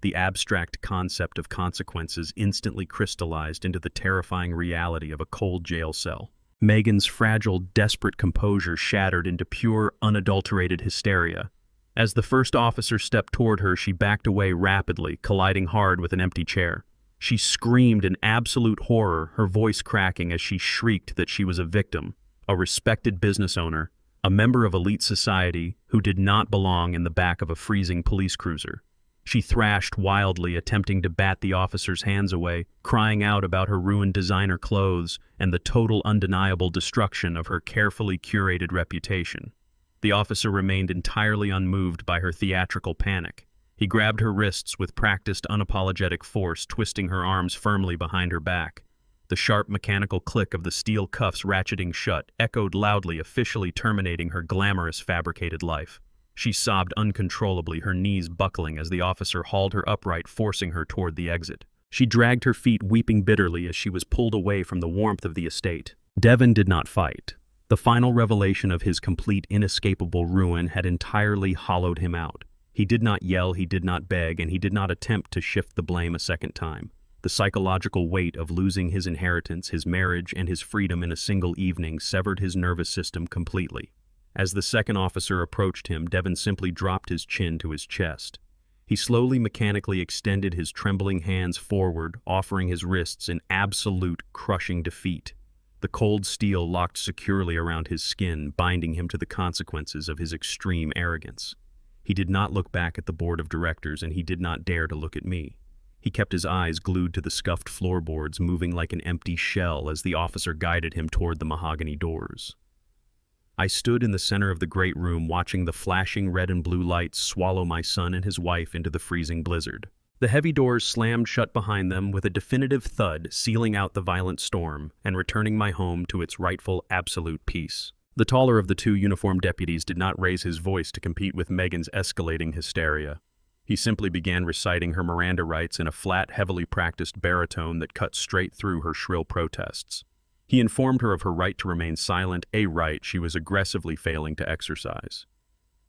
The abstract concept of consequences instantly crystallized into the terrifying reality of a cold jail cell. Megan's fragile, desperate composure shattered into pure, unadulterated hysteria. As the first officer stepped toward her, she backed away rapidly, colliding hard with an empty chair. She screamed in absolute horror, her voice cracking as she shrieked that she was a victim, a respected business owner, a member of elite society who did not belong in the back of a freezing police cruiser. She thrashed wildly, attempting to bat the officer's hands away, crying out about her ruined designer clothes and the total undeniable destruction of her carefully curated reputation. The officer remained entirely unmoved by her theatrical panic. He grabbed her wrists with practiced, unapologetic force, twisting her arms firmly behind her back. The sharp mechanical click of the steel cuffs ratcheting shut echoed loudly, officially terminating her glamorous fabricated life. She sobbed uncontrollably, her knees buckling as the officer hauled her upright, forcing her toward the exit. She dragged her feet, weeping bitterly as she was pulled away from the warmth of the estate. Devon did not fight. The final revelation of his complete, inescapable ruin had entirely hollowed him out. He did not yell, he did not beg, and he did not attempt to shift the blame a second time. The psychological weight of losing his inheritance, his marriage, and his freedom in a single evening severed his nervous system completely. As the second officer approached him, Devin simply dropped his chin to his chest. He slowly, mechanically extended his trembling hands forward, offering his wrists in absolute, crushing defeat. The cold steel locked securely around his skin, binding him to the consequences of his extreme arrogance. He did not look back at the board of directors, and he did not dare to look at me. He kept his eyes glued to the scuffed floorboards, moving like an empty shell as the officer guided him toward the mahogany doors. I stood in the center of the great room, watching the flashing red and blue lights swallow my son and his wife into the freezing blizzard. The heavy doors slammed shut behind them with a definitive thud, sealing out the violent storm and returning my home to its rightful absolute peace. The taller of the two uniformed deputies did not raise his voice to compete with Megan's escalating hysteria. He simply began reciting her Miranda rights in a flat, heavily practiced baritone that cut straight through her shrill protests. He informed her of her right to remain silent, a right she was aggressively failing to exercise.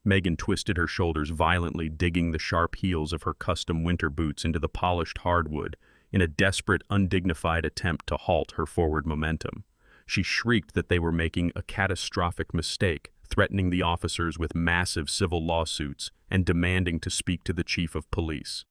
Megan twisted her shoulders violently, digging the sharp heels of her custom winter boots into the polished hardwood in a desperate, undignified attempt to halt her forward momentum. She shrieked that they were making a catastrophic mistake, threatening the officers with massive civil lawsuits and demanding to speak to the chief of police.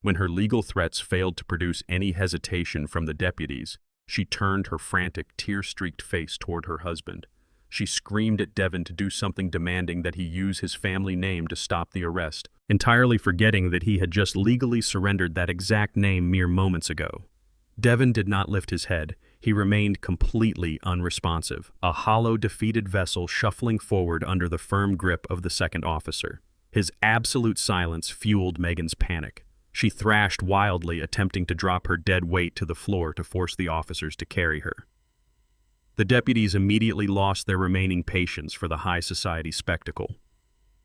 When her legal threats failed to produce any hesitation from the deputies, she turned her frantic, tear-streaked face toward her husband. She screamed at Devin to do something, demanding that he use his family name to stop the arrest, entirely forgetting that he had just legally surrendered that exact name mere moments ago. Devin did not lift his head. He remained completely unresponsive, a hollow, defeated vessel shuffling forward under the firm grip of the second officer. His absolute silence fueled Megan's panic. She thrashed wildly, attempting to drop her dead weight to the floor to force the officers to carry her. The deputies immediately lost their remaining patience for the high society spectacle.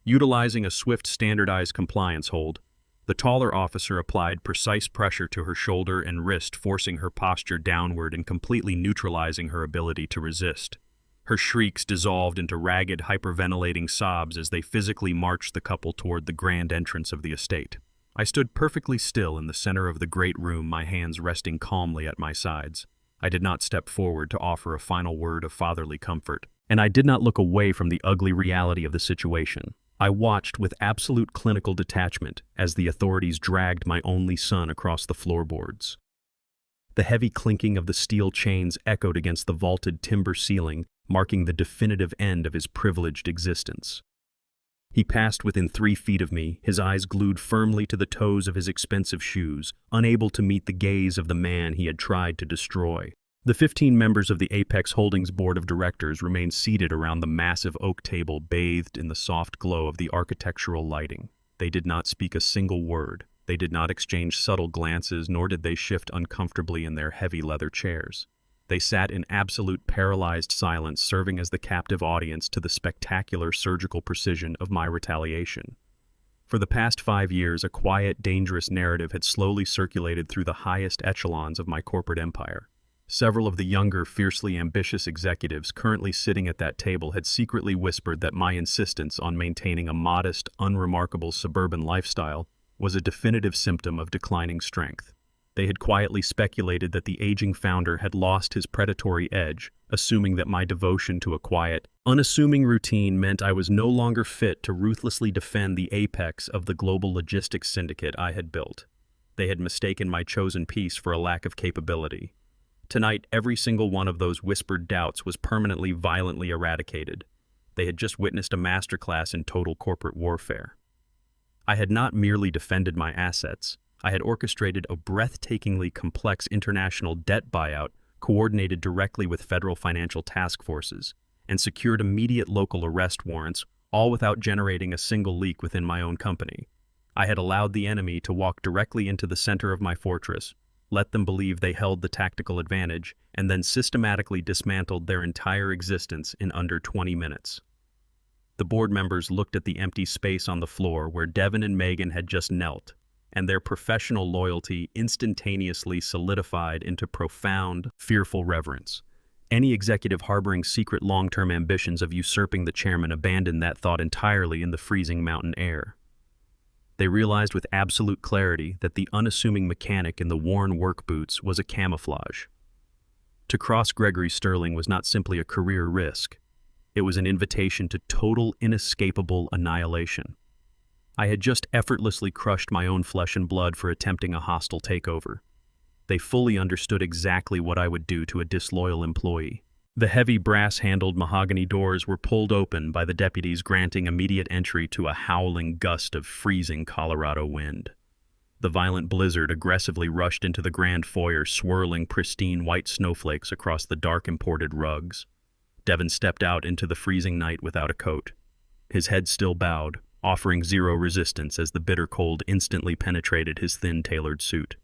Utilizing a swift, standardized compliance hold, the taller officer applied precise pressure to her shoulder and wrist, forcing her posture downward and completely neutralizing her ability to resist. Her shrieks dissolved into ragged, hyperventilating sobs as they physically marched the couple toward the grand entrance of the estate. I stood perfectly still in the center of the great room, my hands resting calmly at my sides. I did not step forward to offer a final word of fatherly comfort, and I did not look away from the ugly reality of the situation. I watched with absolute clinical detachment as the authorities dragged my only son across the floorboards. The heavy clinking of the steel chains echoed against the vaulted timber ceiling, marking the definitive end of his privileged existence. He passed within 3 feet of me, his eyes glued firmly to the toes of his expensive shoes, unable to meet the gaze of the man he had tried to destroy. The 15 members of the Apex Holdings Board of Directors remained seated around the massive oak table, bathed in the soft glow of the architectural lighting. They did not speak a single word. They did not exchange subtle glances, nor did they shift uncomfortably in their heavy leather chairs. They sat in absolute paralyzed silence, serving as the captive audience to the spectacular surgical precision of my retaliation. For the past 5 years, a quiet, dangerous narrative had slowly circulated through the highest echelons of my corporate empire. Several of the younger, fiercely ambitious executives currently sitting at that table had secretly whispered that my insistence on maintaining a modest, unremarkable suburban lifestyle was a definitive symptom of declining strength. They had quietly speculated that the aging founder had lost his predatory edge, assuming that my devotion to a quiet, unassuming routine meant I was no longer fit to ruthlessly defend the apex of the global logistics syndicate I had built. They had mistaken my chosen piece for a lack of capability. Tonight, every single one of those whispered doubts was permanently, violently eradicated. They had just witnessed a masterclass in total corporate warfare. I had not merely defended my assets. I had orchestrated a breathtakingly complex international debt buyout coordinated directly with federal financial task forces and secured immediate local arrest warrants, all without generating a single leak within my own company. I had allowed the enemy to walk directly into the center of my fortress, let them believe they held the tactical advantage, and then systematically dismantled their entire existence in under 20 minutes. The board members looked at the empty space on the floor where Devin and Megan had just knelt, and their professional loyalty instantaneously solidified into profound, fearful reverence. Any executive harboring secret long-term ambitions of usurping the chairman abandoned that thought entirely in the freezing mountain air. They realized with absolute clarity that the unassuming mechanic in the worn work boots was a camouflage. To cross Gregory Sterling was not simply a career risk. It was an invitation to total, inescapable annihilation. I had just effortlessly crushed my own flesh and blood for attempting a hostile takeover. They fully understood exactly what I would do to a disloyal employee. The heavy brass-handled mahogany doors were pulled open by the deputies, granting immediate entry to a howling gust of freezing Colorado wind. The violent blizzard aggressively rushed into the grand foyer, swirling pristine white snowflakes across the dark imported rugs. Devon stepped out into the freezing night without a coat. His head still bowed, offering zero resistance as the bitter cold instantly penetrated his thin, tailored suit.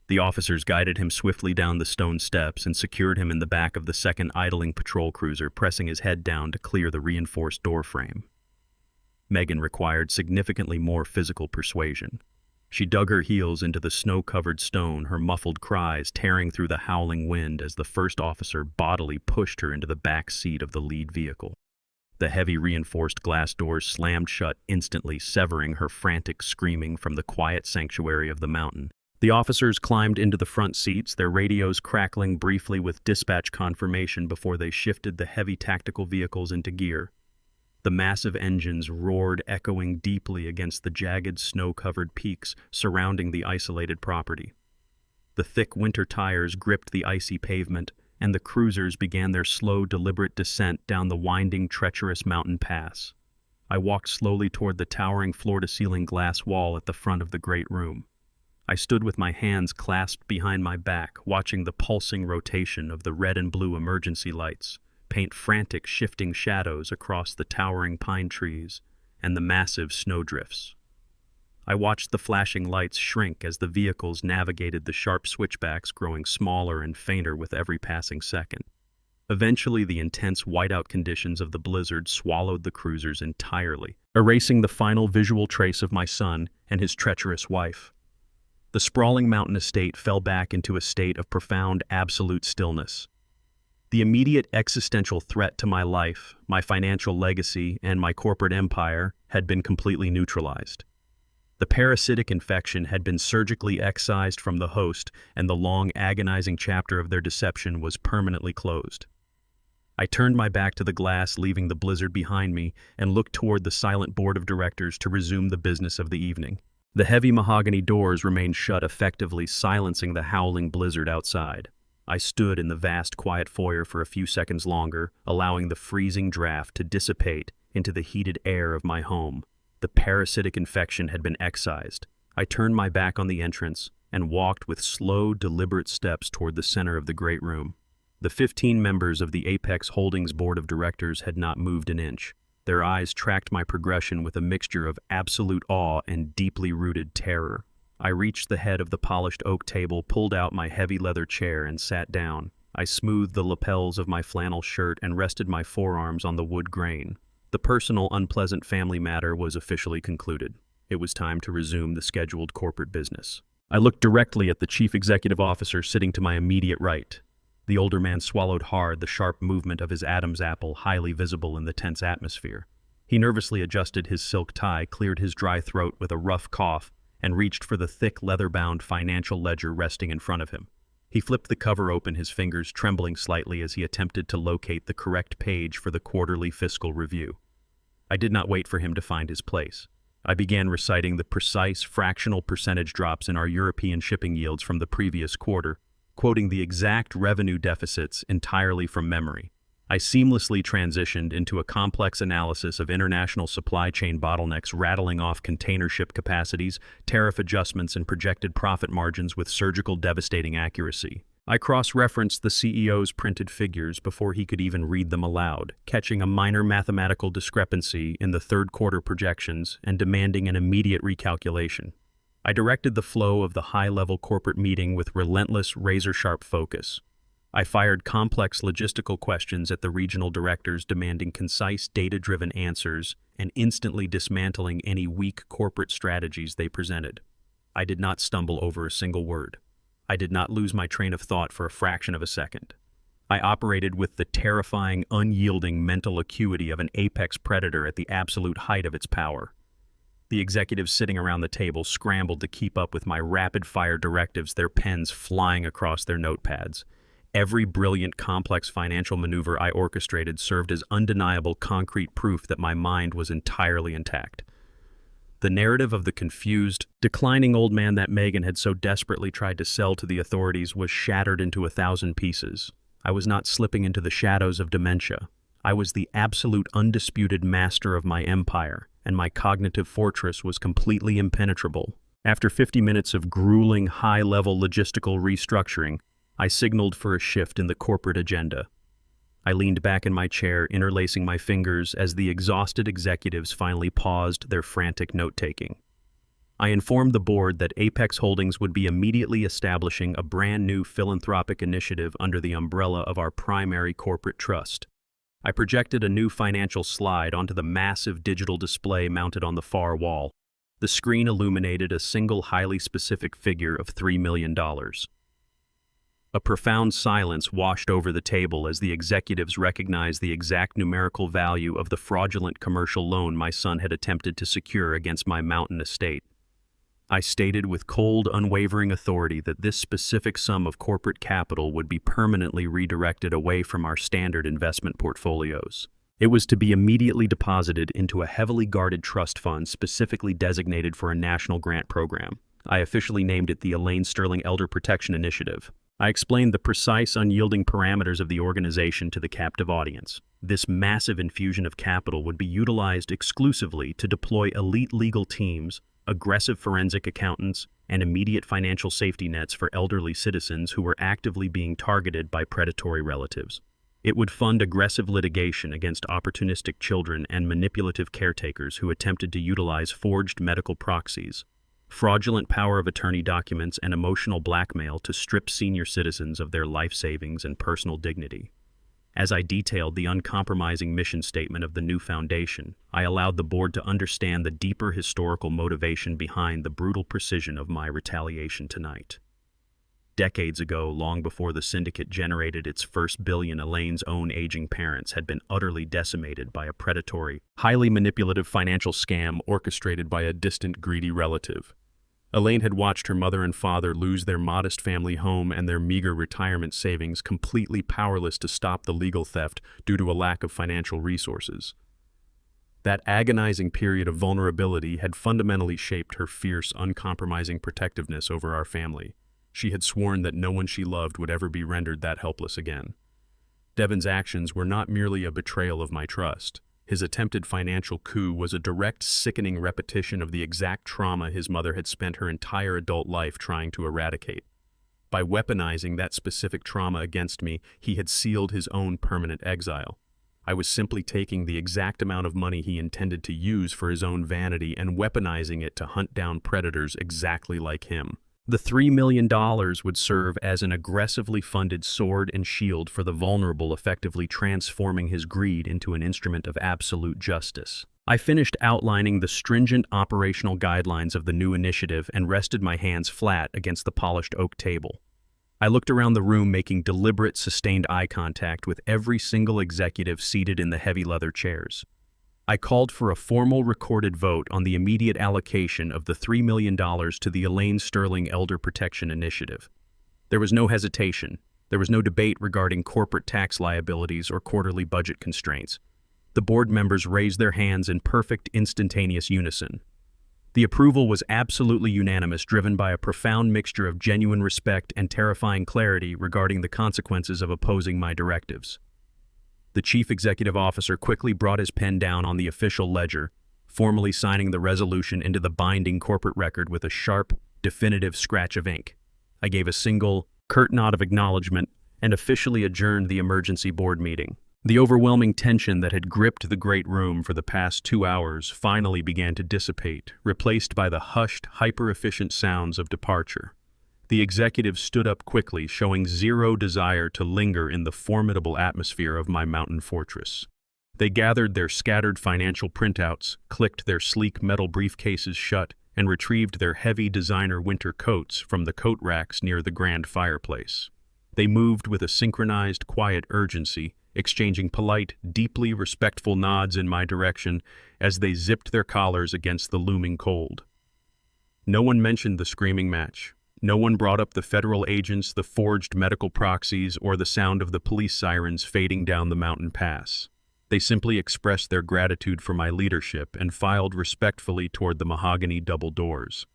The officers guided him swiftly down the stone steps and secured him in the back of the second idling patrol cruiser, pressing his head down to clear the reinforced doorframe. Megan required significantly more physical persuasion. She dug her heels into the snow-covered stone, her muffled cries tearing through the howling wind as the first officer bodily pushed her into the back seat of the lead vehicle. The heavy reinforced glass doors slammed shut instantly, severing her frantic screaming from the quiet sanctuary of the mountain. The officers climbed into the front seats, their radios crackling briefly with dispatch confirmation before they shifted the heavy tactical vehicles into gear. The massive engines roared, echoing deeply against the jagged snow-covered peaks surrounding the isolated property. The thick winter tires gripped the icy pavement, and the cruisers began their slow, deliberate descent down the winding, treacherous mountain pass. I walked slowly toward the towering floor-to-ceiling glass wall at the front of the great room. I stood with my hands clasped behind my back, watching the pulsing rotation of the red and blue emergency lights paint frantic, shifting shadows across the towering pine trees and the massive snowdrifts. I watched the flashing lights shrink as the vehicles navigated the sharp switchbacks, growing smaller and fainter with every passing second. Eventually, the intense whiteout conditions of the blizzard swallowed the cruisers entirely, erasing the final visual trace of my son and his treacherous wife. The sprawling mountain estate fell back into a state of profound, absolute stillness. The immediate existential threat to my life, my financial legacy, and my corporate empire had been completely neutralized. The parasitic infection had been surgically excised from the host, and the long, agonizing chapter of their deception was permanently closed. I turned my back to the glass, leaving the blizzard behind me, and looked toward the silent board of directors to resume the business of the evening. The heavy mahogany doors remained shut, effectively silencing the howling blizzard outside. I stood in the vast, quiet foyer for a few seconds longer, allowing the freezing draft to dissipate into the heated air of my home. The parasitic infection had been excised. I turned my back on the entrance and walked with slow, deliberate steps toward the center of the great room. The 15 members of the Apex Holdings Board of Directors had not moved an inch. Their eyes tracked my progression with a mixture of absolute awe and deeply rooted terror. I reached the head of the polished oak table, pulled out my heavy leather chair, and sat down. I smoothed the lapels of my flannel shirt and rested my forearms on the wood grain. The personal, unpleasant family matter was officially concluded. It was time to resume the scheduled corporate business. I looked directly at the chief executive officer sitting to my immediate right. The older man swallowed hard, the sharp movement of his Adam's apple highly visible in the tense atmosphere. He nervously adjusted his silk tie, cleared his dry throat with a rough cough, and reached for the thick, leather-bound financial ledger resting in front of him. He flipped the cover open, his fingers trembling slightly as he attempted to locate the correct page for the quarterly fiscal review. I did not wait for him to find his place. I began reciting the precise fractional percentage drops in our European shipping yields from the previous quarter, quoting the exact revenue deficits entirely from memory. I seamlessly transitioned into a complex analysis of international supply chain bottlenecks, rattling off container ship capacities, tariff adjustments, and projected profit margins with surgical, devastating accuracy. I cross-referenced the CEO's printed figures before he could even read them aloud, catching a minor mathematical discrepancy in the third quarter projections and demanding an immediate recalculation. I directed the flow of the high-level corporate meeting with relentless, razor-sharp focus. I fired complex logistical questions at the regional directors, demanding concise, data-driven answers and instantly dismantling any weak corporate strategies they presented. I did not stumble over a single word. I did not lose my train of thought for a fraction of a second. I operated with the terrifying, unyielding mental acuity of an apex predator at the absolute height of its power. The executives sitting around the table scrambled to keep up with my rapid-fire directives, their pens flying across their notepads. Every brilliant, complex financial maneuver I orchestrated served as undeniable concrete proof that my mind was entirely intact. The narrative of the confused, declining old man that Megan had so desperately tried to sell to the authorities was shattered into 1,000 pieces. I was not slipping into the shadows of dementia. I was the absolute undisputed master of my empire, and my cognitive fortress was completely impenetrable. After 50 minutes of grueling, high-level logistical restructuring, I signaled for a shift in the corporate agenda. I leaned back in my chair, interlacing my fingers as the exhausted executives finally paused their frantic note-taking. I informed the board that Apex Holdings would be immediately establishing a brand new philanthropic initiative under the umbrella of our primary corporate trust. I projected a new financial slide onto the massive digital display mounted on the far wall. The screen illuminated a single highly specific figure of $3 million. A profound silence washed over the table as the executives recognized the exact numerical value of the fraudulent commercial loan my son had attempted to secure against my mountain estate. I stated with cold, unwavering authority that this specific sum of corporate capital would be permanently redirected away from our standard investment portfolios. It was to be immediately deposited into a heavily guarded trust fund specifically designated for a national grant program. I officially named it the Elaine Sterling Elder Protection Initiative. I explained the precise, unyielding parameters of the organization to the captive audience. This massive infusion of capital would be utilized exclusively to deploy elite legal teams, aggressive forensic accountants, and immediate financial safety nets for elderly citizens who were actively being targeted by predatory relatives. It would fund aggressive litigation against opportunistic children and manipulative caretakers who attempted to utilize forged medical proxies, fraudulent power of attorney documents, and emotional blackmail to strip senior citizens of their life savings and personal dignity. As I detailed the uncompromising mission statement of the new foundation, I allowed the board to understand the deeper historical motivation behind the brutal precision of my retaliation tonight. Decades ago, long before the syndicate generated its first billion, Elaine's own aging parents had been utterly decimated by a predatory, highly manipulative financial scam orchestrated by a distant, greedy relative. Elaine had watched her mother and father lose their modest family home and their meager retirement savings, completely powerless to stop the legal theft due to a lack of financial resources. That agonizing period of vulnerability had fundamentally shaped her fierce, uncompromising protectiveness over our family. She had sworn that no one she loved would ever be rendered that helpless again. Devin's actions were not merely a betrayal of my trust. His attempted financial coup was a direct, sickening repetition of the exact trauma his mother had spent her entire adult life trying to eradicate. By weaponizing that specific trauma against me, he had sealed his own permanent exile. I was simply taking the exact amount of money he intended to use for his own vanity and weaponizing it to hunt down predators exactly like him. The $3 million would serve as an aggressively funded sword and shield for the vulnerable, effectively transforming his greed into an instrument of absolute justice. I finished outlining the stringent operational guidelines of the new initiative and rested my hands flat against the polished oak table. I looked around the room, making deliberate, sustained eye contact with every single executive seated in the heavy leather chairs. I called for a formal recorded vote on the immediate allocation of the $3 million to the Elaine Sterling Elder Protection Initiative. There was no hesitation. There was no debate regarding corporate tax liabilities or quarterly budget constraints. The board members raised their hands in perfect, instantaneous unison. The approval was absolutely unanimous, driven by a profound mixture of genuine respect and terrifying clarity regarding the consequences of opposing my directives. The chief executive officer quickly brought his pen down on the official ledger, formally signing the resolution into the binding corporate record with a sharp, definitive scratch of ink. I gave a single, curt nod of acknowledgement and officially adjourned the emergency board meeting. The overwhelming tension that had gripped the great room for the past 2 hours finally began to dissipate, replaced by the hushed, hyper-efficient sounds of departure. The executives stood up quickly, showing zero desire to linger in the formidable atmosphere of my mountain fortress. They gathered their scattered financial printouts, clicked their sleek metal briefcases shut, and retrieved their heavy designer winter coats from the coat racks near the grand fireplace. They moved with a synchronized, quiet urgency, exchanging polite, deeply respectful nods in my direction as they zipped their collars against the looming cold. No one mentioned the screaming match. No one brought up the federal agents, the forged medical proxies, or the sound of the police sirens fading down the mountain pass. They simply expressed their gratitude for my leadership and filed respectfully toward the mahogany double doors.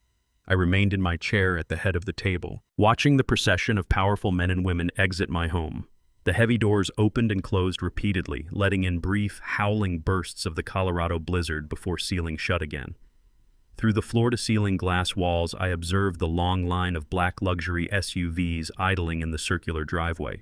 I remained in my chair at the head of the table, watching the procession of powerful men and women exit my home. The heavy doors opened and closed repeatedly, letting in brief, howling bursts of the Colorado blizzard before sealing shut again. Through the floor-to-ceiling glass walls, I observed the long line of black luxury SUVs idling in the circular driveway.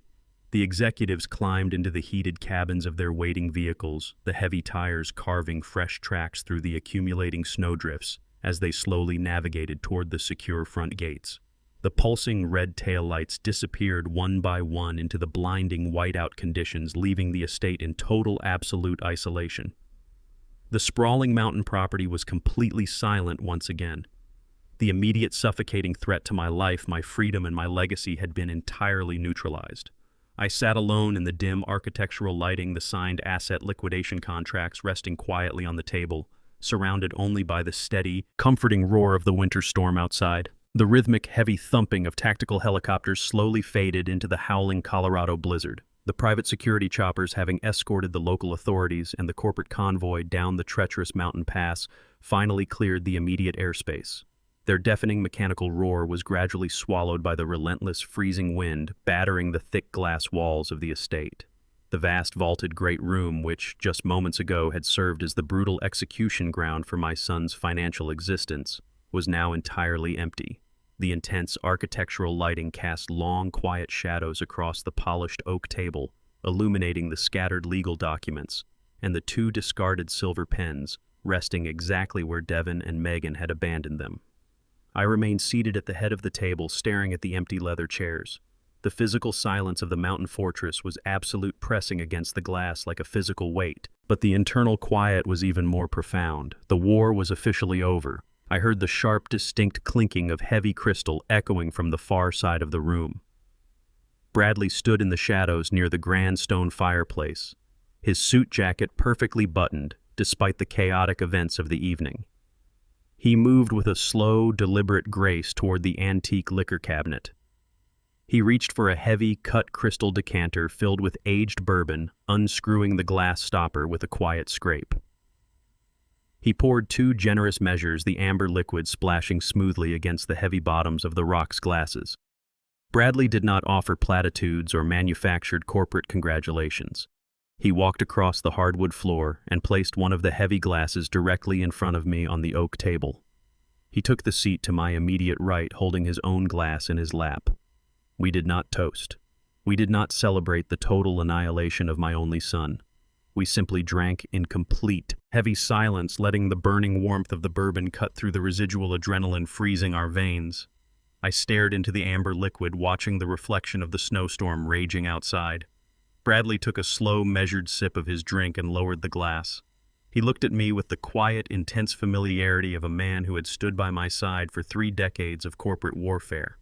The executives climbed into the heated cabins of their waiting vehicles, the heavy tires carving fresh tracks through the accumulating snowdrifts as they slowly navigated toward the secure front gates. The pulsing red taillights disappeared one by one into the blinding whiteout conditions, leaving the estate in total absolute isolation. The sprawling mountain property was completely silent once again. The immediate suffocating threat to my life, my freedom, and my legacy had been entirely neutralized. I sat alone in the dim architectural lighting, the signed asset liquidation contracts resting quietly on the table, surrounded only by the steady, comforting roar of the winter storm outside. The rhythmic, heavy thumping of tactical helicopters slowly faded into the howling Colorado blizzard. The private security choppers, having escorted the local authorities and the corporate convoy down the treacherous mountain pass, finally cleared the immediate airspace. Their deafening mechanical roar was gradually swallowed by the relentless, freezing wind battering the thick glass walls of the estate. The vast vaulted great room, which just moments ago had served as the brutal execution ground for my son's financial existence, was now entirely empty. The intense architectural lighting cast long, quiet shadows across the polished oak table, illuminating the scattered legal documents, and the two discarded silver pens, resting exactly where Devin and Megan had abandoned them. I remained seated at the head of the table, staring at the empty leather chairs. The physical silence of the mountain fortress was absolute, pressing against the glass like a physical weight, but the internal quiet was even more profound. The war was officially over. I heard the sharp, distinct clinking of heavy crystal echoing from the far side of the room. Bradley stood in the shadows near the grand stone fireplace, his suit jacket perfectly buttoned despite the chaotic events of the evening. He moved with a slow, deliberate grace toward the antique liquor cabinet. He reached for a heavy, cut crystal decanter filled with aged bourbon, unscrewing the glass stopper with a quiet scrape. He poured two generous measures, the amber liquid splashing smoothly against the heavy bottoms of the rock's glasses. Bradley did not offer platitudes or manufactured corporate congratulations. He walked across the hardwood floor and placed one of the heavy glasses directly in front of me on the oak table. He took the seat to my immediate right, holding his own glass in his lap. We did not toast. We did not celebrate the total annihilation of my only son. We simply drank in complete, heavy silence, letting the burning warmth of the bourbon cut through the residual adrenaline freezing our veins. I stared into the amber liquid, watching the reflection of the snowstorm raging outside. Bradley took a slow, measured sip of his drink and lowered the glass. He looked at me with the quiet, intense familiarity of a man who had stood by my side for 3 decades of corporate warfare.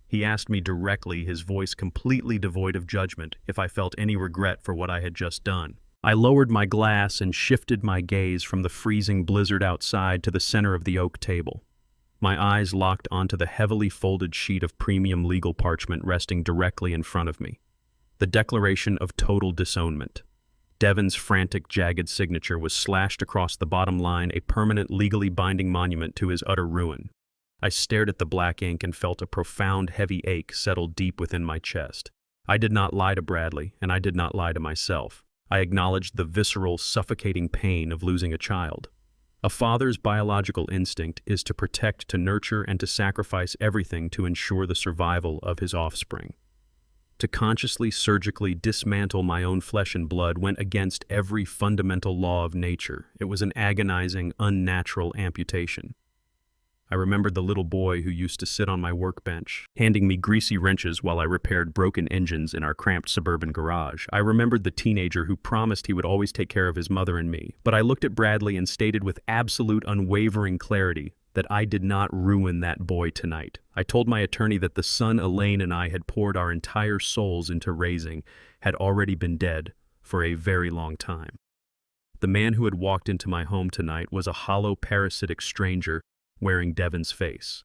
He asked me directly, his voice completely devoid of judgment, if I felt any regret for what I had just done. I lowered my glass and shifted my gaze from the freezing blizzard outside to the center of the oak table. My eyes locked onto the heavily folded sheet of premium legal parchment resting directly in front of me. The declaration of total disownment. Devin's frantic, jagged signature was slashed across the bottom line, a permanent, legally binding monument to his utter ruin. I stared at the black ink and felt a profound, heavy ache settle deep within my chest. I did not lie to Bradley, and I did not lie to myself. I acknowledged the visceral, suffocating pain of losing a child. A father's biological instinct is to protect, to nurture, and to sacrifice everything to ensure the survival of his offspring. To consciously, surgically dismantle my own flesh and blood went against every fundamental law of nature. It was an agonizing, unnatural amputation. I remembered the little boy who used to sit on my workbench, handing me greasy wrenches while I repaired broken engines in our cramped suburban garage. I remembered the teenager who promised he would always take care of his mother and me. But I looked at Bradley and stated with absolute, unwavering clarity that I did not ruin that boy tonight. I told my attorney that the son Elaine and I had poured our entire souls into raising had already been dead for a very long time. The man who had walked into my home tonight was a hollow, parasitic stranger wearing Devon's face.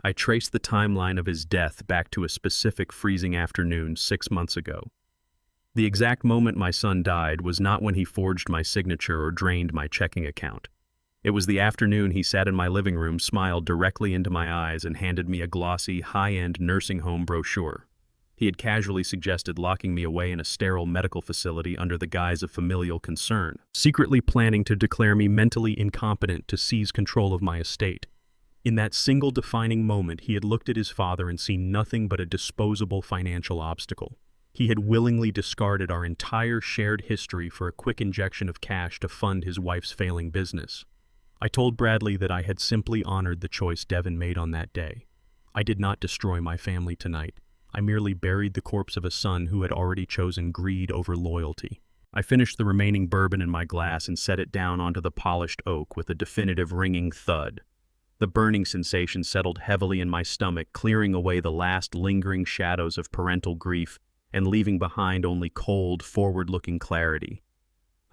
I traced the timeline of his death back to a specific freezing afternoon 6 months ago. The exact moment my son died was not when he forged my signature or drained my checking account. It was the afternoon he sat in my living room, smiled directly into my eyes, and handed me a glossy, high-end nursing home brochure. He had casually suggested locking me away in a sterile medical facility under the guise of familial concern, secretly planning to declare me mentally incompetent to seize control of my estate. In that single defining moment, he had looked at his father and seen nothing but a disposable financial obstacle. He had willingly discarded our entire shared history for a quick injection of cash to fund his wife's failing business. I told Bradley that I had simply honored the choice Devon made on that day. I did not destroy my family tonight. I merely buried the corpse of a son who had already chosen greed over loyalty. I finished the remaining bourbon in my glass and set it down onto the polished oak with a definitive ringing thud. The burning sensation settled heavily in my stomach, clearing away the last lingering shadows of parental grief and leaving behind only cold, forward-looking clarity.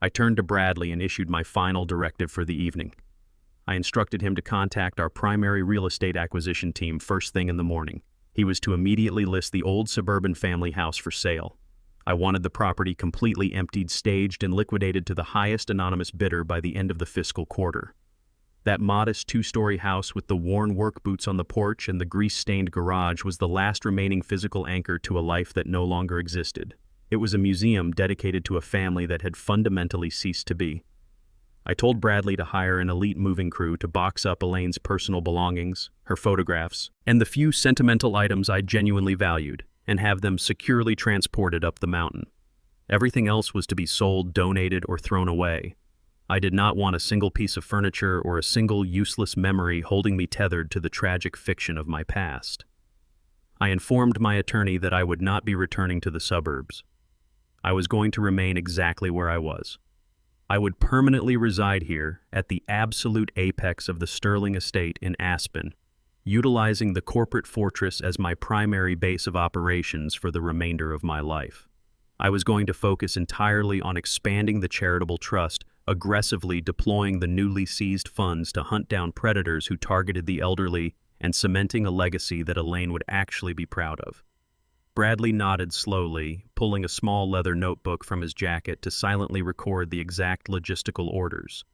I turned to Bradley and issued my final directive for the evening. I instructed him to contact our primary real estate acquisition team first thing in the morning. He was to immediately list the old suburban family house for sale. I wanted the property completely emptied, staged, and liquidated to the highest anonymous bidder by the end of the fiscal quarter. That modest 2-story house with the worn work boots on the porch and the grease-stained garage was the last remaining physical anchor to a life that no longer existed. It was a museum dedicated to a family that had fundamentally ceased to be. I told Bradley to hire an elite moving crew to box up Elaine's personal belongings, her photographs, and the few sentimental items I genuinely valued, and have them securely transported up the mountain. Everything else was to be sold, donated, or thrown away. I did not want a single piece of furniture or a single useless memory holding me tethered to the tragic fiction of my past. I informed my attorney that I would not be returning to the suburbs. I was going to remain exactly where I was. I would permanently reside here at the absolute apex of the Sterling estate in Aspen, utilizing the corporate fortress as my primary base of operations for the remainder of my life. I was going to focus entirely on expanding the charitable trust, aggressively deploying the newly seized funds to hunt down predators who targeted the elderly, and cementing a legacy that Elaine would actually be proud of. Bradley nodded slowly, pulling a small leather notebook from his jacket to silently record the exact logistical orders.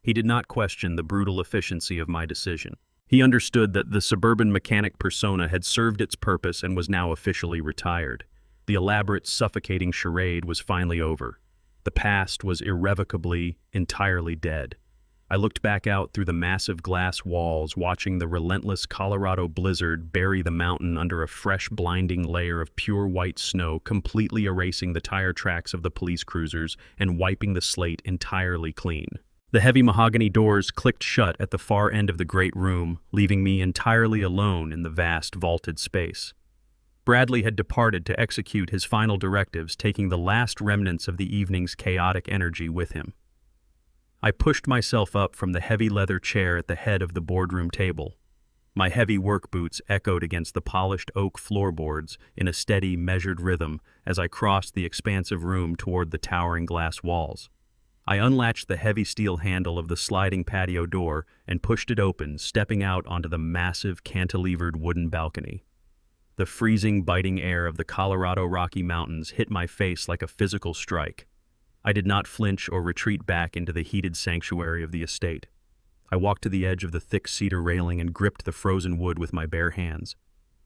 He did not question the brutal efficiency of my decision. He understood that the suburban mechanic persona had served its purpose and was now officially retired. The elaborate, suffocating charade was finally over. The past was irrevocably, entirely dead. I looked back out through the massive glass walls, watching the relentless Colorado blizzard bury the mountain under a fresh, blinding layer of pure white snow, completely erasing the tire tracks of the police cruisers and wiping the slate entirely clean. The heavy mahogany doors clicked shut at the far end of the great room, leaving me entirely alone in the vast, vaulted space. Bradley had departed to execute his final directives, taking the last remnants of the evening's chaotic energy with him. I pushed myself up from the heavy leather chair at the head of the boardroom table. My heavy work boots echoed against the polished oak floorboards in a steady, measured rhythm as I crossed the expansive room toward the towering glass walls. I unlatched the heavy steel handle of the sliding patio door and pushed it open, stepping out onto the massive, cantilevered wooden balcony. The freezing, biting air of the Colorado Rocky Mountains hit my face like a physical strike. I did not flinch or retreat back into the heated sanctuary of the estate. I walked to the edge of the thick cedar railing and gripped the frozen wood with my bare hands.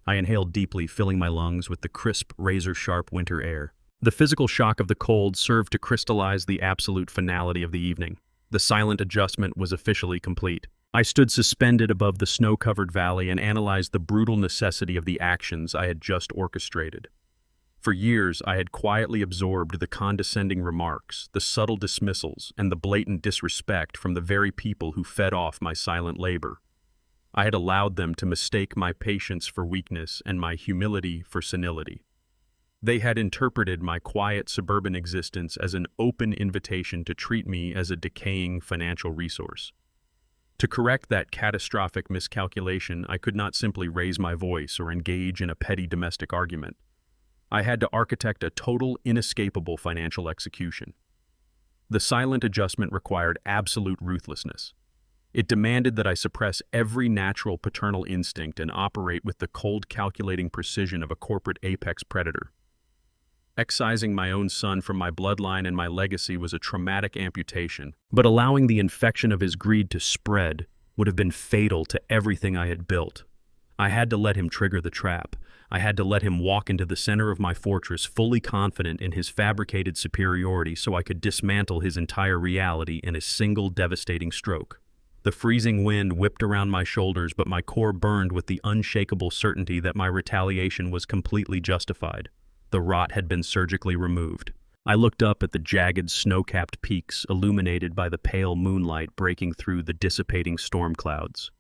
I inhaled deeply, filling my lungs with the crisp, razor-sharp winter air. The physical shock of the cold served to crystallize the absolute finality of the evening. The silent adjustment was officially complete. I stood suspended above the snow-covered valley and analyzed the brutal necessity of the actions I had just orchestrated. For years, I had quietly absorbed the condescending remarks, the subtle dismissals, and the blatant disrespect from the very people who fed off my silent labor. I had allowed them to mistake my patience for weakness and my humility for senility. They had interpreted my quiet suburban existence as an open invitation to treat me as a decaying financial resource. To correct that catastrophic miscalculation, I could not simply raise my voice or engage in a petty domestic argument. I had to architect a total, inescapable financial execution. The silent adjustment required absolute ruthlessness. It demanded that I suppress every natural paternal instinct and operate with the cold, calculating precision of a corporate apex predator. Excising my own son from my bloodline and my legacy was a traumatic amputation, but allowing the infection of his greed to spread would have been fatal to everything I had built. I had to let him trigger the trap. I had to let him walk into the center of my fortress fully confident in his fabricated superiority so I could dismantle his entire reality in a single devastating stroke. The freezing wind whipped around my shoulders, but my core burned with the unshakable certainty that my retaliation was completely justified. The rot had been surgically removed. I looked up at the jagged, snow-capped peaks illuminated by the pale moonlight breaking through the dissipating storm clouds.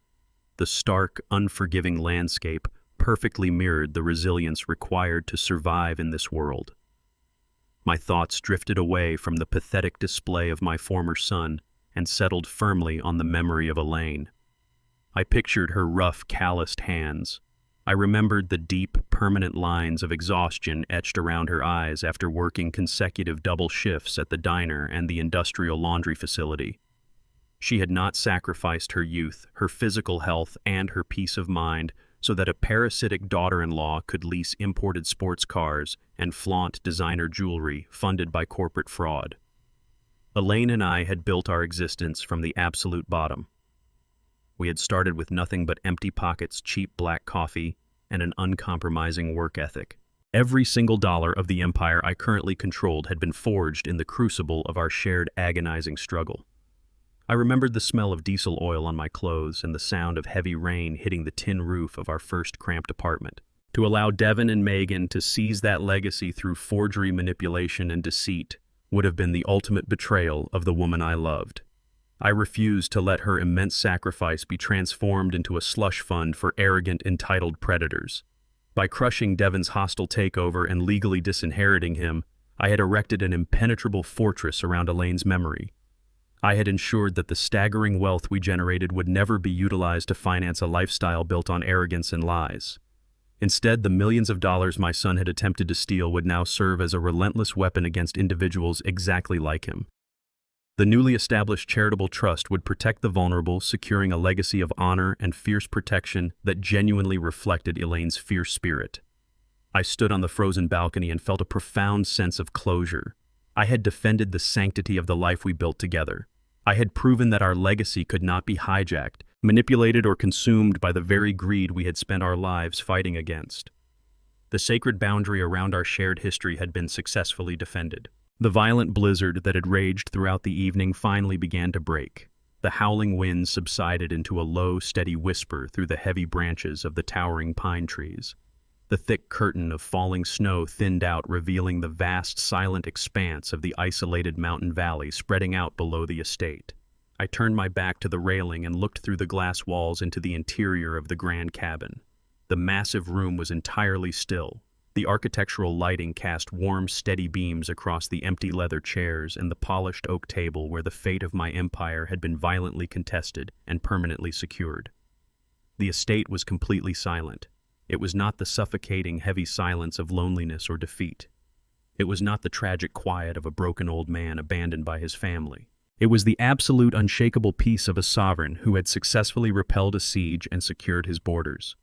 The stark, unforgiving landscape perfectly mirrored the resilience required to survive in this world. My thoughts drifted away from the pathetic display of my former son and settled firmly on the memory of Elaine. I pictured her rough, calloused hands. I remembered the deep, permanent lines of exhaustion etched around her eyes after working consecutive double shifts at the diner and the industrial laundry facility. She had not sacrificed her youth, her physical health, and her peace of mind so that a parasitic daughter-in-law could lease imported sports cars and flaunt designer jewelry funded by corporate fraud. Elaine and I had built our existence from the absolute bottom. We had started with nothing but empty pockets, cheap black coffee, and an uncompromising work ethic. Every single dollar of the empire I currently controlled had been forged in the crucible of our shared agonizing struggle. I remembered the smell of diesel oil on my clothes and the sound of heavy rain hitting the tin roof of our first cramped apartment. To allow Devin and Megan to seize that legacy through forgery, manipulation, and deceit would have been the ultimate betrayal of the woman I loved. I refused to let her immense sacrifice be transformed into a slush fund for arrogant, entitled predators. By crushing Devin's hostile takeover and legally disinheriting him, I had erected an impenetrable fortress around Elaine's memory. I had ensured that the staggering wealth we generated would never be utilized to finance a lifestyle built on arrogance and lies. Instead, the millions of dollars my son had attempted to steal would now serve as a relentless weapon against individuals exactly like him. The newly established charitable trust would protect the vulnerable, securing a legacy of honor and fierce protection that genuinely reflected Elaine's fierce spirit. I stood on the frozen balcony and felt a profound sense of closure. I had defended the sanctity of the life we built together. I had proven that our legacy could not be hijacked, manipulated, or consumed by the very greed we had spent our lives fighting against. The sacred boundary around our shared history had been successfully defended. The violent blizzard that had raged throughout the evening finally began to break. The howling wind subsided into a low, steady whisper through the heavy branches of the towering pine trees. The thick curtain of falling snow thinned out, revealing the vast, silent expanse of the isolated mountain valley spreading out below the estate. I turned my back to the railing and looked through the glass walls into the interior of the grand cabin. The massive room was entirely still. The architectural lighting cast warm, steady beams across the empty leather chairs and the polished oak table where the fate of my empire had been violently contested and permanently secured. The estate was completely silent. It was not the suffocating, heavy silence of loneliness or defeat. It was not the tragic quiet of a broken old man abandoned by his family. It was the absolute, unshakable peace of a sovereign who had successfully repelled a siege and secured his borders.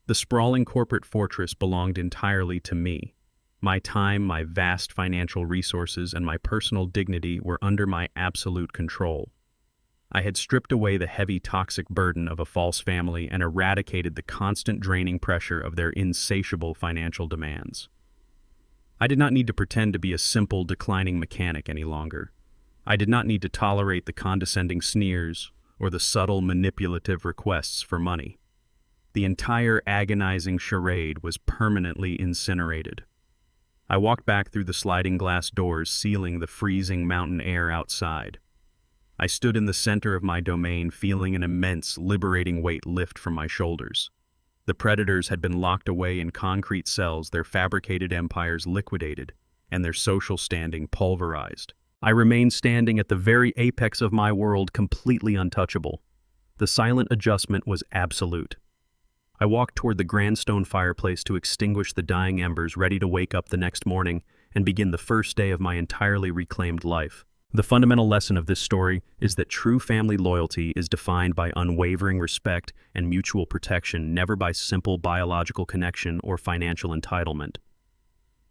The sprawling corporate fortress belonged entirely to me. My time, my vast financial resources, and my personal dignity were under my absolute control. I had stripped away the heavy, toxic burden of a false family and eradicated the constant draining pressure of their insatiable financial demands. I did not need to pretend to be a simple, declining mechanic any longer. I did not need to tolerate the condescending sneers or the subtle, manipulative requests for money. The entire agonizing charade was permanently incinerated. I walked back through the sliding glass doors, sealing the freezing mountain air outside. I stood in the center of my domain, feeling an immense, liberating weight lift from my shoulders. The predators had been locked away in concrete cells, their fabricated empires liquidated, and their social standing pulverized. I remained standing at the very apex of my world, completely untouchable. The silent adjustment was absolute. I walked toward the grand stone fireplace to extinguish the dying embers, ready to wake up the next morning and begin the first day of my entirely reclaimed life. The fundamental lesson of this story is that true family loyalty is defined by unwavering respect and mutual protection, never by simple biological connection or financial entitlement.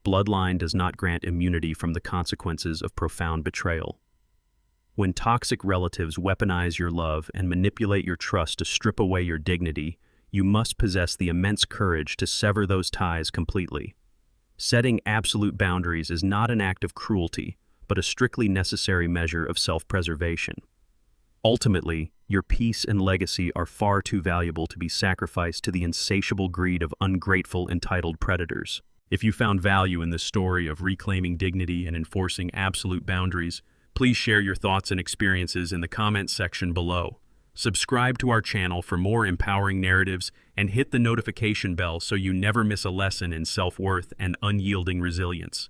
Bloodline does not grant immunity from the consequences of profound betrayal. When toxic relatives weaponize your love and manipulate your trust to strip away your dignity, you must possess the immense courage to sever those ties completely. Setting absolute boundaries is not an act of cruelty, but a strictly necessary measure of self-preservation. Ultimately, your peace and legacy are far too valuable to be sacrificed to the insatiable greed of ungrateful, entitled predators. If you found value in this story of reclaiming dignity and enforcing absolute boundaries, please share your thoughts and experiences in the comments section below. Subscribe to our channel for more empowering narratives and hit the notification bell so you never miss a lesson in self-worth and unyielding resilience.